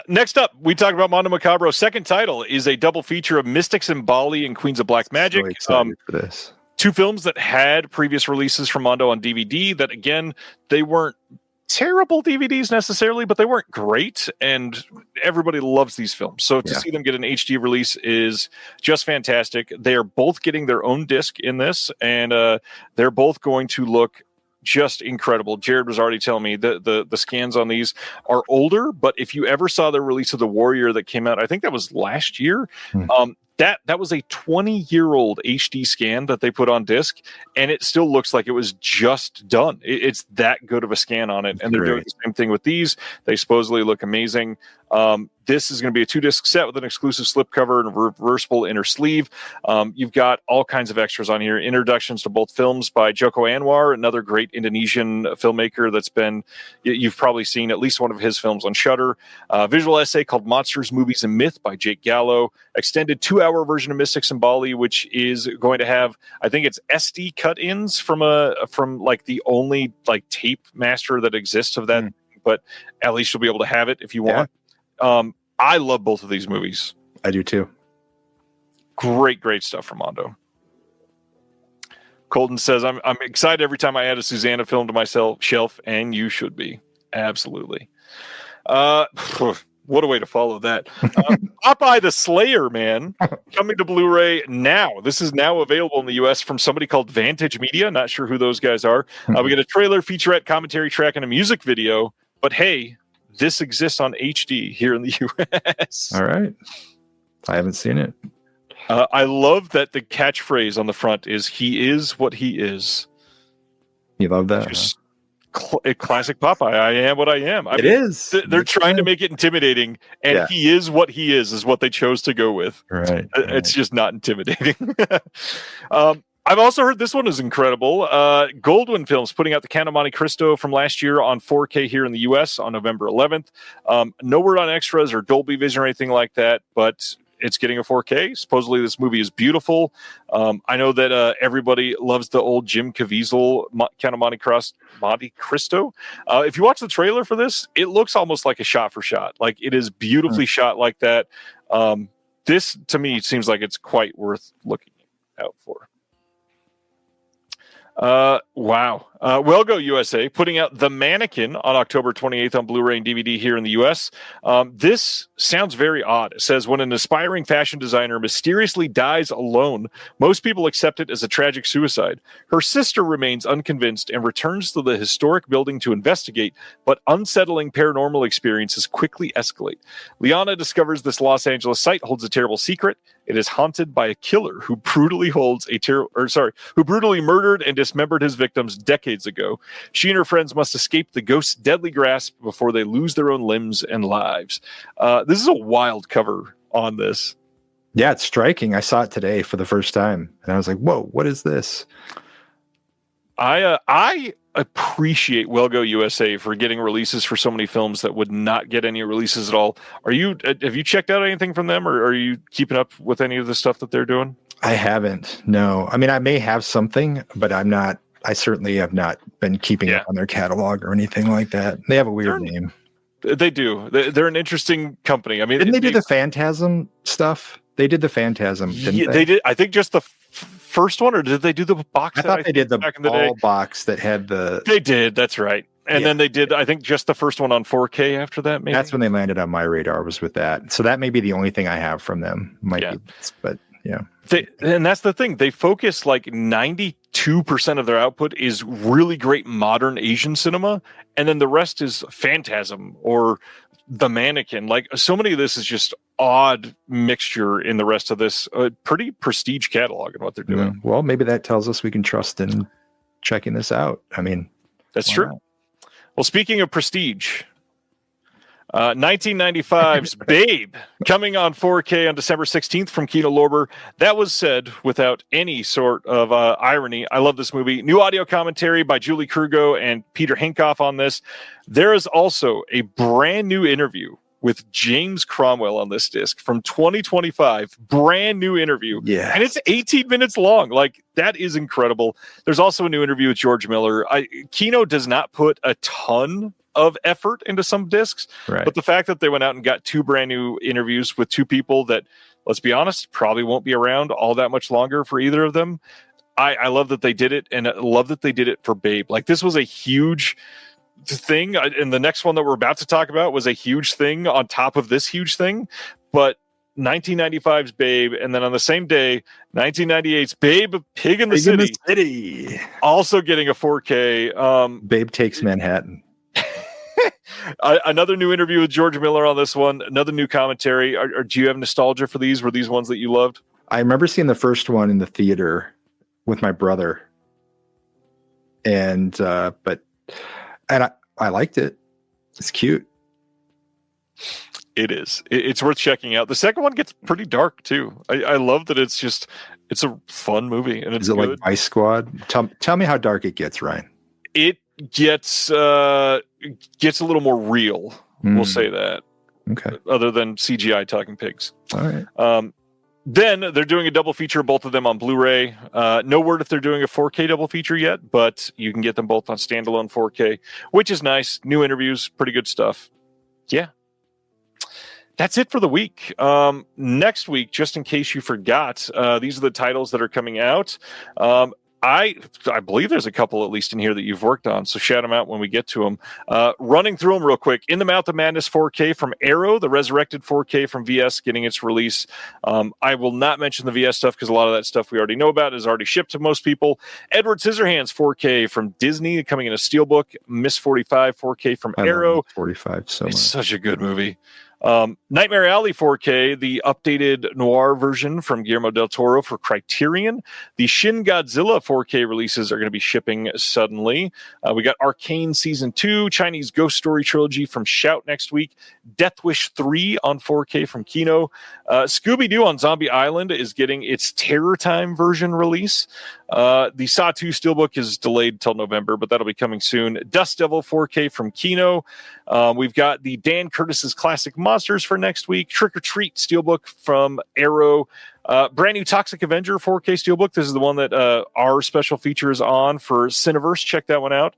B: Next up, we talk about Mondo Macabro's second title is a double feature of Mystics in Bali and Queens of Black Magic.
G: So excited for this.
B: Two films that had previous releases from Mondo on DVD that, again, they weren't terrible DVDs necessarily, but they weren't great, and everybody loves these films. So to see them get an HD release is just fantastic. They are both getting their own disc in this, and they're both going to look just incredible. Jared was already telling me the scans on these are older, but if you ever saw the release of The Warrior that came out, I think that was last year, that was a 20-year-old HD scan that they put on disc, and it still looks like it was just done. It's that good of a scan on it, and they're doing the same thing with these. They supposedly look amazing. This is going to be a 2-disc set with an exclusive slipcover and a reversible inner sleeve. You've got all kinds of extras on here. Introductions to both films by Joko Anwar, another great Indonesian filmmaker you've probably seen at least one of his films on Shudder. Visual essay called Monsters, Movies, and Myth by Jake Gallo. Extended 2-hour version of Mystics in Bali, which is going to have, I think it's SD cut-ins from like the only like tape master that exists of that, but at least you'll be able to have it if you want. I love both of these movies.
G: I do too.
B: Great stuff from Mondo. Colton says, I'm excited every time I add a Susanna film to my shelf, and you should be. Absolutely. What a way to follow that. Popeye the Slayer, man, coming to Blu-ray now. This is now available in the U.S. from somebody called Vantage Media. Not sure who those guys are. We get a trailer, featurette, commentary track, and a music video. But hey, this exists on HD here in the U.S.
G: All right. I haven't seen it.
B: I love that the catchphrase on the front is, "He is what he is."
G: You love that?
B: Just classic Popeye. I am what I am.
G: It is.
B: They're trying to make it intimidating, and he is what he is what they chose to go with.
G: Right.
B: It's just not intimidating. I've also heard this one is incredible. Goldwyn Films putting out the Count of Monte Cristo from last year on 4K here in the U.S. on November 11th. No word on extras or Dolby Vision or anything like that, but it's getting a 4K. Supposedly this movie is beautiful. I know that everybody loves the old Jim Caviezel Count of Monte Cristo. If you watch the trailer for this, it looks almost like a shot for shot. Like it is beautifully shot like that. This, to me, seems like it's quite worth looking out for. Wow. Well Go USA putting out The Mannequin on October 28th on Blu-ray and DVD here in the US. This sounds very odd. It says, when an aspiring fashion designer mysteriously dies alone, most people accept it as a tragic suicide. Her sister remains unconvinced and returns to the historic building to investigate, but unsettling paranormal experiences quickly escalate. Liana discovers this Los Angeles site holds a terrible secret. It is haunted by a killer who brutally murdered and dismembered his victims decades ago. She and her friends must escape the ghost's deadly grasp before they lose their own limbs and lives. This is a wild cover on this.
G: Yeah, it's striking. I saw it today for the first time, and I was like, "Whoa, what is this?"
B: I appreciate Well Go USA for getting releases for so many films that would not get any releases at all. Have you checked out anything from them, or are you keeping up with any of the stuff that they're doing?
G: I haven't. No. I mean, I may have something, but I certainly have not been keeping up on their catalog or anything like that. They have a weird name.
B: They do. They're an interesting company. I mean,
G: didn't they do the Phantasm stuff? They did the Phantasm, didn't
B: they did. I think just the first one, or did they do the box?
G: I thought they did the
B: back in the
G: ball
B: day?
G: box that had the.
B: They did. That's right. And then they did, I think, just the first one on 4K after that. Maybe
G: that's when they landed on my radar, was with that. So that may be the only thing I have from them. Might be, but yeah.
B: And that's the thing. They focus like 92% of their output is really great modern Asian cinema, and then the rest is Phantasm or The Mannequin. Like, so many of this is just odd mixture in the rest of this pretty prestige catalog and what they're doing.
G: Well, maybe that tells us we can trust in checking this out. I mean,
B: that's true. Not? Well, speaking of prestige, 1995's Babe, coming on 4K on December 16th from Kino Lorber. That was said without any sort of irony. I love this movie. New audio commentary by Julie Krugo and Peter Hinkoff on this. There is also a brand new interview with James Cromwell on this disc from 2025. Brand new interview.
G: Yeah.
B: And it's 18 minutes long. Like, that is incredible. There's also a new interview with George Miller. Kino does not put a ton of effort into some discs, but the fact that they went out and got 2 brand new interviews with 2 people that, let's be honest, probably won't be around all that much longer for either of them. I love that they did it, and I love that they did it for Babe. Like, this was a huge thing, and the next one that we're about to talk about was a huge thing on top of this huge thing. But 1995's Babe, and then on the same day, 1998's Babe, Pig in the City, also getting a 4K.
G: Babe Takes Manhattan.
B: Another new interview with George Miller on this one. Another new commentary. Do you have nostalgia for these? Were these ones that you loved?
G: I remember seeing the first one in the theater with my brother, and I liked it. It's cute.
B: It is. It's worth checking out. The second one gets pretty dark too. I love that it's a fun movie, and it's good.
G: Like Vice Squad? Tell me how dark it gets, Ryan.
B: It gets a little more real. We'll say that.
G: Okay.
B: Other than CGI talking pigs.
G: All right.
B: Then they're doing a double feature, both of them on Blu-ray. No word if they're doing a 4K double feature yet, but you can get them both on standalone 4K, which is nice. New interviews, pretty good stuff. Yeah. That's it for the week. Next week, just in case you forgot, these are the titles that are coming out. I believe there's a couple at least in here that you've worked on, so shout them out when we get to them. Running through them real quick. In the Mouth of Madness 4K from Arrow, the Resurrected 4K from VS getting its release. I will not mention the VS stuff because a lot of that stuff we already know about is already shipped to most people. Edward Scissorhands 4K from Disney coming in a steelbook. Miss 45 4K from Arrow.
G: 45 so much.
B: It's such a good movie. Nightmare Alley 4K, the updated noir version from Guillermo del Toro for Criterion. The Shin Godzilla 4K releases are going to be shipping suddenly. We got Arcane Season 2, Chinese Ghost Story Trilogy from Shout next week, Death Wish 3 on 4K from Kino. Scooby-Doo on Zombie Island is getting its Terror Time version release. The Saw 2 Steelbook is delayed till November, but that'll be coming soon. Dust Devil 4K from Kino. We've got the Dan Curtis's Classic Monsters for next week. Trick or Treat Steelbook from Arrow. Brand new Toxic Avenger 4K Steelbook. This is the one that our special feature is on for Cineverse. Check that one out.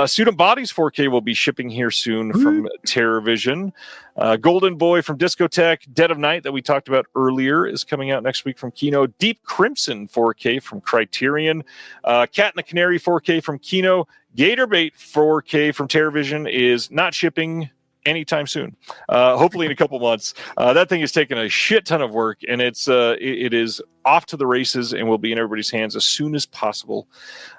B: Student Bodies 4K will be shipping here soon from TerrorVision. Golden Boy from Discotheque. Dead of Night that we talked about earlier is coming out next week from Kino. Deep Crimson 4K from Criterion. Cat and the Canary 4K from Kino. Gatorbait 4K from TerrorVision is not shipping anytime soon. Hopefully in a couple months. That thing is taking a shit ton of work, and it is off to the races and will be in everybody's hands as soon as possible.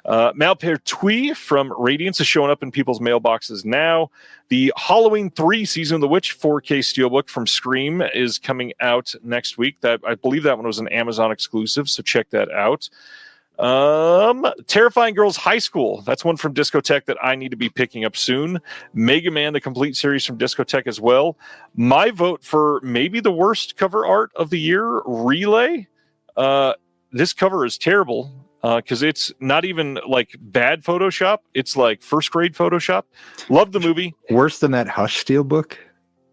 B: Malpertuis from Radiance is showing up in people's mailboxes now. The Halloween 3 Season of the Witch 4K Steelbook from Scream is coming out next week. I believe that one was an Amazon exclusive, so check that out. Terrifying Girls High School. That's one from Discotheque that I need to be picking up soon. Mega Man, the complete series from Discotheque as well. My vote for maybe the worst cover art of the year, Relay. This cover is terrible because it's not even like bad Photoshop. It's like first grade Photoshop. Love the movie.
G: Worse than that Hush Steelbook?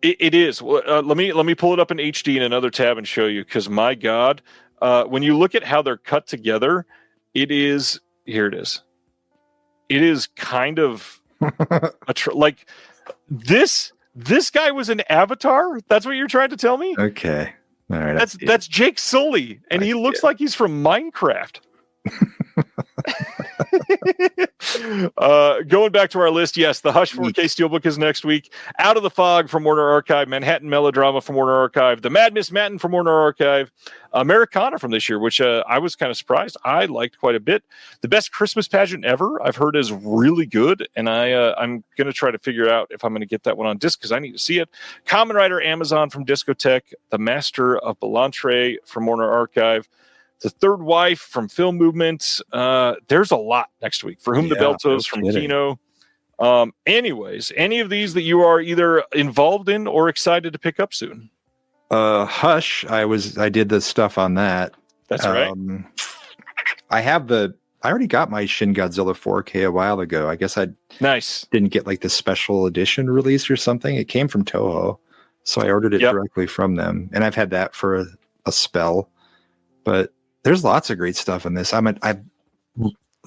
B: It is. Let me pull it up in HD in another tab and show you, because my God, when you look at how they're cut together, it is, here it is. It is kind of like this This guy was an Avatar? That's what you're trying to tell me?
G: Okay. All right.
B: That's Jake Sully, and he looks like he's from Minecraft. Going back to our list, yes, the Hush 4K Steelbook is next week. Out of the Fog from Warner Archive, Manhattan Melodrama from Warner Archive, The Madness Matin from Warner Archive, Americana from this year, which I was kind of surprised. I liked quite a bit. The Best Christmas Pageant Ever, I've heard is really good, and I'm going to try to figure out if I'm going to get that one on disc because I need to see it. Kamen Rider Amazon from Discotheque, The Master of Belantre from Warner Archive, The Third Wife from Film Movement. There's a lot next week. For Whom the Bell Tolls from Kino. Anyways, any of these that you are either involved in or excited to pick up soon?
G: Hush. I did the stuff on that.
B: That's right.
G: I already got my Shin Godzilla 4K a while ago. I guess I didn't get like the special edition release or something. It came from Toho, so I ordered it directly from them, and I've had that for a spell. But there's lots of great stuff in this. I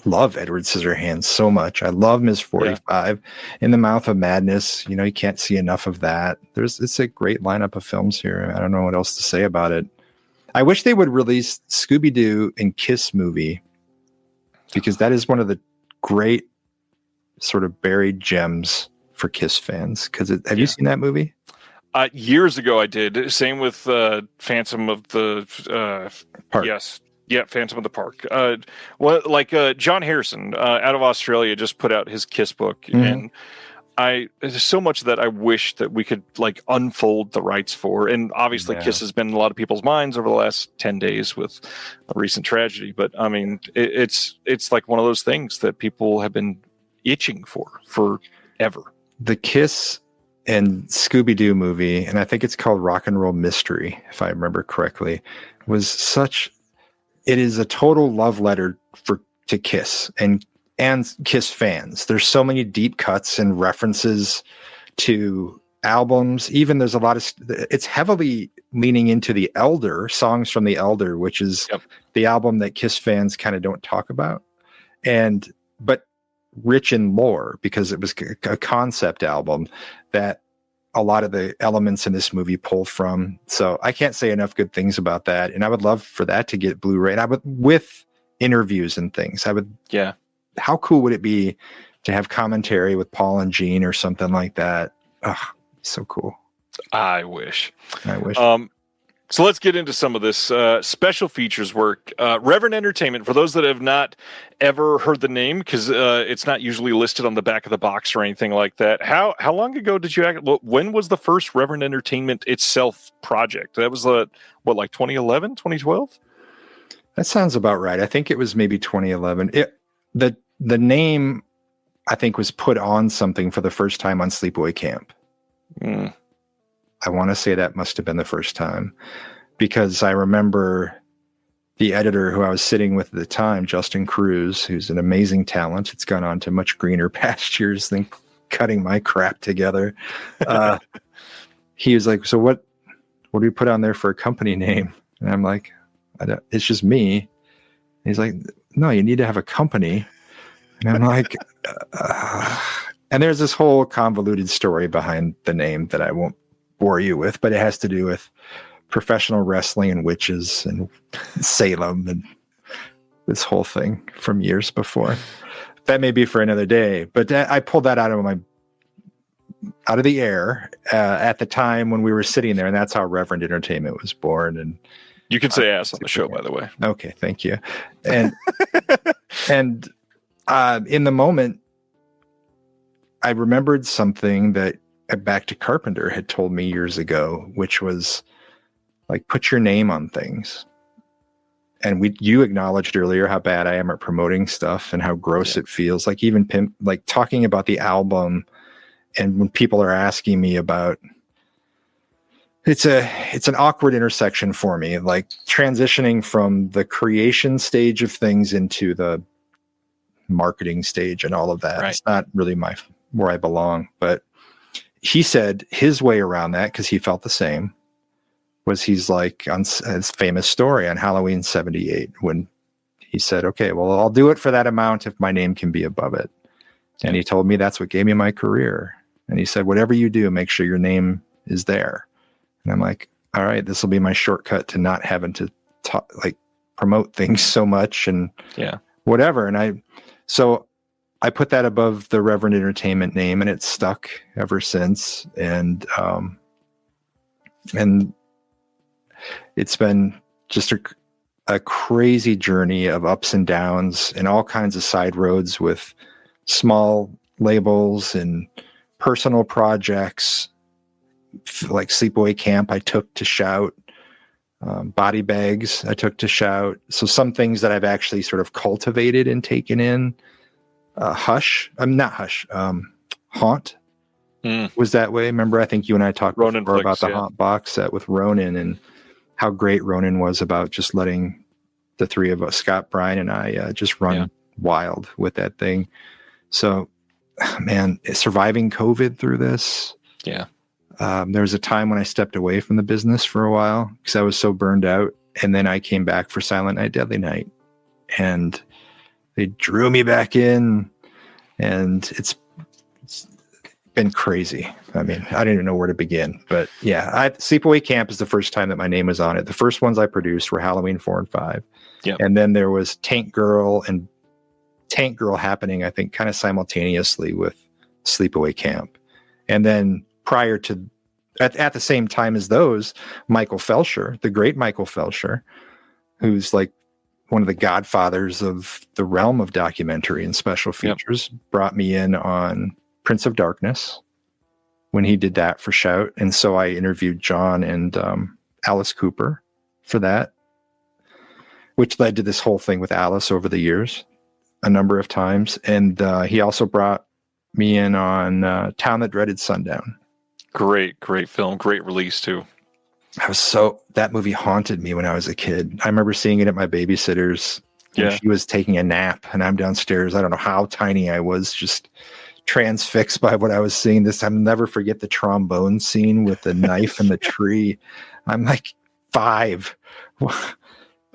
G: love Edward Scissorhands so much. I love Ms. 45. In the Mouth of Madness. You can't see enough of that. It's a great lineup of films here. I don't know what else to say about it. I wish they would release Scooby-Doo and Kiss movie, because that is one of the great sort of buried gems for Kiss fans. Have you seen that movie?
B: Years ago I did. Same with Phantom of the
G: Park.
B: Yes. Yeah, Phantom of the Park. John Harrison out of Australia just put out his Kiss book, and there's so much that I wish that we could like unfold the rights for. And obviously Kiss has been in a lot of people's minds over the last 10 days with a recent tragedy. But I mean, it's like one of those things that people have been itching for forever. The
G: Kiss and Scooby-Doo movie, and I think it's called Rock and Roll Mystery, if I remember correctly, it is a total love letter to Kiss and Kiss fans. There's so many deep cuts and references to albums. Even there's a lot of, it's heavily leaning into the Elder, songs from the Elder, which is the album that Kiss fans kind of don't talk about. But rich in lore, because it was a concept album that a lot of the elements in this movie pull from. So I can't say enough good things about that. And I would love for that to get Blu-ray. And with interviews and things, how cool would it be to have commentary with Paul and Gene or something like that? Oh, so cool.
B: I wish. So let's get into some of this special features work. Reverend Entertainment, for those that have not ever heard the name, because it's not usually listed on the back of the box or anything like that. How long ago did you when was the first Reverend Entertainment itself project? That was like 2011, 2012?
G: That sounds about right. I think it was maybe 2011. The name, I think, was put on something for the first time on Sleepaway Camp. I want to say that must have been the first time, because I remember the editor who I was sitting with at the time, Justin Cruz, who's an amazing talent. It's gone on to much greener pastures than cutting my crap together. He was like, "So what do we put on there for a company name?" And I'm like, "It's just me." And he's like, "No, you need to have a company." And I'm like, and there's this whole convoluted story behind the name that I won't bore you with, but it has to do with professional wrestling and witches and Salem and this whole thing from years before. That may be for another day, but I pulled that out of the air at the time when we were sitting there, and that's how Reverend Entertainment was born. And
B: you can say ass on the show, by the way.
G: Okay, thank you. And and in the moment, I remembered something that Back to Carpenter had told me years ago, which was like, put your name on things. And you acknowledged earlier how bad I am at promoting stuff and how gross it feels. Like even like talking about the album, and when people are asking me about, it's an awkward intersection for me, like transitioning from the creation stage of things into the marketing stage and all of that. Right. It's not really where I belong, but he said his way around that, because he felt the same, was he's like on his famous story on Halloween 78, when he said, "Okay, well, I'll do it for that amount if my name can be above it." And he told me that's what gave me my career. And he said, whatever you do, make sure your name is there. And I'm like, all right, this will be my shortcut to not having to promote things so much and whatever. And I put that above the Reverend Entertainment name, and it's stuck ever since. And it's been just a crazy journey of ups and downs and all kinds of side roads with small labels and personal projects like Sleepaway Camp I took to Shout, Body Bags I took to Shout. So some things that I've actually sort of cultivated and taken in. Haunt was that way. Remember, I think you and I talked before about the Haunt box set with Ronan and how great Ronan was about just letting the three of us, Scott, Brian, and I, just run wild with that thing. So, man, surviving COVID through this.
B: Yeah.
G: There was a time when I stepped away from the business for a while because I was so burned out. And then I came back for Silent Night, Deadly Night. And they drew me back in. And it's been crazy. I mean, I don't even know where to begin. But yeah, Sleepaway Camp is the first time that my name was on it. The first ones I produced were Halloween 4 and 5.
B: Yep.
G: And then there was Tank Girl and Tank Girl happening, I think, kind of simultaneously with Sleepaway Camp. And then prior to, at the same time as those, Michael Felsher, the great Michael Felsher, who's like one of the godfathers of the realm of documentary and special features, brought me in on Prince of Darkness when he did that for Shout. And so I interviewed John and Alice Cooper for that, which led to this whole thing with Alice over the years a number of times. And he also brought me in on Town That Dreaded Sundown.
B: Great film. Great release too.
G: That movie haunted me when I was a kid. I remember seeing it at my babysitter's.
B: Yeah.
G: She was taking a nap and I'm downstairs. I don't know how tiny I was, just transfixed by what I was seeing. I'll never forget the trombone scene with the knife in the tree. I'm like 5.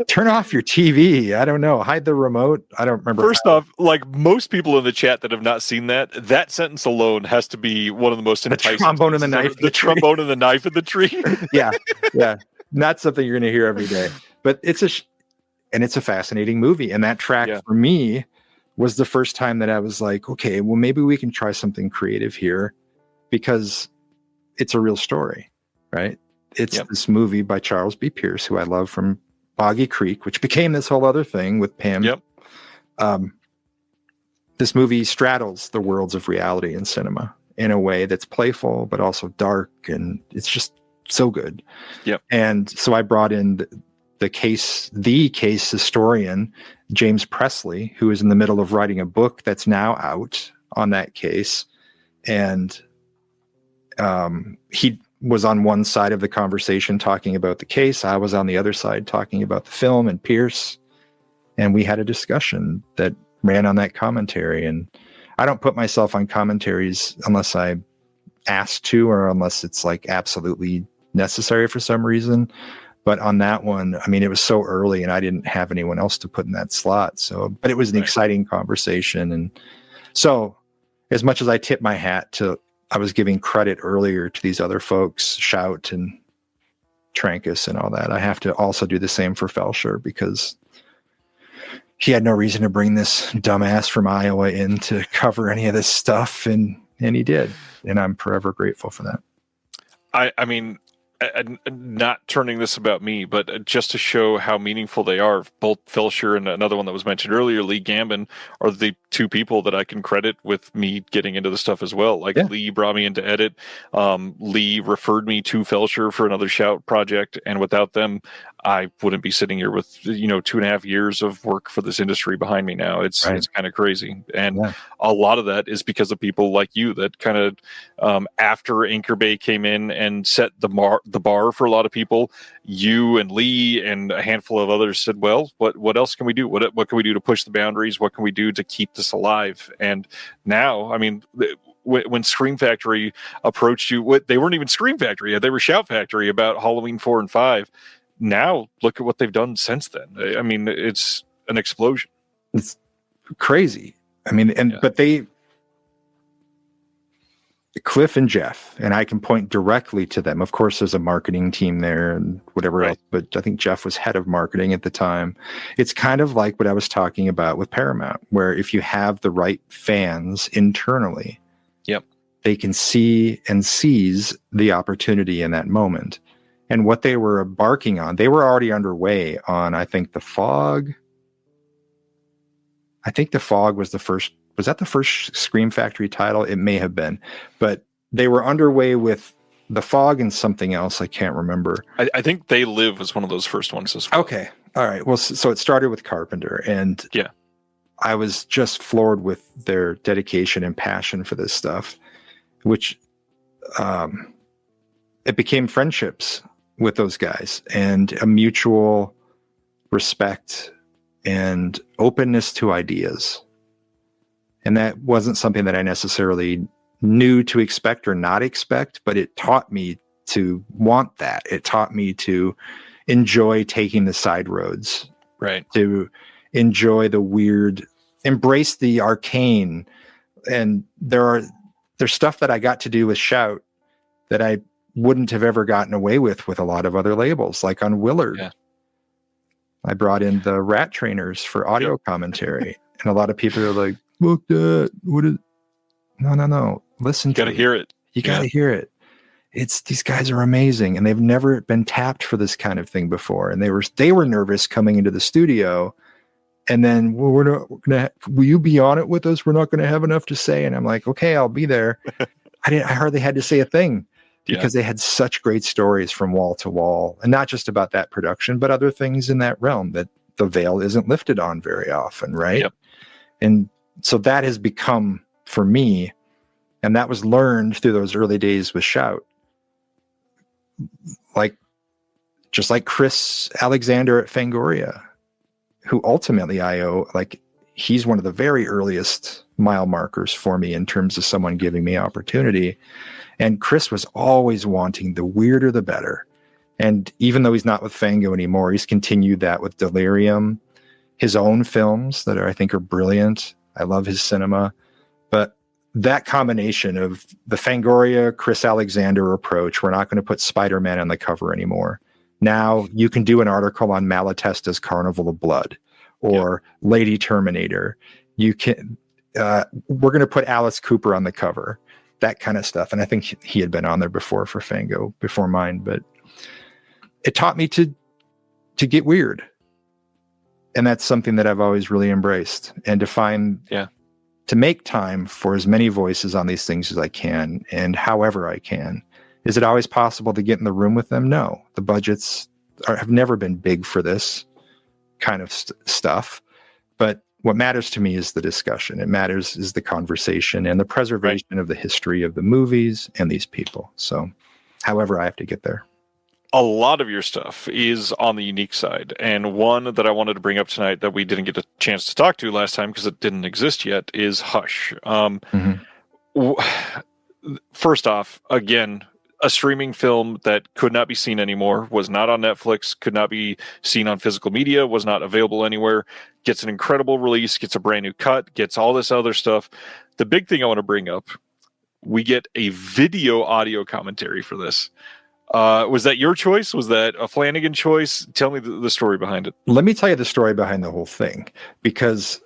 G: Turn off your TV. I don't know. Hide the remote. I don't remember.
B: First off, like most people in the chat that have not seen that sentence alone has to be one of the most enticing.
G: The trombone and the knife.
B: The trombone and the knife in the tree.
G: Yeah. Not something you're going to hear every day. But it's a fascinating movie. And that track for me was the first time that I was like, okay, well, maybe we can try something creative here because it's a real story, right? It's this movie by Charles B. Pierce, who I love from Boggy Creek, which became this whole other thing with Pam. This movie straddles the worlds of reality and cinema in a way that's playful, but also dark. And it's just so good. And so I brought in the case historian, James Presley, who is in the middle of writing a book that's now out on that case. And he was on one side of the conversation talking about the case. I was on the other side talking about the film and Pierce. And we had a discussion that ran on that commentary. And I don't put myself on commentaries unless I asked to, or unless it's like absolutely necessary for some reason. But on that one, I mean, it was so early and I didn't have anyone else to put in that slot. So, but it was an exciting conversation. And so as much as I tip my hat to, I was giving credit earlier to these other folks, Shout and Trancas and all that, I have to also do the same for Felsher because he had no reason to bring this dumbass from Iowa in to cover any of this stuff. And he did. And I'm forever grateful for that.
B: I mean, not turning this about me, but just to show how meaningful they are, both Felsher and another one that was mentioned earlier, Lee Gambin, are the two people that I can credit with me getting into the stuff as well. Like Lee brought me into edit. Lee referred me to Felsher for another Shout project. And without them, I wouldn't be sitting here with, 2.5 years of work for this industry behind me now. It's kind of crazy. And a lot of that is because of people like you that kind of, after Anchor Bay came in and set the bar for a lot of people, you and Lee and a handful of others said, well, what else can we do? What can we do to push the boundaries? What can we do to keep this alive? And now, I mean, when Scream Factory approached you, they weren't even Scream Factory. They were Shout Factory about Halloween 4 and 5. Now look at what they've done since then. I mean, it's an explosion. It's
G: crazy. I mean, but Cliff and Jeff, and I can point directly to them. Of course, there's a marketing team there and whatever else, but I think Jeff was head of marketing at the time. It's kind of like what I was talking about with Paramount, where if you have the right fans internally, they can see and seize the opportunity in that moment. And what they were embarking on, they were already underway on, I think, The Fog. I think The Fog was the first. Was that the first Scream Factory title? It may have been, but they were underway with The Fog and something else. I can't remember.
B: I think They Live was one of those first ones as well.
G: Okay. All right. Well, so it started with Carpenter, and I was just floored with their dedication and passion for this stuff, which it became friendships with those guys and a mutual respect and openness to ideas. And that wasn't something that I necessarily knew to expect or not expect, but it taught me to want that. It taught me to enjoy taking the side roads,
B: right?
G: To enjoy the weird, embrace the arcane. And there's stuff that I got to do with Shout that I wouldn't have ever gotten away with a lot of other labels, like on Willard.
B: Yeah.
G: I brought in the rat trainers for audio commentary, and a lot of people are like, "Look, that what is?" No. Listen,
B: you gotta hear it.
G: You gotta hear it. It's these guys are amazing, and they've never been tapped for this kind of thing before. And they were nervous coming into the studio, and then we're not gonna. Will you be on it with us? We're not gonna have enough to say. And I'm like, okay, I'll be there. I hardly had to say a thing. Because they had such great stories from wall to wall, and not just about that production, but other things in that realm that the veil isn't lifted on very often, right?
B: Yep.
G: And so that has become, for me, and that was learned through those early days with Shout, just like Chris Alexander at Fangoria, who ultimately he's one of the very earliest mile markers for me in terms of someone giving me opportunity. And Chris was always wanting the weirder, the better. And even though he's not with Fango anymore, he's continued that with Delirium, his own films that I think are brilliant. I love his cinema. But that combination of the Fangoria, Chris Alexander approach, we're not going to put Spider-Man on the cover anymore. Now you can do an article on Malatesta's Carnival of Blood or Lady Terminator. You can, we're going to put Alice Cooper on the cover. That kind of stuff. And I think he had been on there before for Fango, before mine, but it taught me to get weird. And that's something that I've always really embraced, and to make time for as many voices on these things as I can and however I can. Is it always possible to get in the room with them? No, the budgets have never been big for this kind of stuff, but what matters to me is the discussion. It matters is the conversation and the preservation of the history of the movies and these people. So however I have to get there.
B: A lot of your stuff is on the unique side. And one that I wanted to bring up tonight that we didn't get a chance to talk to last time because it didn't exist yet is Hush. First off, again, a streaming film that could not be seen anymore, was not on Netflix, could not be seen on physical media, was not available anywhere, gets an incredible release, gets a brand new cut, gets all this other stuff. The big thing I want to bring up, we get a video audio commentary for this. Was that your choice? Was that a Flanagan choice? Tell me the story behind it.
G: Let me tell you the story behind the whole thing, because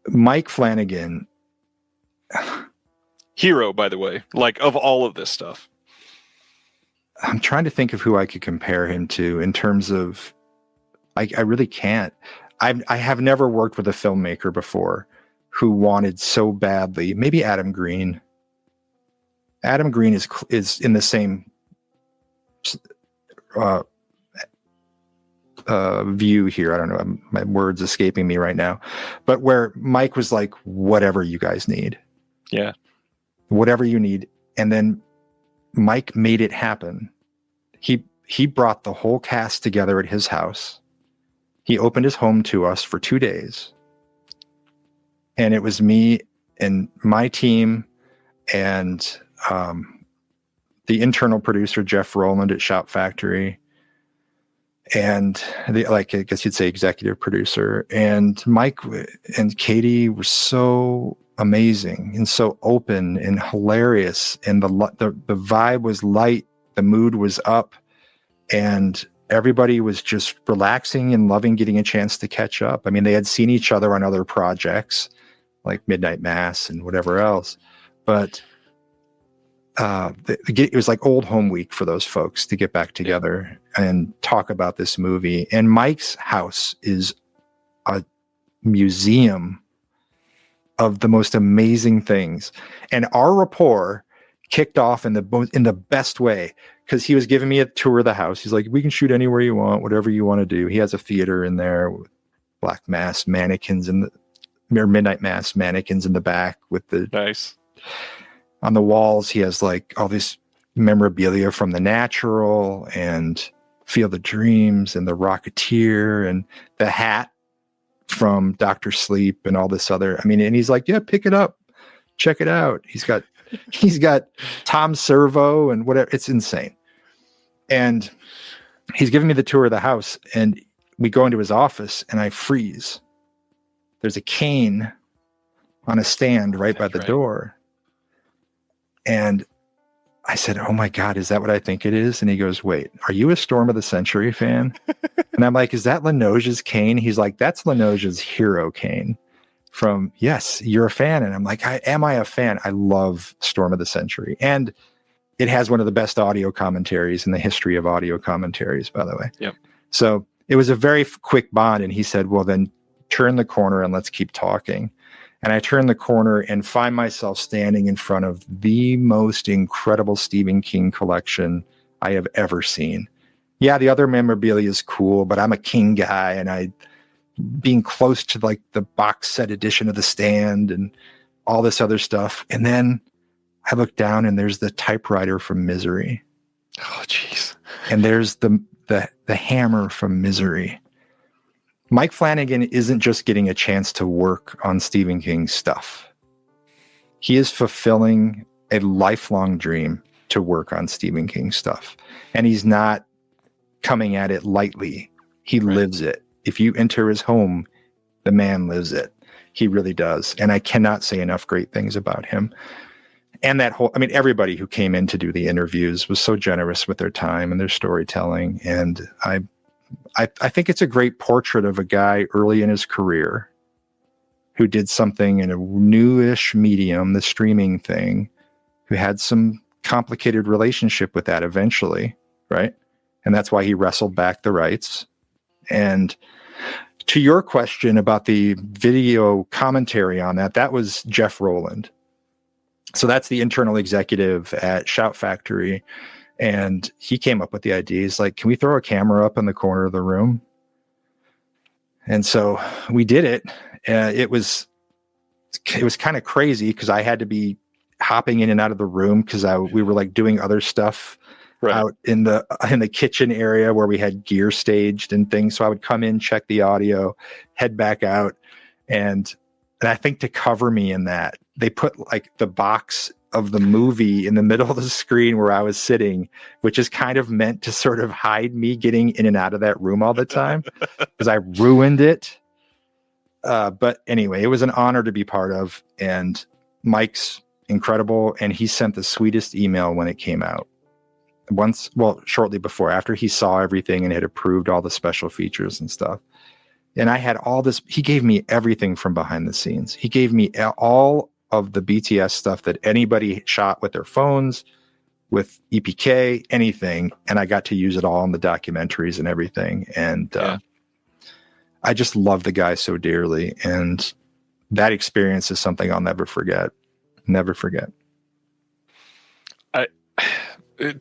G: Mike Flanagan...
B: Hero, by the way, of all of this stuff.
G: I'm trying to think of who I could compare him to in terms of, I really can't. I have never worked with a filmmaker before who wanted so badly, maybe Adam Green. Adam Green is in the same view here. I don't know, my words escaping me right now, but where Mike was like, whatever you guys need.
B: Yeah.
G: Whatever you need. And then Mike made it happen. He brought the whole cast together at his house. He opened his home to us for 2 days. And it was me and my team and the internal producer, Jeff Rowland at Shout Factory. And I guess you'd say executive producer. And Mike and Katie were so amazing and so open and hilarious, and the vibe was light, the mood was up, and everybody was just relaxing and loving getting a chance to catch up. I mean, they had seen each other on other projects like Midnight Mass and whatever else, but it was like old home week for those folks to get back together and talk about this movie. And Mike's house is a museum of the most amazing things. And our rapport kicked off in the best way, because he was giving me a tour of the house. He's like, we can shoot anywhere you want, whatever you want to do. He has a theater in there with black mass mannequins or Midnight Mass mannequins in the back with the
B: nice.
G: On the walls, he has like all this memorabilia from The Natural and Field of Dreams and The Rocketeer and the hat from Dr. Sleep and all this other. I mean, and he's like, yeah, pick it up, check it out. He's got Tom Servo and whatever. It's insane. And he's giving me the tour of the house, and we go into his office, and I freeze. There's a cane on a stand right by the door. And I said, oh my God, is that what I think it is? And he goes, wait, are you a Storm of the Century fan? And I'm like, is that Linoge's cane? He's like, that's Linoge's hero cane from, yes, you're a fan. And I'm like, am I a fan? I love Storm of the Century. And it has one of the best audio commentaries in the history of audio commentaries, by the way.
B: Yep.
G: So it was a very quick bond. And he said, well, then turn the corner and let's keep talking. And I turn the corner and find myself standing in front of the most incredible Stephen King collection I have ever seen. Yeah, the other memorabilia is cool, but I'm a King guy, and being close to like the box set edition of The Stand and all this other stuff. And then I look down, and there's the typewriter from Misery.
B: Oh, jeez.
G: And there's the hammer from Misery. Mike Flanagan isn't just getting a chance to work on Stephen King's stuff. He is fulfilling a lifelong dream to work on Stephen King stuff. And he's not coming at it lightly. He lives it. If you enter his home, the man lives it. He really does. And I cannot say enough great things about him. And everybody who came in to do the interviews was so generous with their time and their storytelling. And I think it's a great portrait of a guy early in his career who did something in a newish medium, the streaming thing, who had some complicated relationship with that eventually, right? And that's why he wrestled back the rights. And to your question about the video commentary on that was Jeff Rowland. So that's the internal executive at Shout Factory. And he came up with the idea. He's like, can we throw a camera up in the corner of the room? And so we did it. It was kind of crazy because I had to be hopping in and out of the room because we were like doing other stuff out in the kitchen area where we had gear staged and things. So I would come in, check the audio, head back out. And I think to cover me in that, they put like the box of the movie in the middle of the screen where I was sitting, which is kind of meant to sort of hide me getting in and out of that room all the time because I ruined it. But anyway, it was an honor to be part of, and Mike's incredible. And he sent the sweetest email when it came out shortly before, after he saw everything and had approved all the special features and stuff. And I had all this, he gave me everything from behind the scenes. He gave me all of the BTS stuff that anybody shot with their phones, with EPK, anything. And I got to use it all in the documentaries and everything. And I just love the guy so dearly. And that experience is something I'll never forget. Never forget.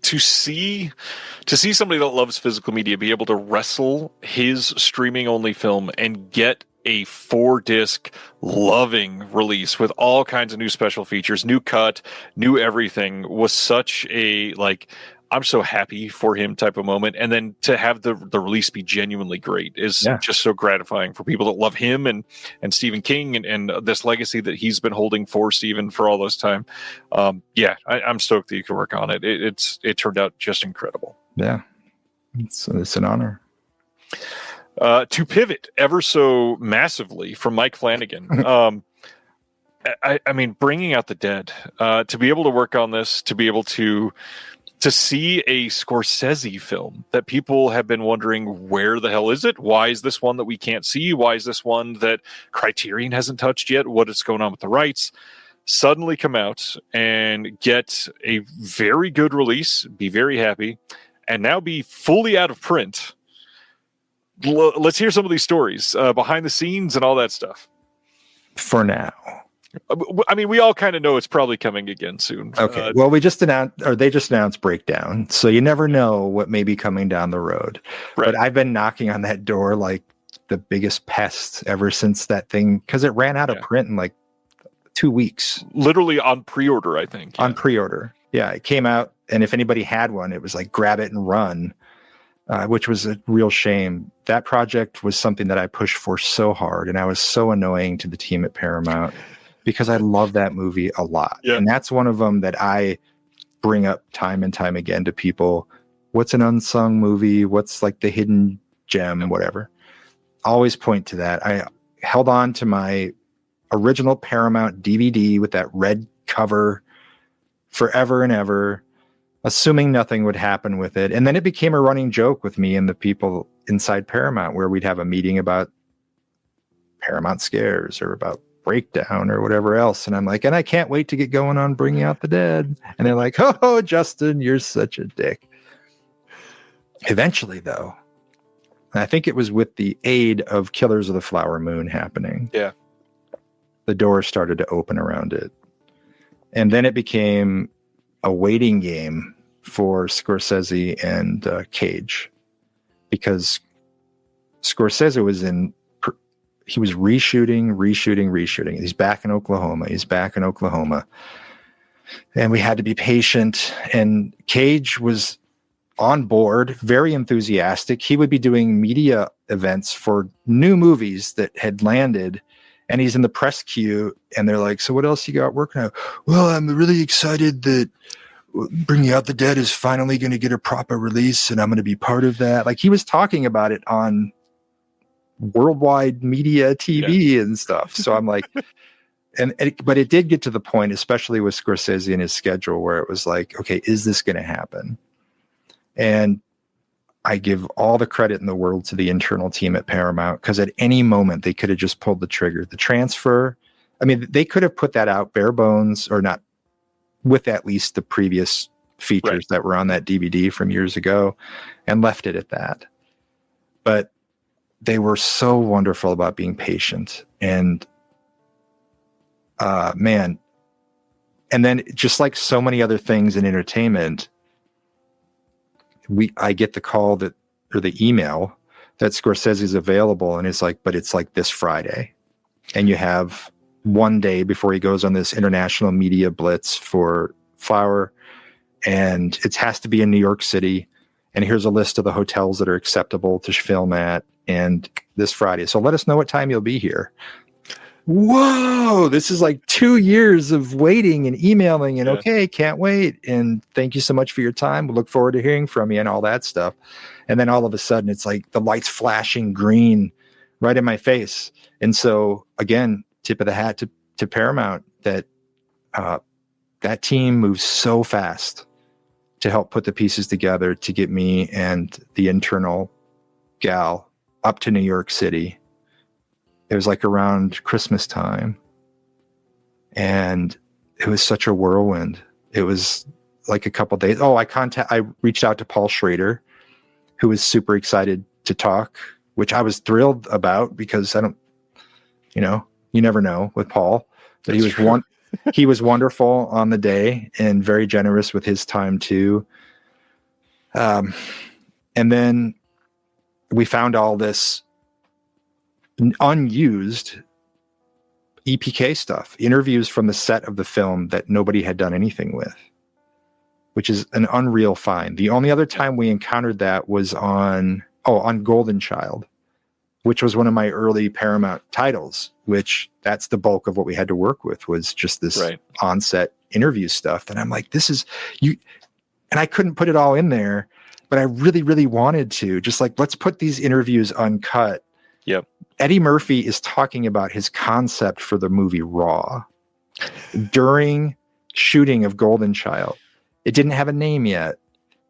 B: To see somebody that loves physical media be able to wrestle his streaming only film and get a 4-disc loving release with all kinds of new special features, new cut, new everything, was such a I'm so happy for him type of moment. And then to have the release be genuinely great is just so gratifying for people that love him and Stephen King and this legacy that he's been holding for Stephen for all this time. I'm stoked that you can work on it. It turned out just incredible.
G: Yeah. It's an honor.
B: To pivot ever so massively from Mike Flanagan. I mean, bringing out the dead, to be able to work on this, to be able to see a Scorsese film that people have been wondering, where the hell is it? Why is this one that we can't see? Why is this one that Criterion hasn't touched yet? What is going on with the rights? Suddenly come out and get a very good release, be very happy, and now be fully out of print. Let's hear some of these stories behind the scenes and all that stuff.
G: For now.
B: I mean, we all kind of know it's probably coming again soon.
G: Okay. Well, they just announced Breakdown, so you never know what may be coming down the road. Right. But I've been knocking on that door like the biggest pest ever since that thing, because it ran out of print in like 2 weeks. Literally on pre-order, I think. On pre-order. Yeah, it came out, and if anybody had one, it was like grab it and run, which was a real shame. That project was something that I pushed for so hard, and I was so annoying to the team at Paramount. Because I love that movie a lot. Yeah. And that's one of them that I bring up time and time again to people. What's an unsung movie? What's like the hidden gem, whatever. Always point to that. I held on to my original Paramount DVD with that red cover forever and ever, assuming nothing would happen with it. And then it became a running joke with me and the people inside Paramount, where we'd have a meeting about Paramount Scares or about Breakdown or whatever else, and I'm like, and I can't wait to get going on Bringing Out the Dead, and they're like, oh, Justin, you're such a dick. Eventually, though, and I think it was with the aid of Killers of the Flower Moon happening, the door started to open around it, and then it became a waiting game for Scorsese and Cage, because Scorsese was he was reshooting. He's back in Oklahoma. And we had to be patient. And Cage was on board, very enthusiastic. He would be doing media events for new movies that had landed. And he's in the press queue. And they're like, so what else you got working on? Well, I'm really excited that Bringing Out the Dead is finally going to get a proper release. And I'm going to be part of that. Like, he was talking about it on worldwide media TV and stuff. So I'm like, but it did get to the point, especially with Scorsese and his schedule, where it was like, okay, is this going to happen? And I give all the credit in the world to the internal team at Paramount, because at any moment they could have just pulled the trigger. The transfer, I mean, they could have put that out bare bones, or not, with at least the previous features that were on that DVD from years ago, and left it at that. But they were so wonderful about being patient, and man. And then, just like so many other things in entertainment, I get the call or the email that Scorsese is available, and it's like, but it's like this Friday, and you have one day before he goes on this international media blitz for Flower, and it has to be in New York City, and here's a list of the hotels that are acceptable to film at, and this Friday. So let us know what time you'll be here. Whoa, this is like 2 years of waiting and emailing and okay, can't wait. And thank you so much for your time. We'll look forward to hearing from you and all that stuff. And then all of a sudden it's like the lights flashing green right in my face. And so again, tip of the hat to Paramount, that that team moves so fast to help put the pieces together to get me and the internal gal up to New York City. It was like around Christmas time, and it was such a whirlwind. It was like a couple days. Oh, I reached out to Paul Schrader, who was super excited to talk, which I was thrilled about, because you never know with Paul, but he was wonderful on the day and very generous with his time too. And then we found all this unused EPK stuff, interviews from the set of the film that nobody had done anything with, which is an unreal find. The only other time we encountered that was on Golden Child, which was one of my early Paramount titles, which that's the bulk of what we had to work with, was just this on-set interview stuff. And I'm like, this is you. And I couldn't put it all in there, but I really, really wanted to. Just like, let's put these interviews uncut. Yep. Eddie Murphy is talking about his concept for the movie Raw. during shooting of Golden Child. It didn't have a name yet,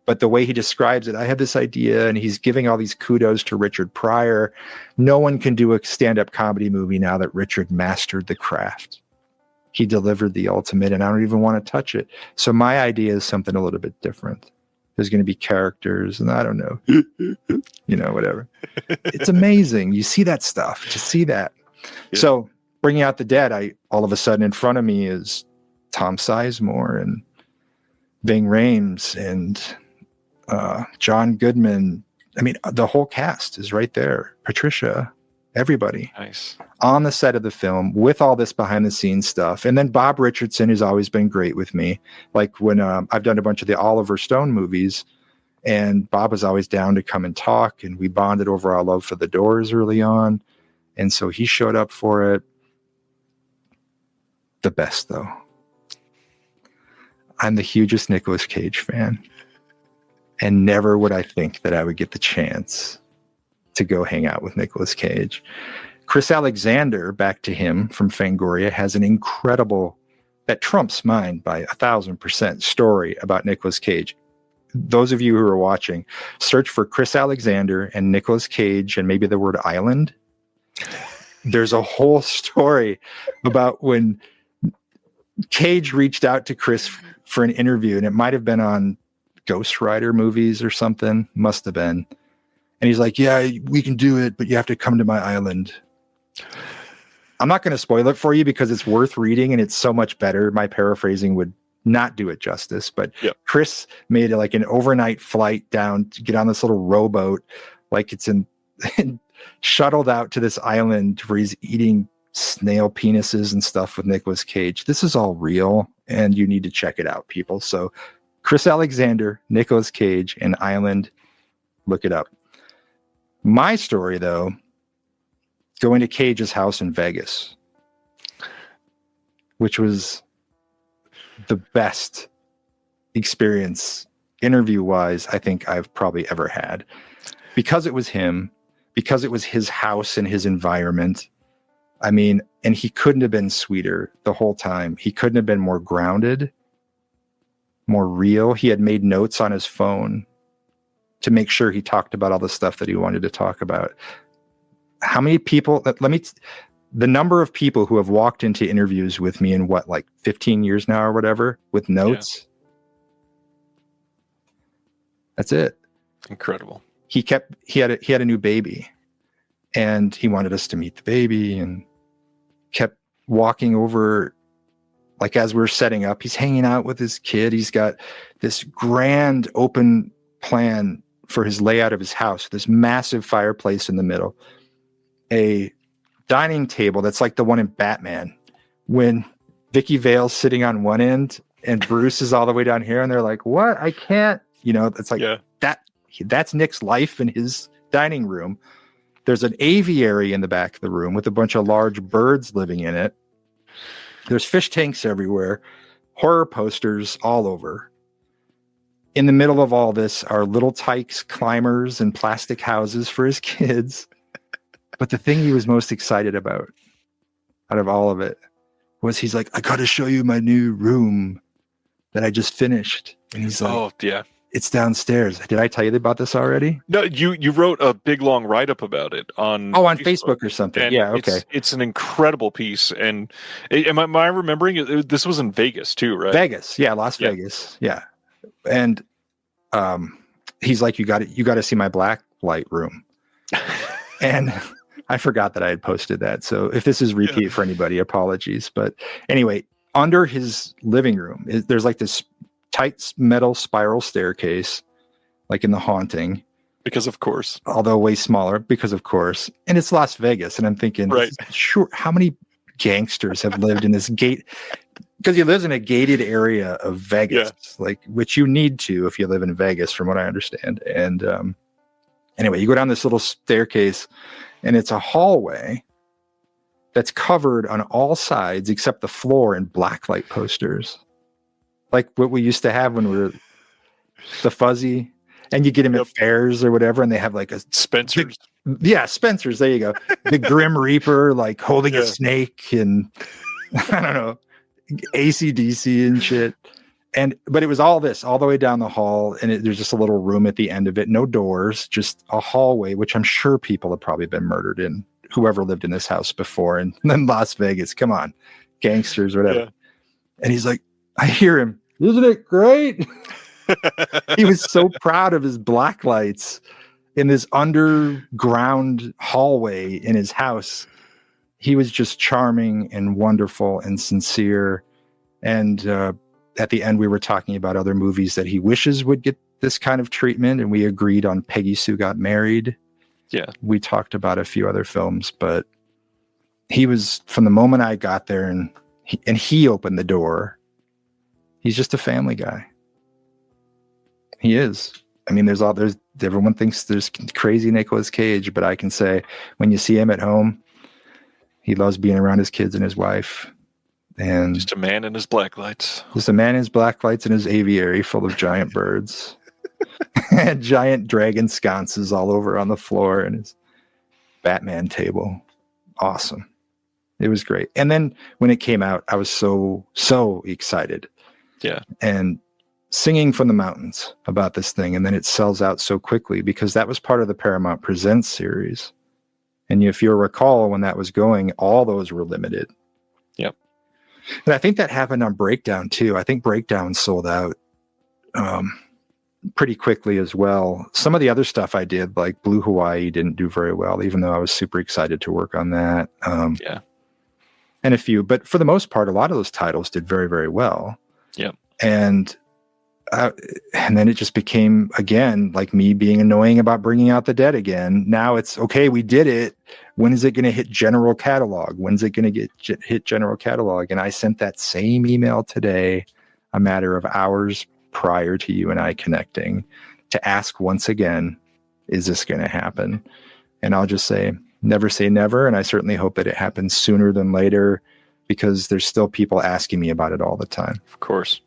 G: but the way he describes it, I had this idea, and he's giving all these kudos to Richard Pryor. No one can do a stand-up comedy movie now that Richard mastered the craft. He delivered the ultimate, and I don't even want to touch it. So my idea is something a little bit different. There's going to be characters, and I don't know, whatever. It's amazing. You see that stuff. To see that. Yeah. So Bringing Out the Dead, all of a sudden in front of me is Tom Sizemore and Ving Rhames and John Goodman. I mean, the whole cast is right there. Patricia, everybody.
B: Nice. On
G: the set of the film with all this behind the scenes stuff. And then Bob Richardson has always been great with me. Like when I've done a bunch of the Oliver Stone movies, and Bob was always down to come and talk, and we bonded over our love for the Doors early on. And so he showed up for it. The best, though. I'm the hugest Nicolas Cage fan. And never would I think that I would get the chance to go hang out with Nicolas Cage. Chris Alexander, back to him from Fangoria, has an incredible, that trumps mine by 1,000% story about Nicolas Cage. Those of you who are watching, search for Chris Alexander and Nicolas Cage and maybe the word island. There's a whole story about when Cage reached out to Chris for an interview, and it might have been on Ghost Rider movies or something. Must have been. And he's like, yeah, we can do it, but you have to come to my island. I'm not going to spoil it for you because it's worth reading and it's so much better. My paraphrasing would not do it justice, but yep. Chris made it like an overnight flight down to get on this little rowboat, like it's shuttled out to this island where he's eating snail penises and stuff with Nicolas Cage. This is all real, and you need to check it out, people. So Chris Alexander, Nicolas Cage, and Island, look it up. My story, though, going to Cage's house in Vegas, which was the best experience interview-wise I think I've probably ever had. Because it was him, because it was his house and his environment. I mean, and he couldn't have been sweeter the whole time. He couldn't have been more grounded, more real. He had made notes on his phone to make sure he talked about all the stuff that he wanted to talk about. How many people, the number of people who have walked into interviews with me in like 15 years now or whatever, with notes. Yeah. That's it.
B: Incredible.
G: He had a new baby, and he wanted us to meet the baby, and kept walking over, like as we were setting up, he's hanging out with his kid. He's got this grand open plan for his layout of his house, this massive fireplace in the middle, a dining table that's like the one in Batman when Vicky Vale's sitting on one end and Bruce is all the way down here, and they're like, what? I can't, it's like that's Nick's life in his dining room. There's an aviary in the back of the room with a bunch of large birds living in it. There's fish tanks everywhere, horror posters all over. In the middle of all this are little tykes, climbers, and plastic houses for his kids. But the thing he was most excited about out of all of it was he's like, I got to show you my new room that I just finished. And he's like, oh, yeah. It's downstairs. Did I tell you about this already?
B: No, you wrote a big long write-up about it on
G: Facebook or something.
B: And
G: yeah, okay.
B: It's an incredible piece. And am I remembering this was in Vegas too, right?
G: Vegas, yeah, Las Vegas, yeah. And he's like, you got to see my black light room. And I forgot that I had posted that. So if this is repeat for anybody, apologies. But anyway, under his living room, there's like this tight metal spiral staircase, like in The Haunting.
B: Because of course.
G: Although way smaller, because of course. And it's Las Vegas. And I'm thinking, right. Sure, how many gangsters have lived in this gate? Because he lives in a gated area of Vegas, like which you need to if you live in Vegas, from what I understand. And anyway, you go down this little staircase, and it's a hallway that's covered on all sides except the floor in blacklight posters, like what we used to have when we were the Fuzzy, and you get them at fairs or whatever, and they have like a
B: Spencer's.
G: Spencer's. There you go. The Grim Reaper, like holding a snake, and I don't know. AC/DC and shit. But it was all this all the way down the hall, and there's just a little room at the end of it, no doors, just a hallway, which I'm sure people have probably been murdered in, whoever lived in this house before. And then Las Vegas, come on, gangsters, whatever. Yeah. And he's like, I hear him, isn't it great? He was so proud of his black lights in this underground hallway in his house. He was just charming and wonderful and sincere. And at the end, we were talking about other movies that he wishes would get this kind of treatment. And we agreed on Peggy Sue Got Married.
B: Yeah.
G: We talked about a few other films, but he was, from the moment I got there and he opened the door, he's just a family guy. He is. I mean, everyone thinks there's crazy Nicolas Cage, but I can say when you see him at home, he loves being around his kids and his wife. And
B: just a man in his black lights.
G: Just a man in his black lights and his aviary full of giant birds. And giant dragon sconces all over on the floor and his Batman table. Awesome. It was great. And then when it came out, I was so excited.
B: Yeah.
G: And singing from the mountains about this thing, and then it sells out so quickly because that was part of the Paramount Presents series. And if you recall, when that was going, all those were limited.
B: Yep.
G: And I think that happened on Breakdown too. I think Breakdown sold out pretty quickly as well. Some of the other stuff I did, like Blue Hawaii, didn't do very well, even though I was super excited to work on that.
B: Yeah.
G: And a few, but for the most part, a lot of those titles did very, very well.
B: Yep.
G: And then it just became, again, like me being annoying about Bringing Out the Dead again. Now it's, okay, we did it. When is it going to hit general catalog? When's it going to hit general catalog? And I sent that same email today, a matter of hours prior to you and I connecting, to ask once again, is this going to happen? And I'll just say never. And I certainly hope that it happens sooner than later, because there's still people asking me about it all the time.
B: Of course.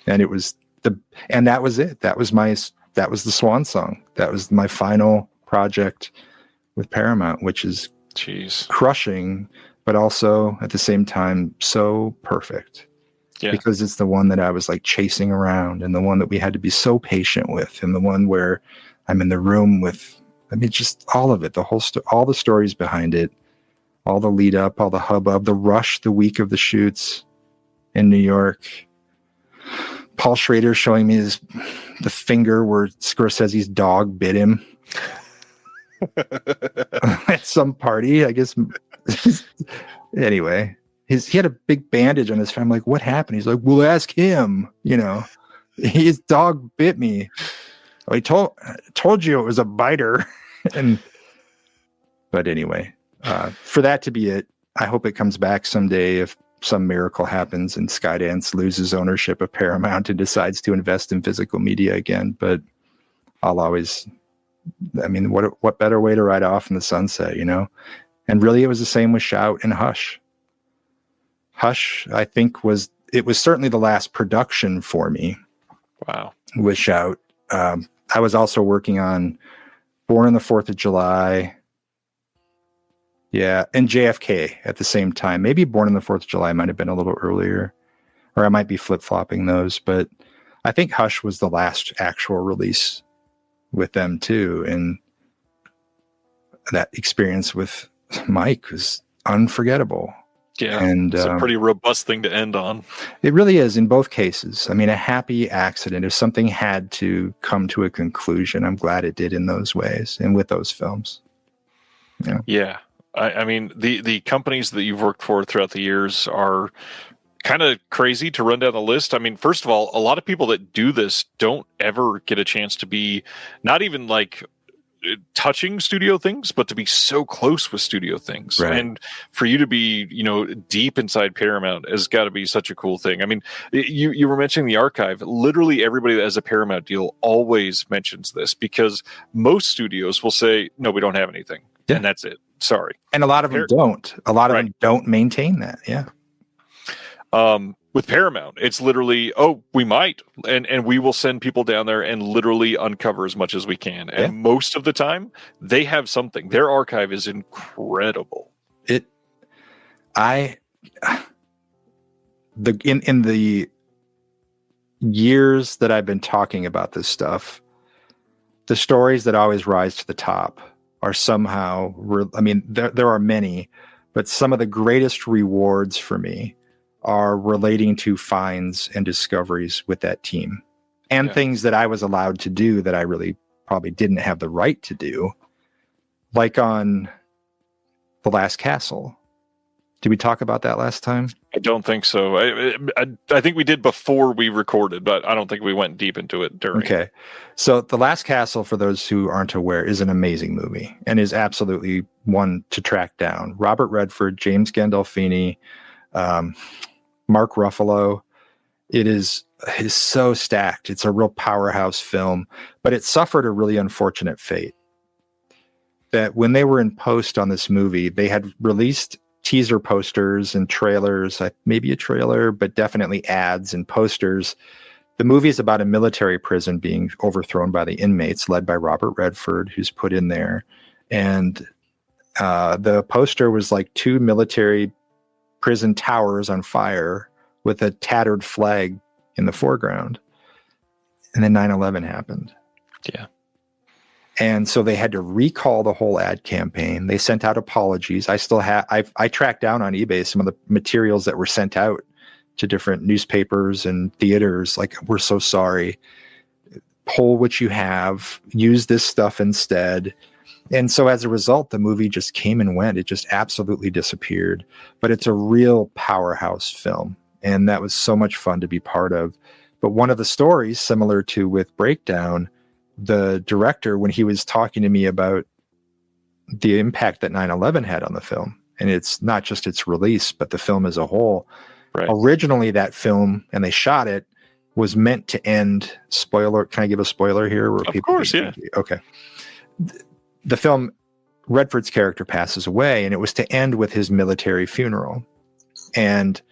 G: And it was that was it. That was the swan song. That was my final project with Paramount, which is crushing, but also at the same time so perfect. Yeah. Because it's the one that I was like chasing around, and the one that we had to be so patient with, and the one where I'm in the room with, I mean, just all of it, the whole all the stories behind it, all the lead up, all the hubbub, the rush, the week of the shoots in New York. Paul Schrader showing me the finger where Scorsese's dog bit him at some party, I guess. Anyway, he had a big bandage on his face. I'm like, what happened? He's like, we'll ask him. You know, his dog bit me. Well, he told you it was a biter. But anyway, for that to be it, I hope it comes back someday if some miracle happens and Skydance loses ownership of Paramount and decides to invest in physical media again. But I'll always, I mean, what better way to ride off in the sunset, you know? And really, it was the same with Shout and Hush. Hush, I think, it was certainly the last production for me.
B: Wow.
G: With Shout. I was also working on Born on the 4th of July. Yeah, and JFK at the same time. Maybe Born on the 4th of July might have been a little earlier, or I might be flip-flopping those, but I think Hush was the last actual release with them too, and that experience with Mike was unforgettable.
B: Yeah,
G: and
B: it's a pretty robust thing to end on.
G: It really is in both cases. I mean, a happy accident. If something had to come to a conclusion, I'm glad it did in those ways and with those films.
B: Yeah. I mean, the companies that you've worked for throughout the years are kind of crazy to run down the list. I mean, first of all, a lot of people that do this don't ever get a chance to be not even like touching studio things, but to be so close with studio things.
G: Right.
B: And for you to be, deep inside Paramount has got to be such a cool thing. I mean, you were mentioning the archive. Literally everybody that has a Paramount deal always mentions this, because most studios will say, no, we don't have anything. Yeah. And that's it. Sorry.
G: And a lot of them don't. A lot of them don't maintain that. Yeah.
B: With Paramount, it's literally, we might, and we will send people down there and literally uncover as much as we can. And most of the time, they have something. Their archive is incredible.
G: in the years that I've been talking about this stuff, the stories that always rise to the top are somehow, there are many, but some of the greatest rewards for me are relating to finds and discoveries with that team and things that I was allowed to do that I really probably didn't have the right to do. Like on The Last Castle. Did we talk about that last time?
B: I don't think so. I think we did before we recorded, but I don't think we went deep into it during.
G: Okay. So The Last Castle, for those who aren't aware, is an amazing movie and is absolutely one to track down. Robert Redford, James Gandolfini, Mark Ruffalo. It is so stacked. It's a real powerhouse film, but it suffered a really unfortunate fate. That when they were in post on this movie, they had released teaser posters and trailers, maybe a trailer, but definitely ads and posters. The movie is about a military prison being overthrown by the inmates, led by Robert Redford, who's put in there. And the poster was like 2 military prison towers on fire with a tattered flag in the foreground. And then 9/11 happened.
B: Yeah.
G: And so they had to recall the whole ad campaign. They sent out apologies. I tracked down on eBay some of the materials that were sent out to different newspapers and theaters. Like, we're so sorry. Pull what you have. Use this stuff instead. And so as a result, the movie just came and went. It just absolutely disappeared. But it's a real powerhouse film. And that was so much fun to be part of. But one of the stories, similar to with Breakdown, the director, when he was talking to me about the impact that 9/11 had on the film, and it's not just its release, but the film as a whole. Right. Originally, that film, and they shot it, was meant to end. Spoiler? Can I give a spoiler here? Where
B: of course, yeah.
G: Okay. The film, Redford's character passes away, and it was to end with his military funeral, and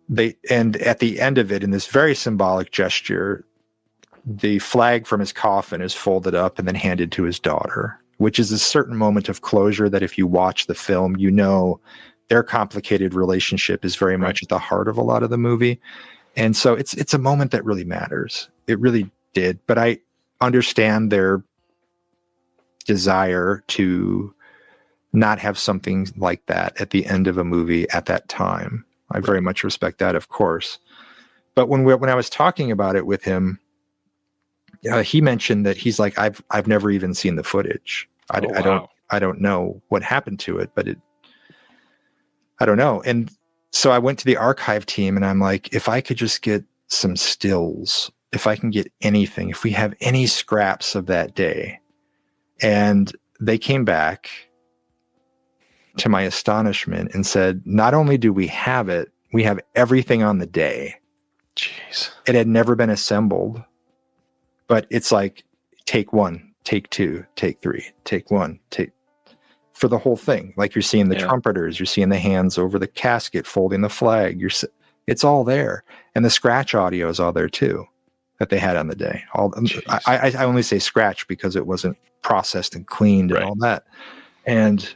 G: at the end of it, in this very symbolic gesture, the flag from his coffin is folded up and then handed to his daughter, which is a certain moment of closure that if you watch the film, you know their complicated relationship is very much at the heart of a lot of the movie. And so it's a moment that really matters. It really did. But I understand their desire to not have something like that at the end of a movie at that time. I very much respect that, of course. But when I was talking about it with him, he mentioned that he's like, I've never even seen the footage. I don't know what happened to it, but I don't know. And so I went to the archive team and I'm like, if I could just get some stills, if I can get anything, if we have any scraps of that day. And they came back, to my astonishment, and said, not only do we have it, we have everything on the day.
B: Jeez.
G: It had never been assembled. But it's like, take 1, take 2, take 3, take 1, take for the whole thing. Like, you're seeing the trumpeters, you're seeing the hands over the casket folding the flag. It's all there, and the scratch audio is all there too that they had on the day. I only say scratch because it wasn't processed and cleaned and all that. And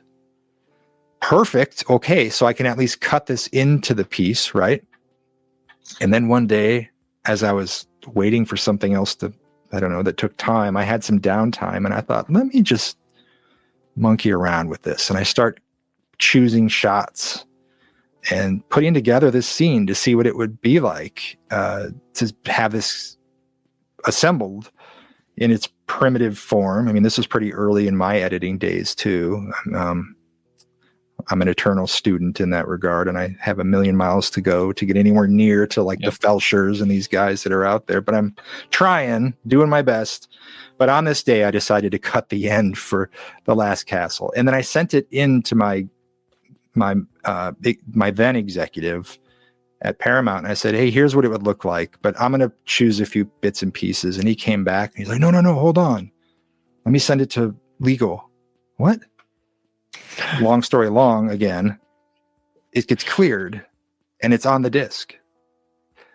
G: perfect. Okay, so I can at least cut this into the piece, right? And then one day, as I was waiting for something else that took time, I had some downtime, and I thought, let me just monkey around with this. And I start choosing shots and putting together this scene to see what it would be like to have this assembled in its primitive form. I mean, this was pretty early in my editing days too. I'm an eternal student in that regard, and I have a million miles to go to get anywhere near to the Felshers and these guys that are out there, but I'm doing my best. But on this day, I decided to cut the end for The Last Castle. And then I sent it in to my then executive at Paramount. And I said, hey, here's what it would look like, but I'm going to choose a few bits and pieces. And he came back and he's like, no, hold on. Let me send it to legal. What? Long story long, again, it gets cleared and it's on the disc.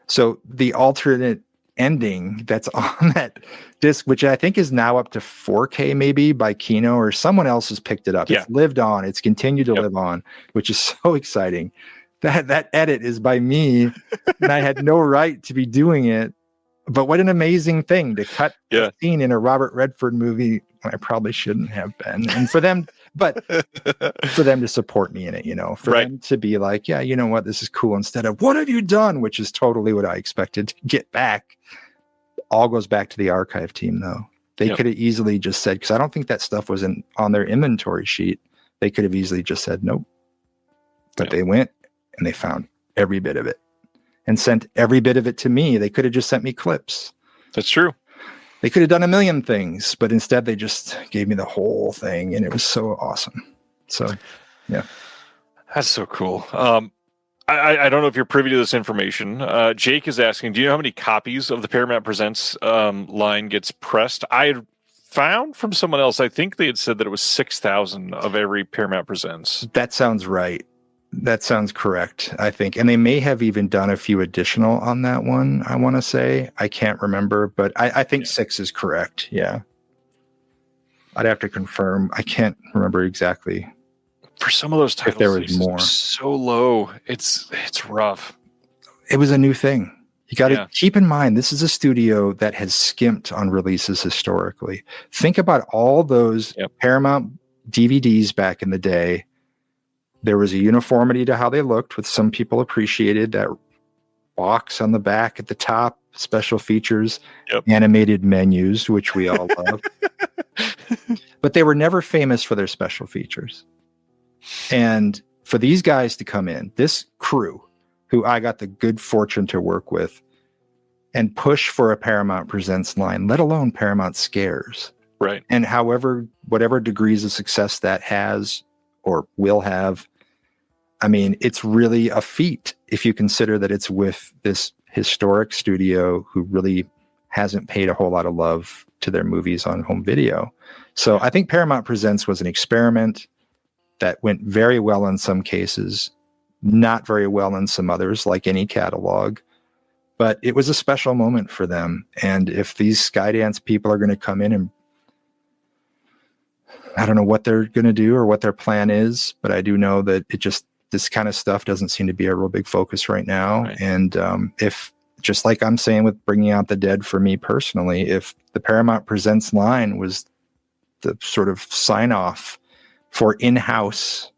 G: So the alternate ending that's on that disc, which I think is now up to 4K maybe by Kino, or someone else has picked it up. It's lived on. It's continued to live on, which is so exciting. That edit is by me, and I had no right to be doing it. But what an amazing thing to cut a scene in a Robert Redford movie when I probably shouldn't have been. And for them, but for them to support me in it, for them to be like, yeah, you know what, this is cool, instead of what have you done, which is totally what I expected to get back. All goes back to the archive team, though. They could have easily just said, because I don't think that stuff was on their inventory sheet. They could have easily just said nope. But they went and they found every bit of it and sent every bit of it to me. They could have just sent me clips.
B: That's true.
G: They could have done a million things, but instead they just gave me the whole thing, and it was so awesome. So, yeah.
B: That's so cool. I don't know if you're privy to this information. Jake is asking, do you know how many copies of the Paramount Presents line gets pressed? I found from someone else, I think they had said that it was 6,000 of every Paramount Presents.
G: That sounds right. That sounds correct, I think. And they may have even done a few additional on that one, I want to say. I can't remember, but I think 6 is correct. Yeah. I'd have to confirm. I can't remember exactly.
B: For some of those titles,
G: if there was more.
B: So low. It's rough.
G: It was a new thing. You got to keep in mind, this is a studio that has skimped on releases historically. Think about all those Paramount DVDs back in the day. There was a uniformity to how they looked, with some people appreciated that box on the back at the top, special features, animated menus, which we all love. But they were never famous for their special features. And for these guys to come in, this crew, who I got the good fortune to work with, and push for a Paramount Presents line, let alone Paramount Scares.
B: Right.
G: And whatever degrees of success that has or will have, I mean, it's really a feat if you consider that it's with this historic studio who really hasn't paid a whole lot of love to their movies on home video. So I think Paramount Presents was an experiment that went very well in some cases, not very well in some others, like any catalog. But it was a special moment for them. And if these Skydance people are going to come in and I don't know what they're going to do or what their plan is, but I do know that this kind of stuff doesn't seem to be a real big focus right now. Right. And if, just like I'm saying with Bringing Out the Dead for me personally, if the Paramount Presents line was the sort of sign off for in-house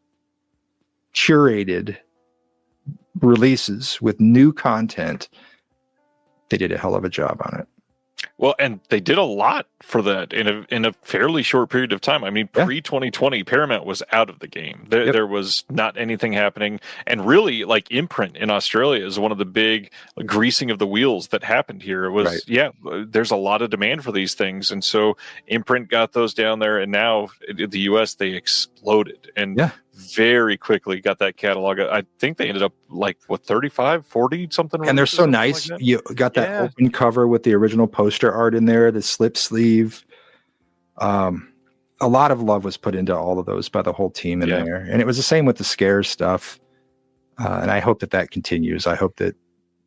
G: curated releases with new content, they did a hell of a job on it.
B: Well, and they did a lot for that in a fairly short period of time. I mean, pre-2020, Paramount was out of the game. There was not anything happening. And really, like, Imprint in Australia is one of the big greasing of the wheels that happened here. It was, there's a lot of demand for these things. And so Imprint got those down there. And now in the U.S., they exploded. And very quickly got that catalog. I think they ended up like 35, 40 something.
G: And they're so nice. Like you got that open cover with the original poster art in there, the slip sleeve. A lot of love was put into all of those by the whole team in there. And it was the same with the Scares stuff. And I hope that continues. I hope that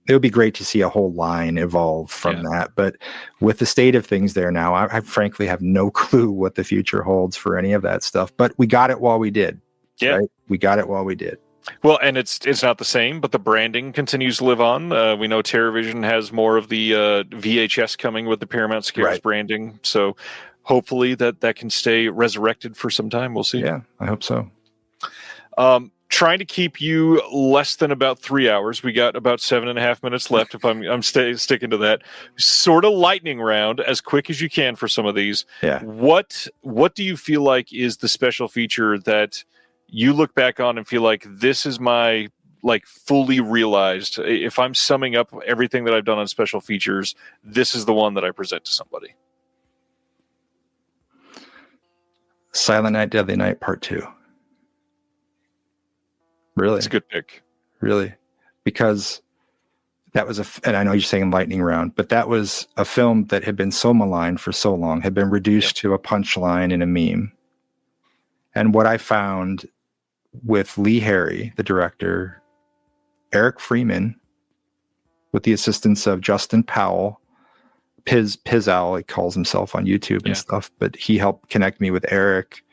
G: it would be great to see a whole line evolve from that. But with the state of things there now, I frankly have no clue what the future holds for any of that stuff. But we got it while we did. Yeah, right? We got it while we did.
B: Well, and it's not the same, but the branding continues to live on. We know TerraVision has more of the VHS coming with the Paramount Scares branding. So hopefully that can stay resurrected for some time. We'll see.
G: Yeah, I hope so.
B: Trying to keep you less than about 3 hours. We got about 7.5 minutes left. If I'm sticking to that sort of lightning round, as quick as you can for some of these.
G: Yeah.
B: What do you feel like is the special feature that you look back on and feel like this is my fully realized? If I'm summing up everything that I've done on special features, this is the one that I present to somebody.
G: Silent Night, Deadly Night Part 2. Really?
B: It's a good pick.
G: Really. Because that was and I know you're saying lightning round, but that was a film that had been so maligned for so long, had been reduced to a punchline and a meme. And what I found with Lee Harry, the director, Eric Freeman, with the assistance of Justin Powell, Piz Owl, he calls himself on YouTube and stuff, but he helped connect me with Eric.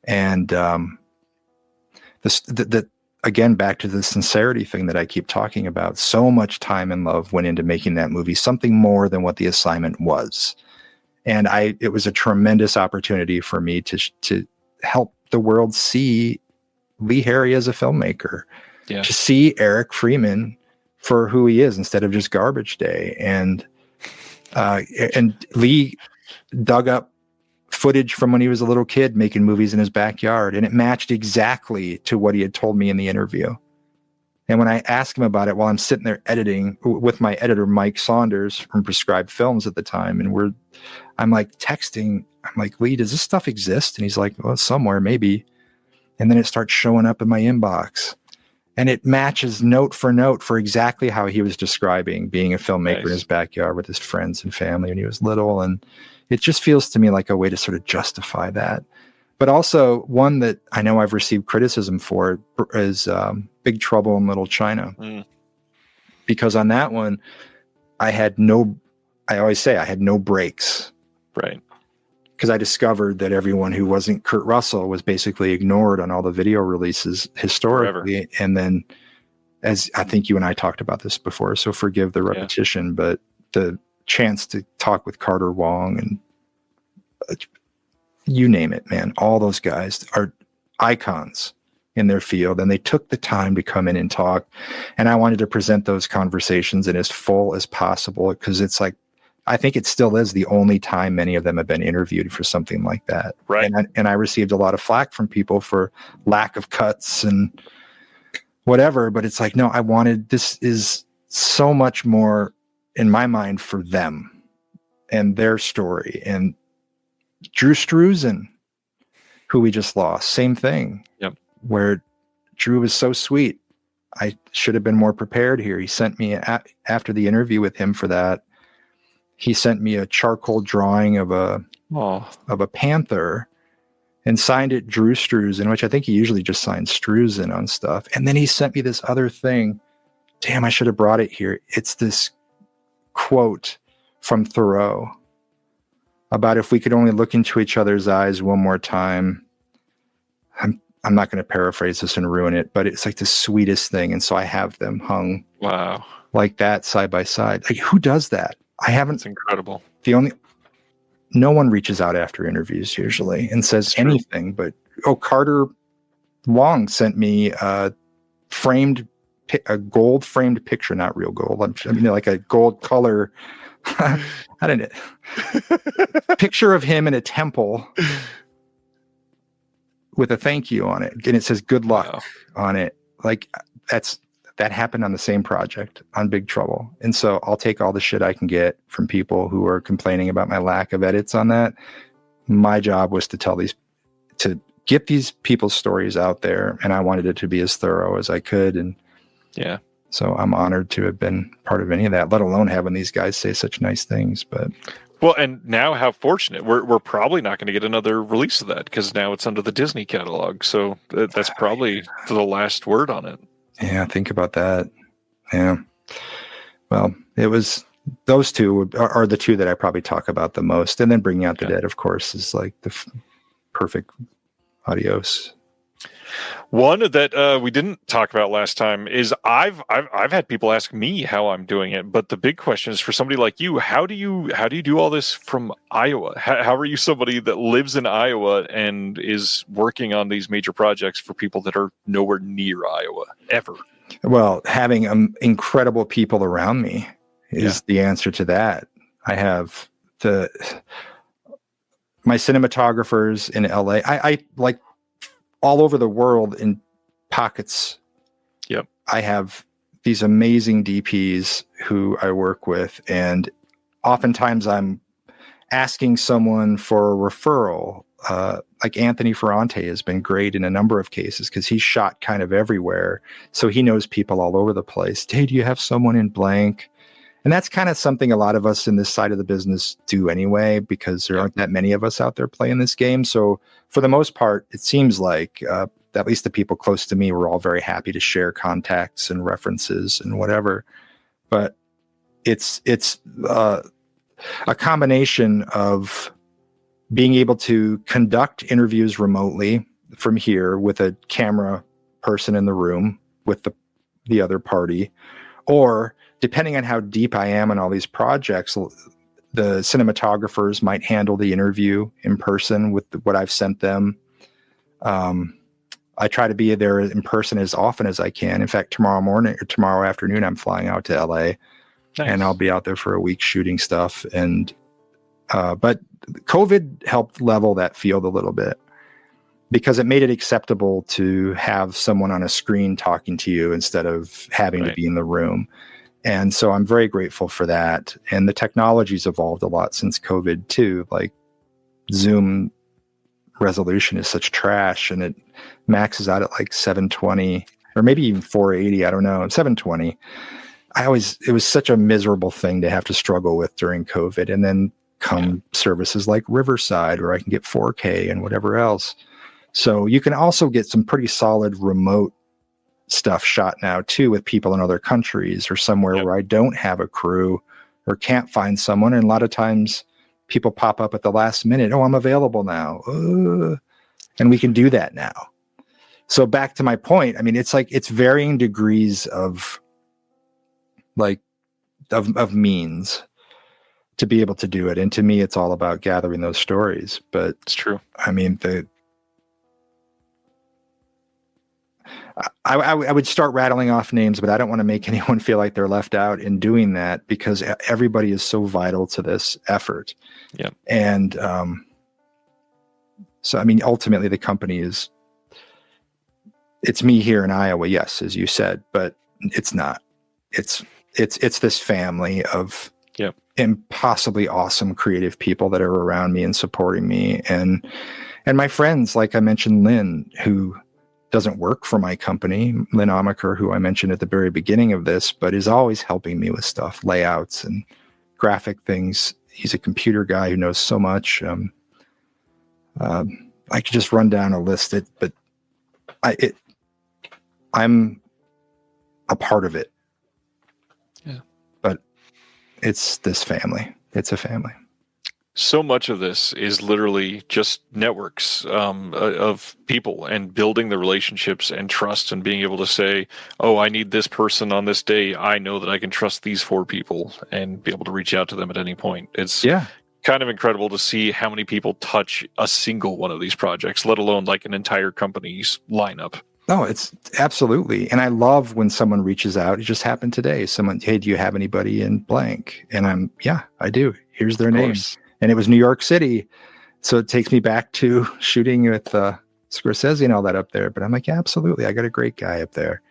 G: And the again, back to the sincerity thing that I keep talking about. So much time and love went into making that movie, something more than what the assignment was. And it was a tremendous opportunity for me to help the world see Lee Harry as a filmmaker, to see Eric Freeman for who he is instead of just garbage day. And Lee dug up footage from when he was a little kid making movies in his backyard, and it matched exactly to what he had told me in the interview. And when I asked him about it while I'm sitting there editing with my editor, Mike Saunders from Prescribed Films at the time, and I'm like texting, I'm like, Lee, does this stuff exist? And he's like, well, somewhere, maybe. And then it starts showing up in my inbox. And it matches note for exactly how he was describing being a filmmaker in his backyard with his friends and family when he was little. And it just feels to me like a way to sort of justify that. But also one that I know I've received criticism for is Big Trouble in Little China. Because on that one, I always say I had no breaks.
B: Right.
G: Because I discovered that everyone who wasn't Kurt Russell was basically ignored on all the video releases historically. Forever. And then, as I think you and I talked about this before, so forgive the repetition, but the chance to talk with Carter Wong and you name it, man, all those guys are icons in their field, and they took the time to come in and talk. And I wanted to present those conversations in as full as possible, because it's like, I think it still is the only time many of them have been interviewed for something like that.
B: Right.
G: And I received a lot of flack from people for lack of cuts and whatever, but it's like, no, this is so much more in my mind for them and their story. And Drew Struzan, who we just lost, same thing.
B: Yep.
G: Where Drew was so sweet. I should have been more prepared here. He sent me after the interview with him for that. He sent me a charcoal drawing of a panther and signed it Drew Struzan, which I think he usually just signs Struzan on stuff. And then he sent me this other thing. Damn, I should have brought it here. It's this quote from Thoreau about if we could only look into each other's eyes one more time. I'm not going to paraphrase this and ruin it, but it's like the sweetest thing. And so I have them hung like that side by side. Like, who does that? I haven't.
B: It's incredible.
G: No one reaches out after interviews usually and says anything, but Carter Wong sent me a gold framed picture, not real gold. I mean, like a gold color. I don't know. Picture of him in a temple with a thank you on it. And it says good luck on it. Like that happened on the same project on Big Trouble. And so I'll take all the shit I can get from people who are complaining about my lack of edits on that. My job was to get these people's stories out there. And I wanted it to be as thorough as I could. And so I'm honored to have been part of any of that, let alone having these guys say such nice things. But
B: well, and now how fortunate we're probably not going to get another release of that, because now it's under the Disney catalog. So that's probably the last word on it.
G: Yeah, think about that. Yeah. Well, it was those two are the two that I probably talk about the most, and then Bringing Out the Dead, of course, is like the perfect adios.
B: One that we didn't talk about last time is I've had people ask me how I'm doing it, but the big question is for somebody like you, how do you do all this from Iowa? How are you somebody that lives in Iowa and is working on these major projects for people that are nowhere near Iowa ever? Well,
G: having incredible people around me is the answer to that. I have my cinematographers in LA. I like all over the world in pockets.
B: Yep. I
G: have these amazing DPs who I work with, and oftentimes I'm asking someone for a referral. Like Anthony Ferrante has been great in a number of cases because he's shot kind of everywhere. So he knows people all over the place. Hey, do you have someone in blank? And that's kind of something a lot of us in this side of the business do anyway, because there aren't that many of us out there playing this game. So for the most part, it seems like at least the people close to me were all very happy to share contacts and references and whatever. But it's a combination of being able to conduct interviews remotely from here with a camera person in the room with the other party, or depending on how deep I am in all these projects, the cinematographers might handle the interview in person with what I've sent them. I try to be there in person as often as I can. In fact, tomorrow afternoon, I'm flying out to LA. Nice. And I'll be out there for a week shooting stuff. And but COVID helped level that field a little bit, because it made it acceptable to have someone on a screen talking to you instead of having to be in the room. And so I'm very grateful for that. And the technology's evolved a lot since COVID too. Like Zoom resolution is such trash, and it maxes out at like 720 or maybe even 480. I don't know. 720. It was such a miserable thing to have to struggle with during COVID. And then come services like Riverside, where I can get 4K and whatever else. So you can also get some pretty solid remote stuff shot now too, with people in other countries or somewhere where I don't have a crew or can't find someone. And a lot of times people pop up at the last minute. Oh, I'm available now. And we can do that now. So back to my point, I mean, it's like, it's varying degrees of means to be able to do it. And to me, it's all about gathering those stories. But
B: it's true.
G: I mean, I would start rattling off names, but I don't want to make anyone feel like they're left out in doing that, because everybody is so vital to this effort.
B: Yeah.
G: And so, I mean, ultimately the company it's me here in Iowa, yes, as you said, but it's not. It's this family of impossibly awesome creative people that are around me and supporting me. And my friends, like I mentioned, Lynn, who doesn't work for my company, Lynn Amaker, who I mentioned at the very beginning of this, but is always helping me with stuff, layouts and graphic things. He's a computer guy who knows so much. I could just run down a list, but I'm a part of it.
B: Yeah.
G: But it's this family. It's a family.
B: So much of this is literally just networks of people and building the relationships and trust, and being able to say, oh, I need this person on this day. I know that I can trust these 4 people and be able to reach out to them at any point. It's kind of incredible to see how many people touch a single one of these projects, let alone like an entire company's lineup.
G: No, it's absolutely. And I love when someone reaches out. It just happened today. Someone, hey, do you have anybody in blank? And I do. Here's their name. And it was New York City. So it takes me back to shooting with Scorsese and all that up there. But I'm like, yeah, absolutely. I got a great guy up there.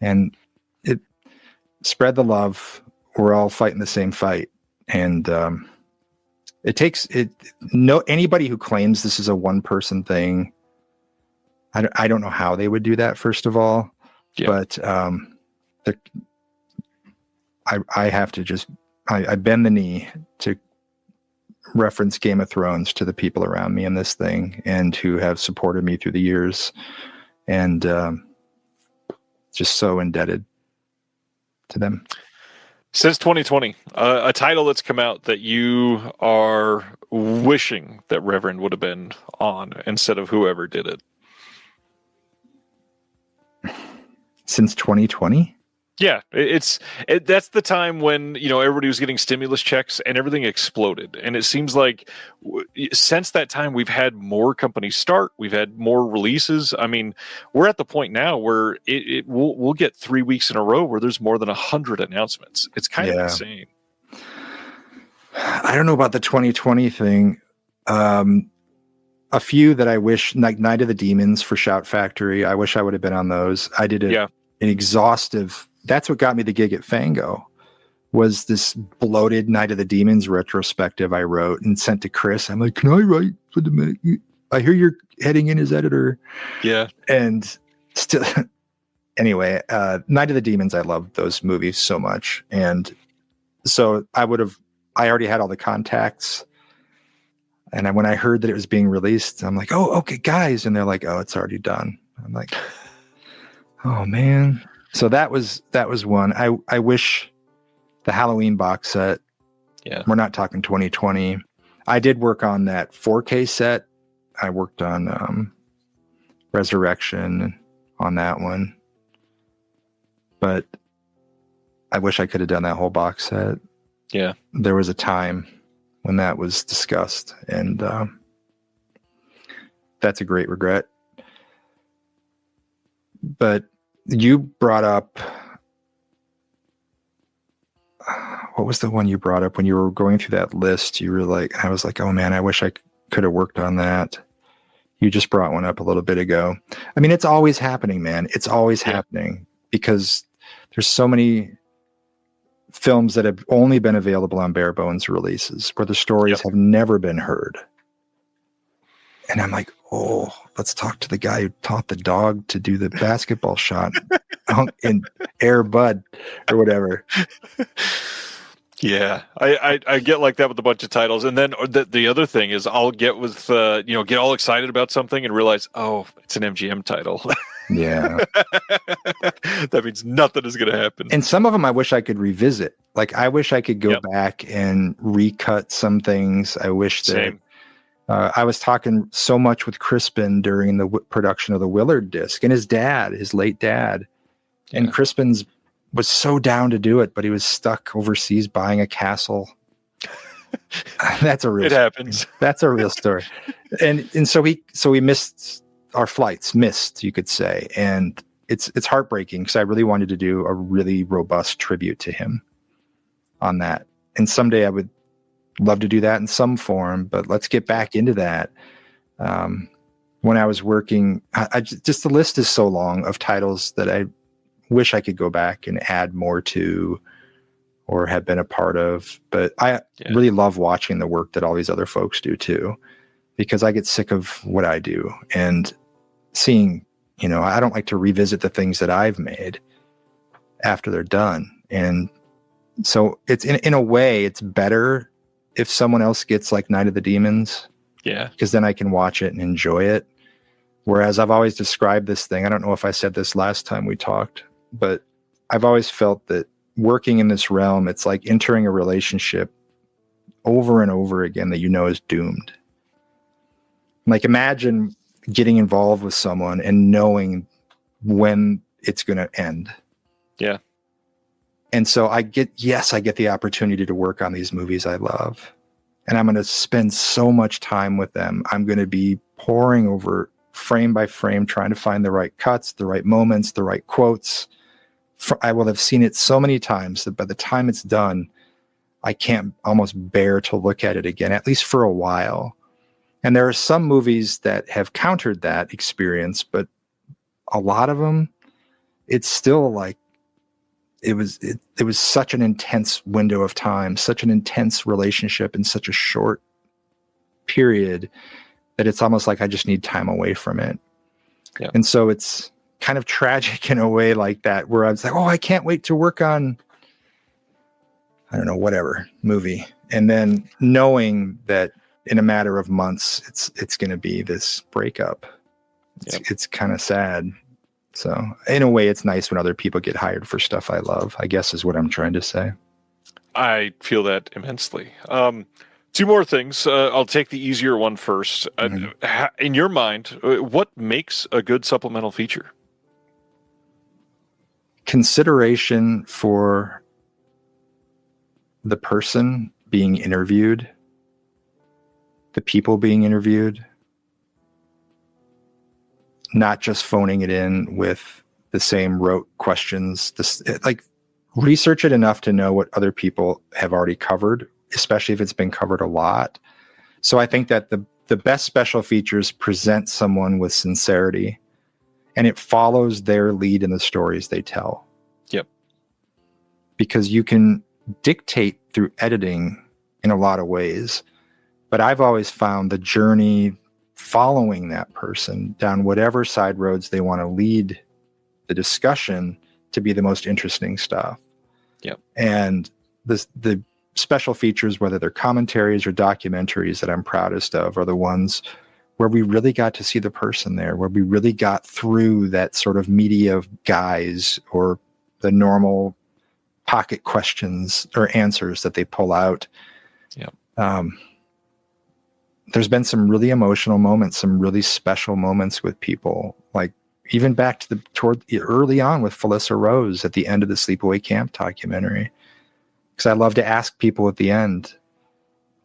G: And it spread the love. We're all fighting the same fight. And anybody who claims this is a one-person thing, I don't know how they would do that, first of all. But I have to just, I bend the knee to reference Game of Thrones to the people around me in this thing, and who have supported me through the years, and just so indebted to them.
B: Since 2020, a title that's come out that you are wishing that Reverend would have been on instead of whoever did it.
G: Since 2020?
B: Yeah, that's the time when, everybody was getting stimulus checks and everything exploded. And it seems like since that time, we've had more companies start. We've had more releases. I mean, we're at the point now where we'll get 3 weeks in a row where there's more than 100 announcements. It's kind of insane.
G: I don't know about the 2020 thing. A few that I wish, like Night of the Demons for Shout Factory. I wish I would have been on those. I did an exhaustive. That's what got me the gig at Fango, was this bloated Night of the Demons retrospective I wrote and sent to Chris. I'm like, can I write for the? I hear you're heading in as editor. Yeah. And still, anyway, Night of the Demons. I love those movies so much, and so I already had all the contacts. And when I heard that it was being released, I'm like, oh, okay, guys. And they're like, oh, it's already done. I'm like, oh, man. So that was one. I wish the Halloween box set. Yeah. We're not talking 2020. I did work on that 4K set. I worked on Resurrection. on that one. But I wish I could have done that whole box set.
B: Yeah.
G: There was a time when that was discussed, and that's a great regret. But you brought up, what was the one you brought up when you were going through that list? You were like, I was like, oh man, I wish I could have worked on that. You just brought one up a little bit ago. I mean, it's always happening, man. It's always happening, because there's so many films that have only been available on bare bones releases where the stories have never been heard. And I'm like, oh, let's talk to the guy who taught the dog to do the basketball shot in Air Bud or whatever.
B: Yeah, I get like that with a bunch of titles, and then the other thing is I'll get with get all excited about something and realize, oh, it's an MGM title.
G: Yeah,
B: that means nothing is going to happen.
G: And some of them I wish I could revisit. Like I wish I could go back and recut some things. I wish that I was talking so much with Crispin during the production of the Willard disc, and his dad, his late dad, and Crispin's was so down to do it, but he was stuck overseas buying a castle. That's a real.
B: It happens.
G: That's a real story. And so we missed our flights, you could say, and it's heartbreaking because I really wanted to do a really robust tribute to him on that. And someday I would love to do that in some form, but let's get back into that. When I was working, I just the list is so long of titles that I wish I could go back and add more to or have been a part of. But I really love watching the work that all these other folks do too, because I get sick of what I do and seeing, I don't like to revisit the things that I've made after they're done. And so it's in a way, it's better if someone else gets like Night of the Demons.
B: Yeah.
G: Because then I can watch it and enjoy it. Whereas I've always described this thing, I don't know if I said this last time we talked, but I've always felt that working in this realm, it's like entering a relationship over and over again that is doomed. Like imagine getting involved with someone and knowing when it's going to end.
B: Yeah.
G: And so I get the opportunity to work on these movies I love. And I'm going to spend so much time with them. I'm going to be poring over frame by frame, trying to find the right cuts, the right moments, the right quotes. I will have seen it so many times that by the time it's done, I can't almost bear to look at it again, at least for a while. And there are some movies that have countered that experience, but a lot of them, it's still like, it was such an intense window of time, such an intense relationship in such a short period that it's almost like I just need time away from it. Yeah. And so it's kind of tragic in a way like that, where I was like, oh, I can't wait to work on, I don't know, whatever movie. And then knowing that in a matter of months, it's going to be this breakup. It's kind of sad. So in a way, it's nice when other people get hired for stuff I love, I guess is what I'm trying to say.
B: I feel that immensely. Two more things. I'll take the easier one first. In your mind, what makes a good supplemental feature?
G: Consideration for the person being interviewed, the people being interviewed, not just phoning it in with the same rote questions. Like research it enough to know what other people have already covered, especially if it's been covered a lot. So I think that the best special features present someone with sincerity, and it follows their lead in the stories they tell.
B: Yep.
G: Because you can dictate through editing in a lot of ways, but I've always found the journey following that person down whatever side roads they want to lead the discussion to be the most interesting stuff.
B: Yep.
G: And the special features, whether they're commentaries or documentaries that I'm proudest of, are the ones where we really got to see the person there, where we really got through that sort of media guise or the normal pocket questions or answers that they pull out.
B: Yeah.
G: There's been some really emotional moments, some really special moments with people. Like even back to toward early on with Felissa Rose at the end of the Sleepaway Camp documentary, because I love to ask people at the end,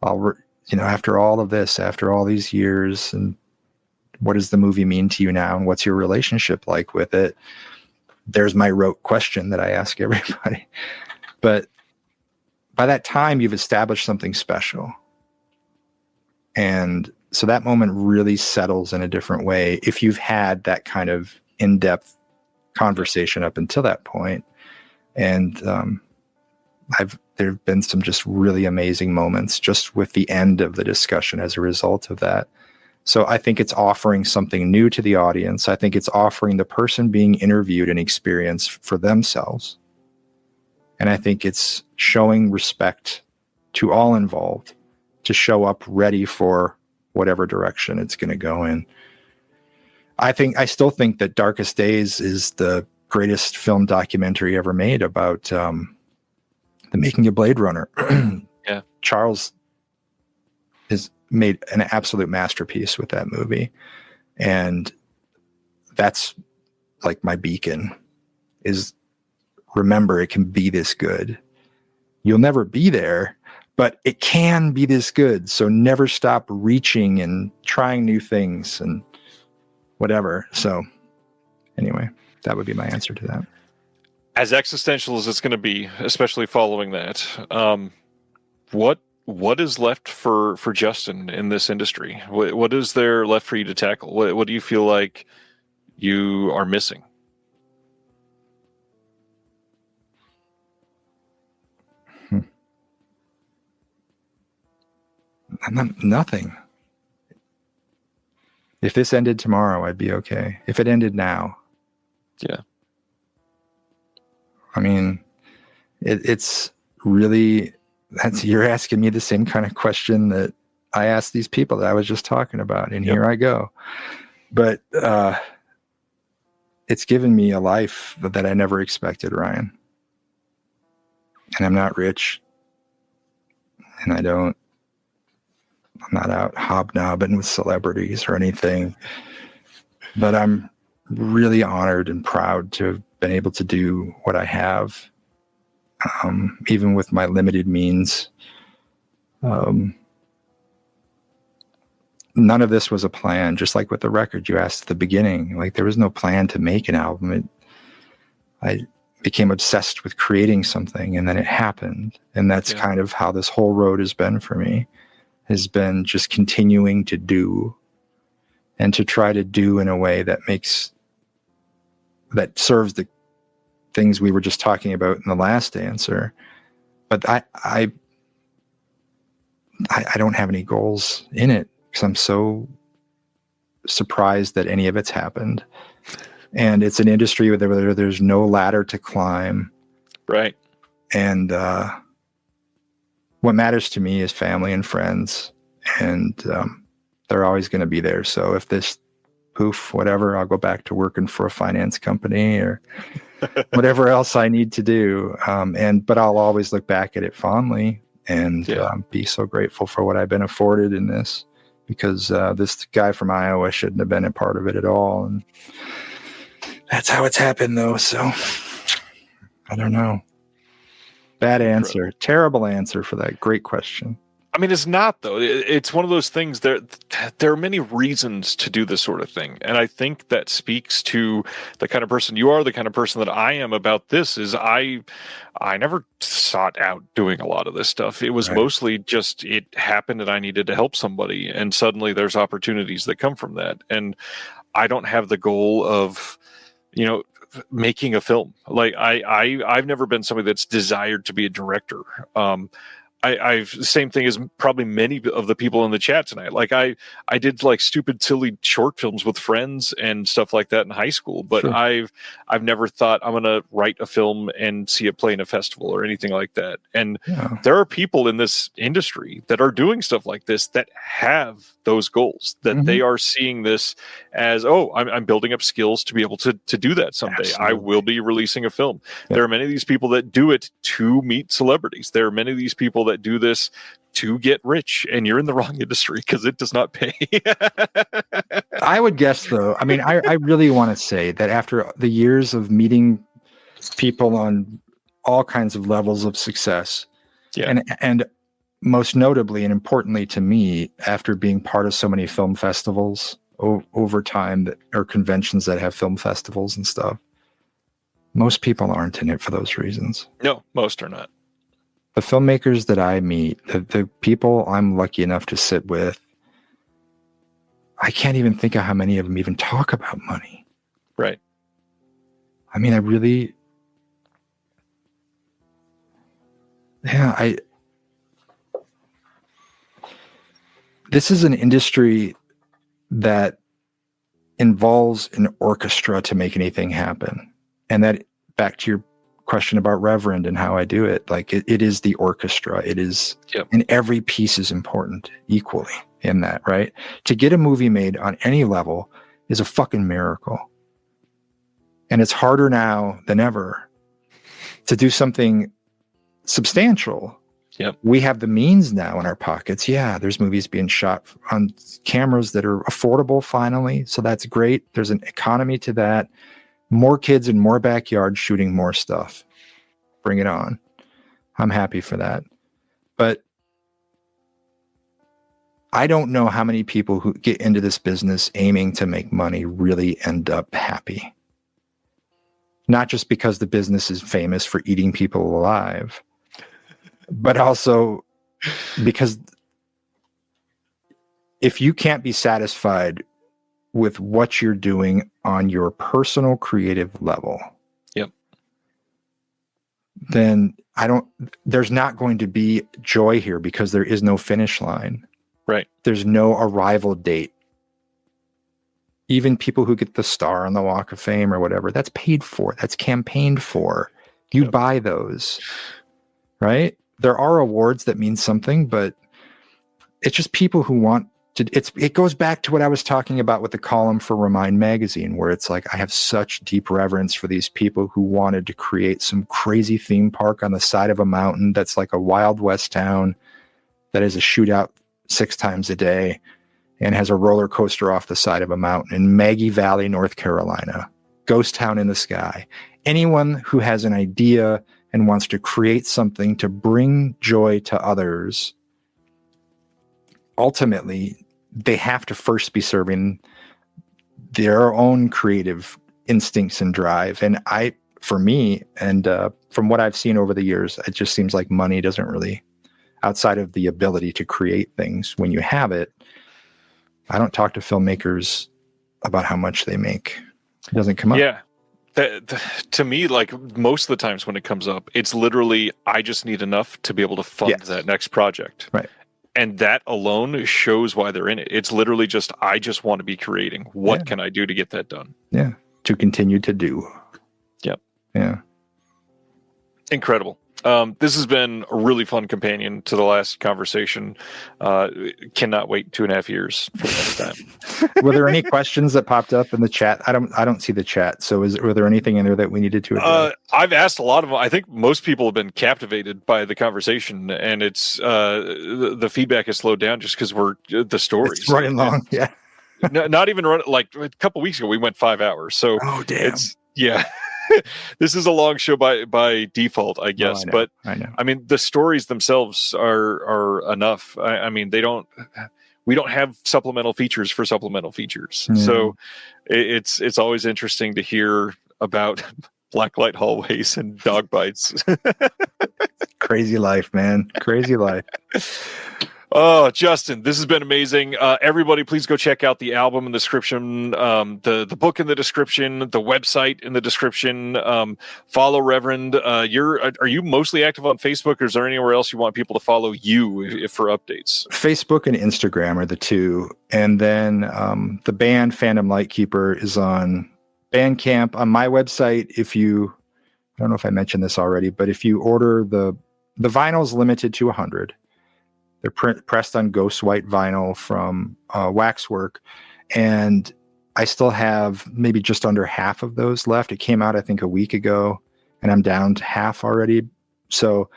G: after all of this, after all these years, and what does the movie mean to you now, and what's your relationship like with it? There's my rote question that I ask everybody. But by that time, you've established something special. And so that moment really settles in a different way if you've had that kind of in-depth conversation up until that point. And there have been some just really amazing moments just with the end of the discussion as a result of that. So I think it's offering something new to the audience. I think it's offering the person being interviewed an experience for themselves. And I think it's showing respect to all involved to show up ready for whatever direction it's going to go in. I still think that Darkest Days is the greatest film documentary ever made about the making of Blade Runner.
B: Yeah.
G: Charles has made an absolute masterpiece with that movie. And that's like my beacon is, remember, it can be this good. You'll never be there, but it can be this good. So never stop reaching and trying new things and whatever. So anyway, that would be my answer to that.
B: As existential as it's going to be, especially following that, what is left for Justin in this industry? What is there left for you to tackle? What do you feel like you are missing?
G: Nothing. If this ended tomorrow, I'd be okay. If it ended now.
B: Yeah.
G: I mean, it's really, you're asking me the same kind of question that I asked these people that I was just talking about. And Here I go. But it's given me a life that I never expected, Ryan. And I'm not rich. And I'm not out hobnobbing with celebrities or anything, but I'm really honored and proud to have been able to do what I have, even with my limited means. None of this was a plan, just like with the record you asked at the beginning. Like, there was no plan to make an album. I became obsessed with creating something, and then it happened. And that's kind of how this whole road has been for me. Has been just continuing to do, and to try to do in a way that serves the things we were just talking about in the last answer. But I don't have any goals in it, because I'm so surprised that any of it's happened. And it's an industry where there's no ladder to climb.
B: Right.
G: And what matters to me is family and friends, and they're always going to be there. So if this whatever, I'll go back to working for a finance company or whatever else I need to do. But I'll always look back at it fondly and be so grateful for what I've been afforded in this, because this guy from Iowa shouldn't have been a part of it at all. And that's how it's happened, though. So I don't know. Bad answer. Terrible answer for that. Great question.
B: I mean, it's not, though. It's one of those things. There are many reasons to do this sort of thing. And I think that speaks to the kind of person you are, the kind of person that I am about this. Is I never sought out doing a lot of this stuff. It was mostly just, it happened and I needed to help somebody. And suddenly there's opportunities that come from that. And I don't have the goal of, making a film. Like I've never been somebody that's desired to be a director. I've same thing as probably many of the people in the chat tonight. Like I did like stupid, silly short films with friends and stuff like that in high school. But sure. I've never thought I'm going to write a film and see it play in a festival or anything like that. And there are people in this industry that are doing stuff like this that have those goals, that they are seeing this as, I'm building up skills to be able to do that someday. Absolutely. I will be releasing a film. Yep. There are many of these people that do it to meet celebrities. There are many of these people that do this to get rich, and you're in the wrong industry because it does not pay.
G: I would guess, though. I mean, I really want to say that after the years of meeting people on all kinds of levels of success, and most notably and importantly to me, after being part of so many film festivals over time, or conventions that have film festivals and stuff, most people aren't in it for those reasons.
B: No, most are not.
G: The filmmakers that I meet, the people I'm lucky enough to sit with, I can't even think of how many of them even talk about money.
B: Right.
G: I mean, this is an industry that involves an orchestra to make anything happen. And that, back to your question about Reverend and how I do it, like it is the orchestra. It is, and every piece is important equally in that, right? To get a movie made on any level is a fucking miracle. And it's harder now than ever to do something substantial.
B: Yep.
G: We have the means now in our pockets. Yeah, there's movies being shot on cameras that are affordable finally. So that's great. There's an economy to that. More kids in more backyards shooting more stuff. Bring it on. I'm happy for that. But I don't know how many people who get into this business aiming to make money really end up happy. Not just because the business is famous for eating people alive, but also because if you can't be satisfied with what you're doing on your personal creative level, then there's not going to be joy here, because there is no finish line.
B: Right.
G: There's no arrival date. Even people who get the star on the Walk of Fame or whatever, that's paid for. That's campaigned for. You buy those, right? There are awards that mean something, but it's just people who want to. It goes back to what I was talking about with the column for Remind Magazine, where it's like I have such deep reverence for these people who wanted to create some crazy theme park on the side of a mountain that's like a Wild West town that is a shootout 6 times a day and has a roller coaster off the side of a mountain in Maggie Valley, North Carolina. Ghost town in the sky. Anyone who has an idea and wants to create something to bring joy to others, ultimately, they have to first be serving their own creative instincts and drive. And for me, and from what I've seen over the years, it just seems like money doesn't really, outside of the ability to create things when you have it, I don't talk to filmmakers about how much they make. It doesn't come up.
B: Yeah. To me, like most of the times when it comes up, it's literally, I just need enough to be able to fund that next project.
G: Right.
B: And that alone shows why they're in it. It's literally just, I just want to be creating. What can I do to get that done?
G: Yeah. To continue to do.
B: Yep.
G: Yeah.
B: Incredible. This has been a really fun companion to the last conversation. Cannot wait 2.5 years for the next time.
G: Were there any questions that popped up in the chat? I don't see the chat. So were there anything in there that we needed to address?
B: I've asked a lot of them. I think most people have been captivated by the conversation, and it's the feedback has slowed down just because the stories.
G: It's running long. Yeah.
B: Not even run, like a couple weeks ago, we went 5 hours. So
G: damn.
B: This is a long show by default, I guess.
G: I know.
B: I mean, the stories themselves are enough. I mean, we don't have supplemental features for supplemental features.
G: Mm.
B: So it's always interesting to hear about blacklight hallways and dog bites.
G: Crazy life, man. Crazy life.
B: Oh, Justin, this has been amazing. Everybody, please go check out the album in the description, the book in the description, the website in the description. Follow Reverend. Are you mostly active on Facebook, or is there anywhere else you want people to follow you for updates?
G: Facebook and Instagram are the two. And then the band Phantom Lightkeeper is on Bandcamp. On my website, I don't know if I mentioned this already, but if you order the vinyl is limited to 100. They're pressed on ghost white vinyl from Waxwork, and I still have maybe just under half of those left. It came out, I think, a week ago, and I'm down to half already. So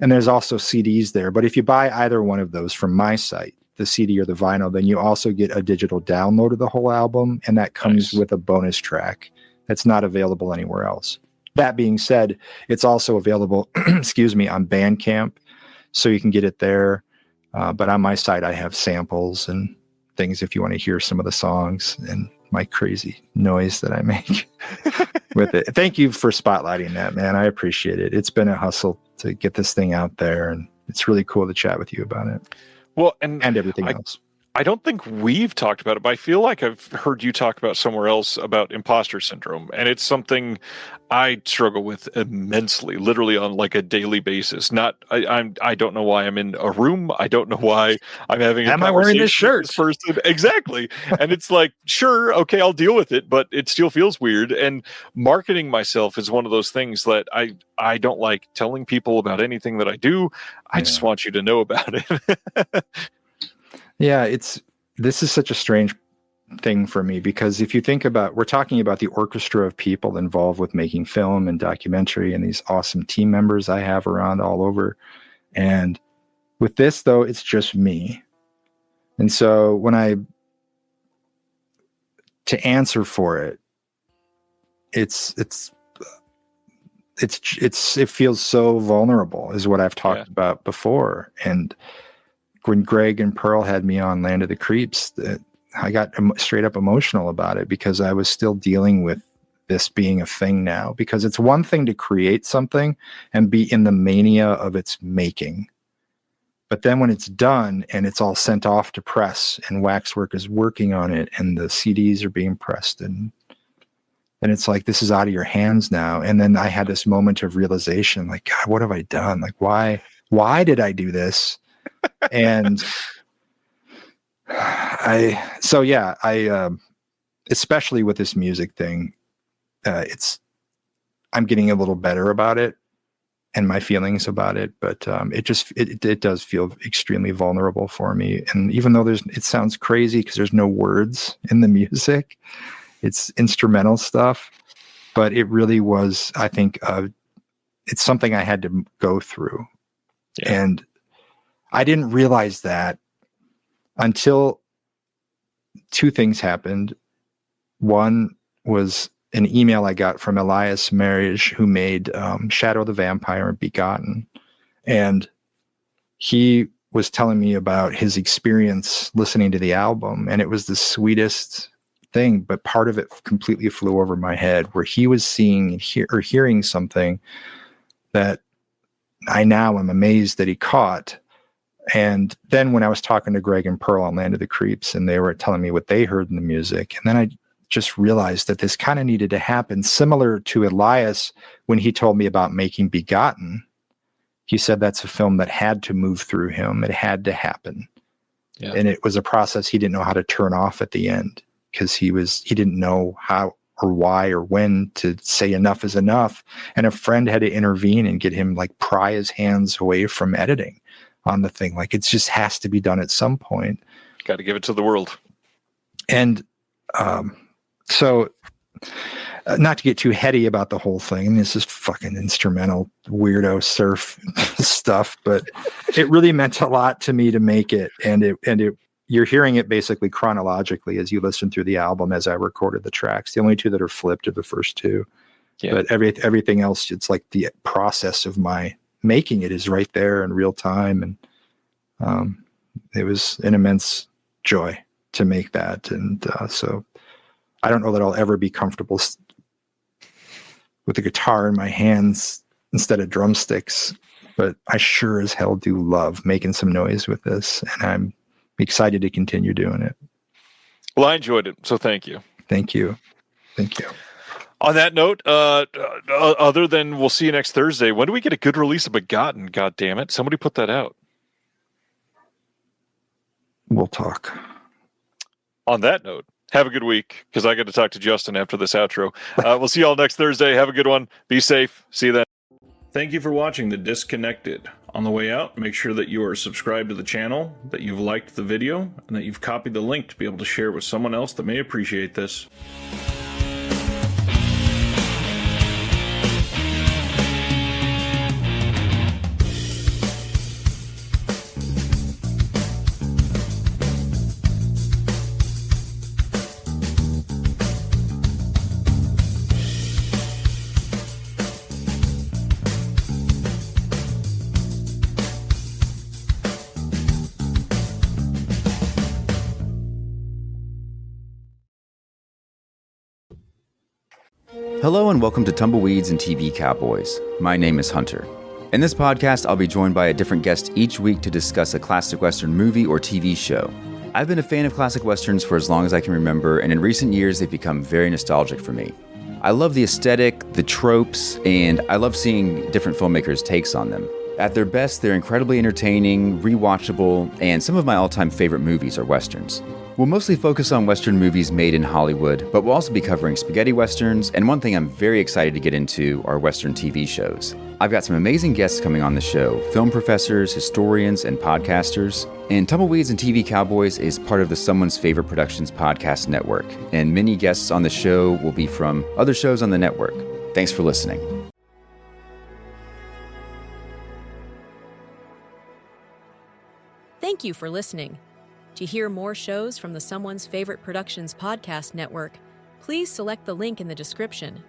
G: And there's also CDs there. But if you buy either one of those from my site, the CD or the vinyl, then you also get a digital download of the whole album. And that comes with a bonus track that's not available anywhere else. That being said, it's also available, excuse me, on Bandcamp. So you can get it there. But on my site, I have samples and things if you want to hear some of the songs and my crazy noise that I make with it. Thank you for spotlighting that, man. I appreciate it. It's been a hustle to get this thing out there, and it's really cool to chat with you about it.
B: Well, and
G: everything else.
B: I don't think we've talked about it, but I feel like I've heard you talk about somewhere else about imposter syndrome. And it's something I struggle with immensely, literally on like a daily basis. I don't know why I'm in a room. I don't know why I'm having a
G: Am I wearing this shirt?
B: This person. Exactly. And it's like, sure, okay, I'll deal with it, but it still feels weird. And marketing myself is one of those things that I don't like telling people about anything that I do. I just want you to know about it.
G: Yeah, this is such a strange thing for me, because if you think about, we're talking about the orchestra of people involved with making film and documentary and these awesome team members I have around all over. And with this, though, it's just me. And so to answer for it, it feels so vulnerable, is what I've talked about before. And when Greg and Pearl had me on Land of the Creeps, I got straight up emotional about it, because I was still dealing with this being a thing now. Because it's one thing to create something and be in the mania of its making. But then when it's done and it's all sent off to press and Waxwork is working on it and the CDs are being pressed, and it's like, this is out of your hands now. And then I had this moment of realization, like, God, what have I done? Like, why did I do this? And especially with this music thing, I'm getting a little better about it and my feelings about it, but it does feel extremely vulnerable for me. And even though it sounds crazy because there's no words in the music, it's instrumental stuff, but it really was, I think, it's something I had to go through. Yeah. And I didn't realize that until two things happened. One was an email I got from Elias Marriage, who made Shadow the Vampire and Begotten. And he was telling me about his experience listening to the album. And it was the sweetest thing, but part of it completely flew over my head, where he was seeing or hearing something that I now am amazed that he caught. And then when I was talking to Greg and Pearl on Land of the Creeps, and they were telling me what they heard in the music, and then I just realized that this kind of needed to happen, similar to Elias when he told me about making Begotten. He said that's a film that had to move through him. It had to happen. Yeah. And it was a process he didn't know how to turn off at the end, because he didn't know how or why or when to say enough is enough. And a friend had to intervene and get him, like, pry his hands away from editing on the thing. Like, it just has to be done at some point.
B: Got to give it to the world.
G: And so not to get too heady about the whole thing, and this is fucking instrumental weirdo surf stuff, but it really meant a lot to me to make it. And you're hearing it basically chronologically as you listen through the album as I recorded the tracks. The only two that are flipped are the first two. Yeah. But everything else, it's like the process of my making it is right there in real time. And it was an immense joy to make that. And so I don't know that I'll ever be comfortable with the guitar in my hands instead of drumsticks, but I sure as hell do love making some noise with this. And I'm excited to continue doing it.
B: Well, I enjoyed it. So thank you.
G: Thank you. Thank you.
B: On that note, other than we'll see you next Thursday, when do we get a good release of Begotten? God damn it. Somebody put that out.
G: We'll talk.
B: On that note, have a good week, because I got to talk to Justin after this outro. We'll see you all next Thursday. Have a good one. Be safe. See you then. Thank you for watching The Disconnected. On the way out, make sure that you are subscribed to the channel, that you've liked the video, and that you've copied the link to be able to share it with someone else that may appreciate this.
H: Hello and welcome to Tumbleweeds and TV Cowboys. My name is Hunter. In this podcast, I'll be joined by a different guest each week to discuss a classic Western movie or TV show. I've been a fan of classic Westerns for as long as I can remember, and in recent years, they've become very nostalgic for me. I love the aesthetic, the tropes, and I love seeing different filmmakers' takes on them. At their best, they're incredibly entertaining, rewatchable, and some of my all-time favorite movies are Westerns. We'll mostly focus on Western movies made in Hollywood, but we'll also be covering spaghetti Westerns, and one thing I'm very excited to get into are Western TV shows. I've got some amazing guests coming on the show, film professors, historians, and podcasters. And Tumbleweeds and TV Cowboys is part of the Someone's Favorite Productions podcast network, and many guests on the show will be from other shows on the network. Thanks for listening.
A: Thank you for listening. To hear more shows from the Someone's Favorite Productions podcast network, please select the link in the description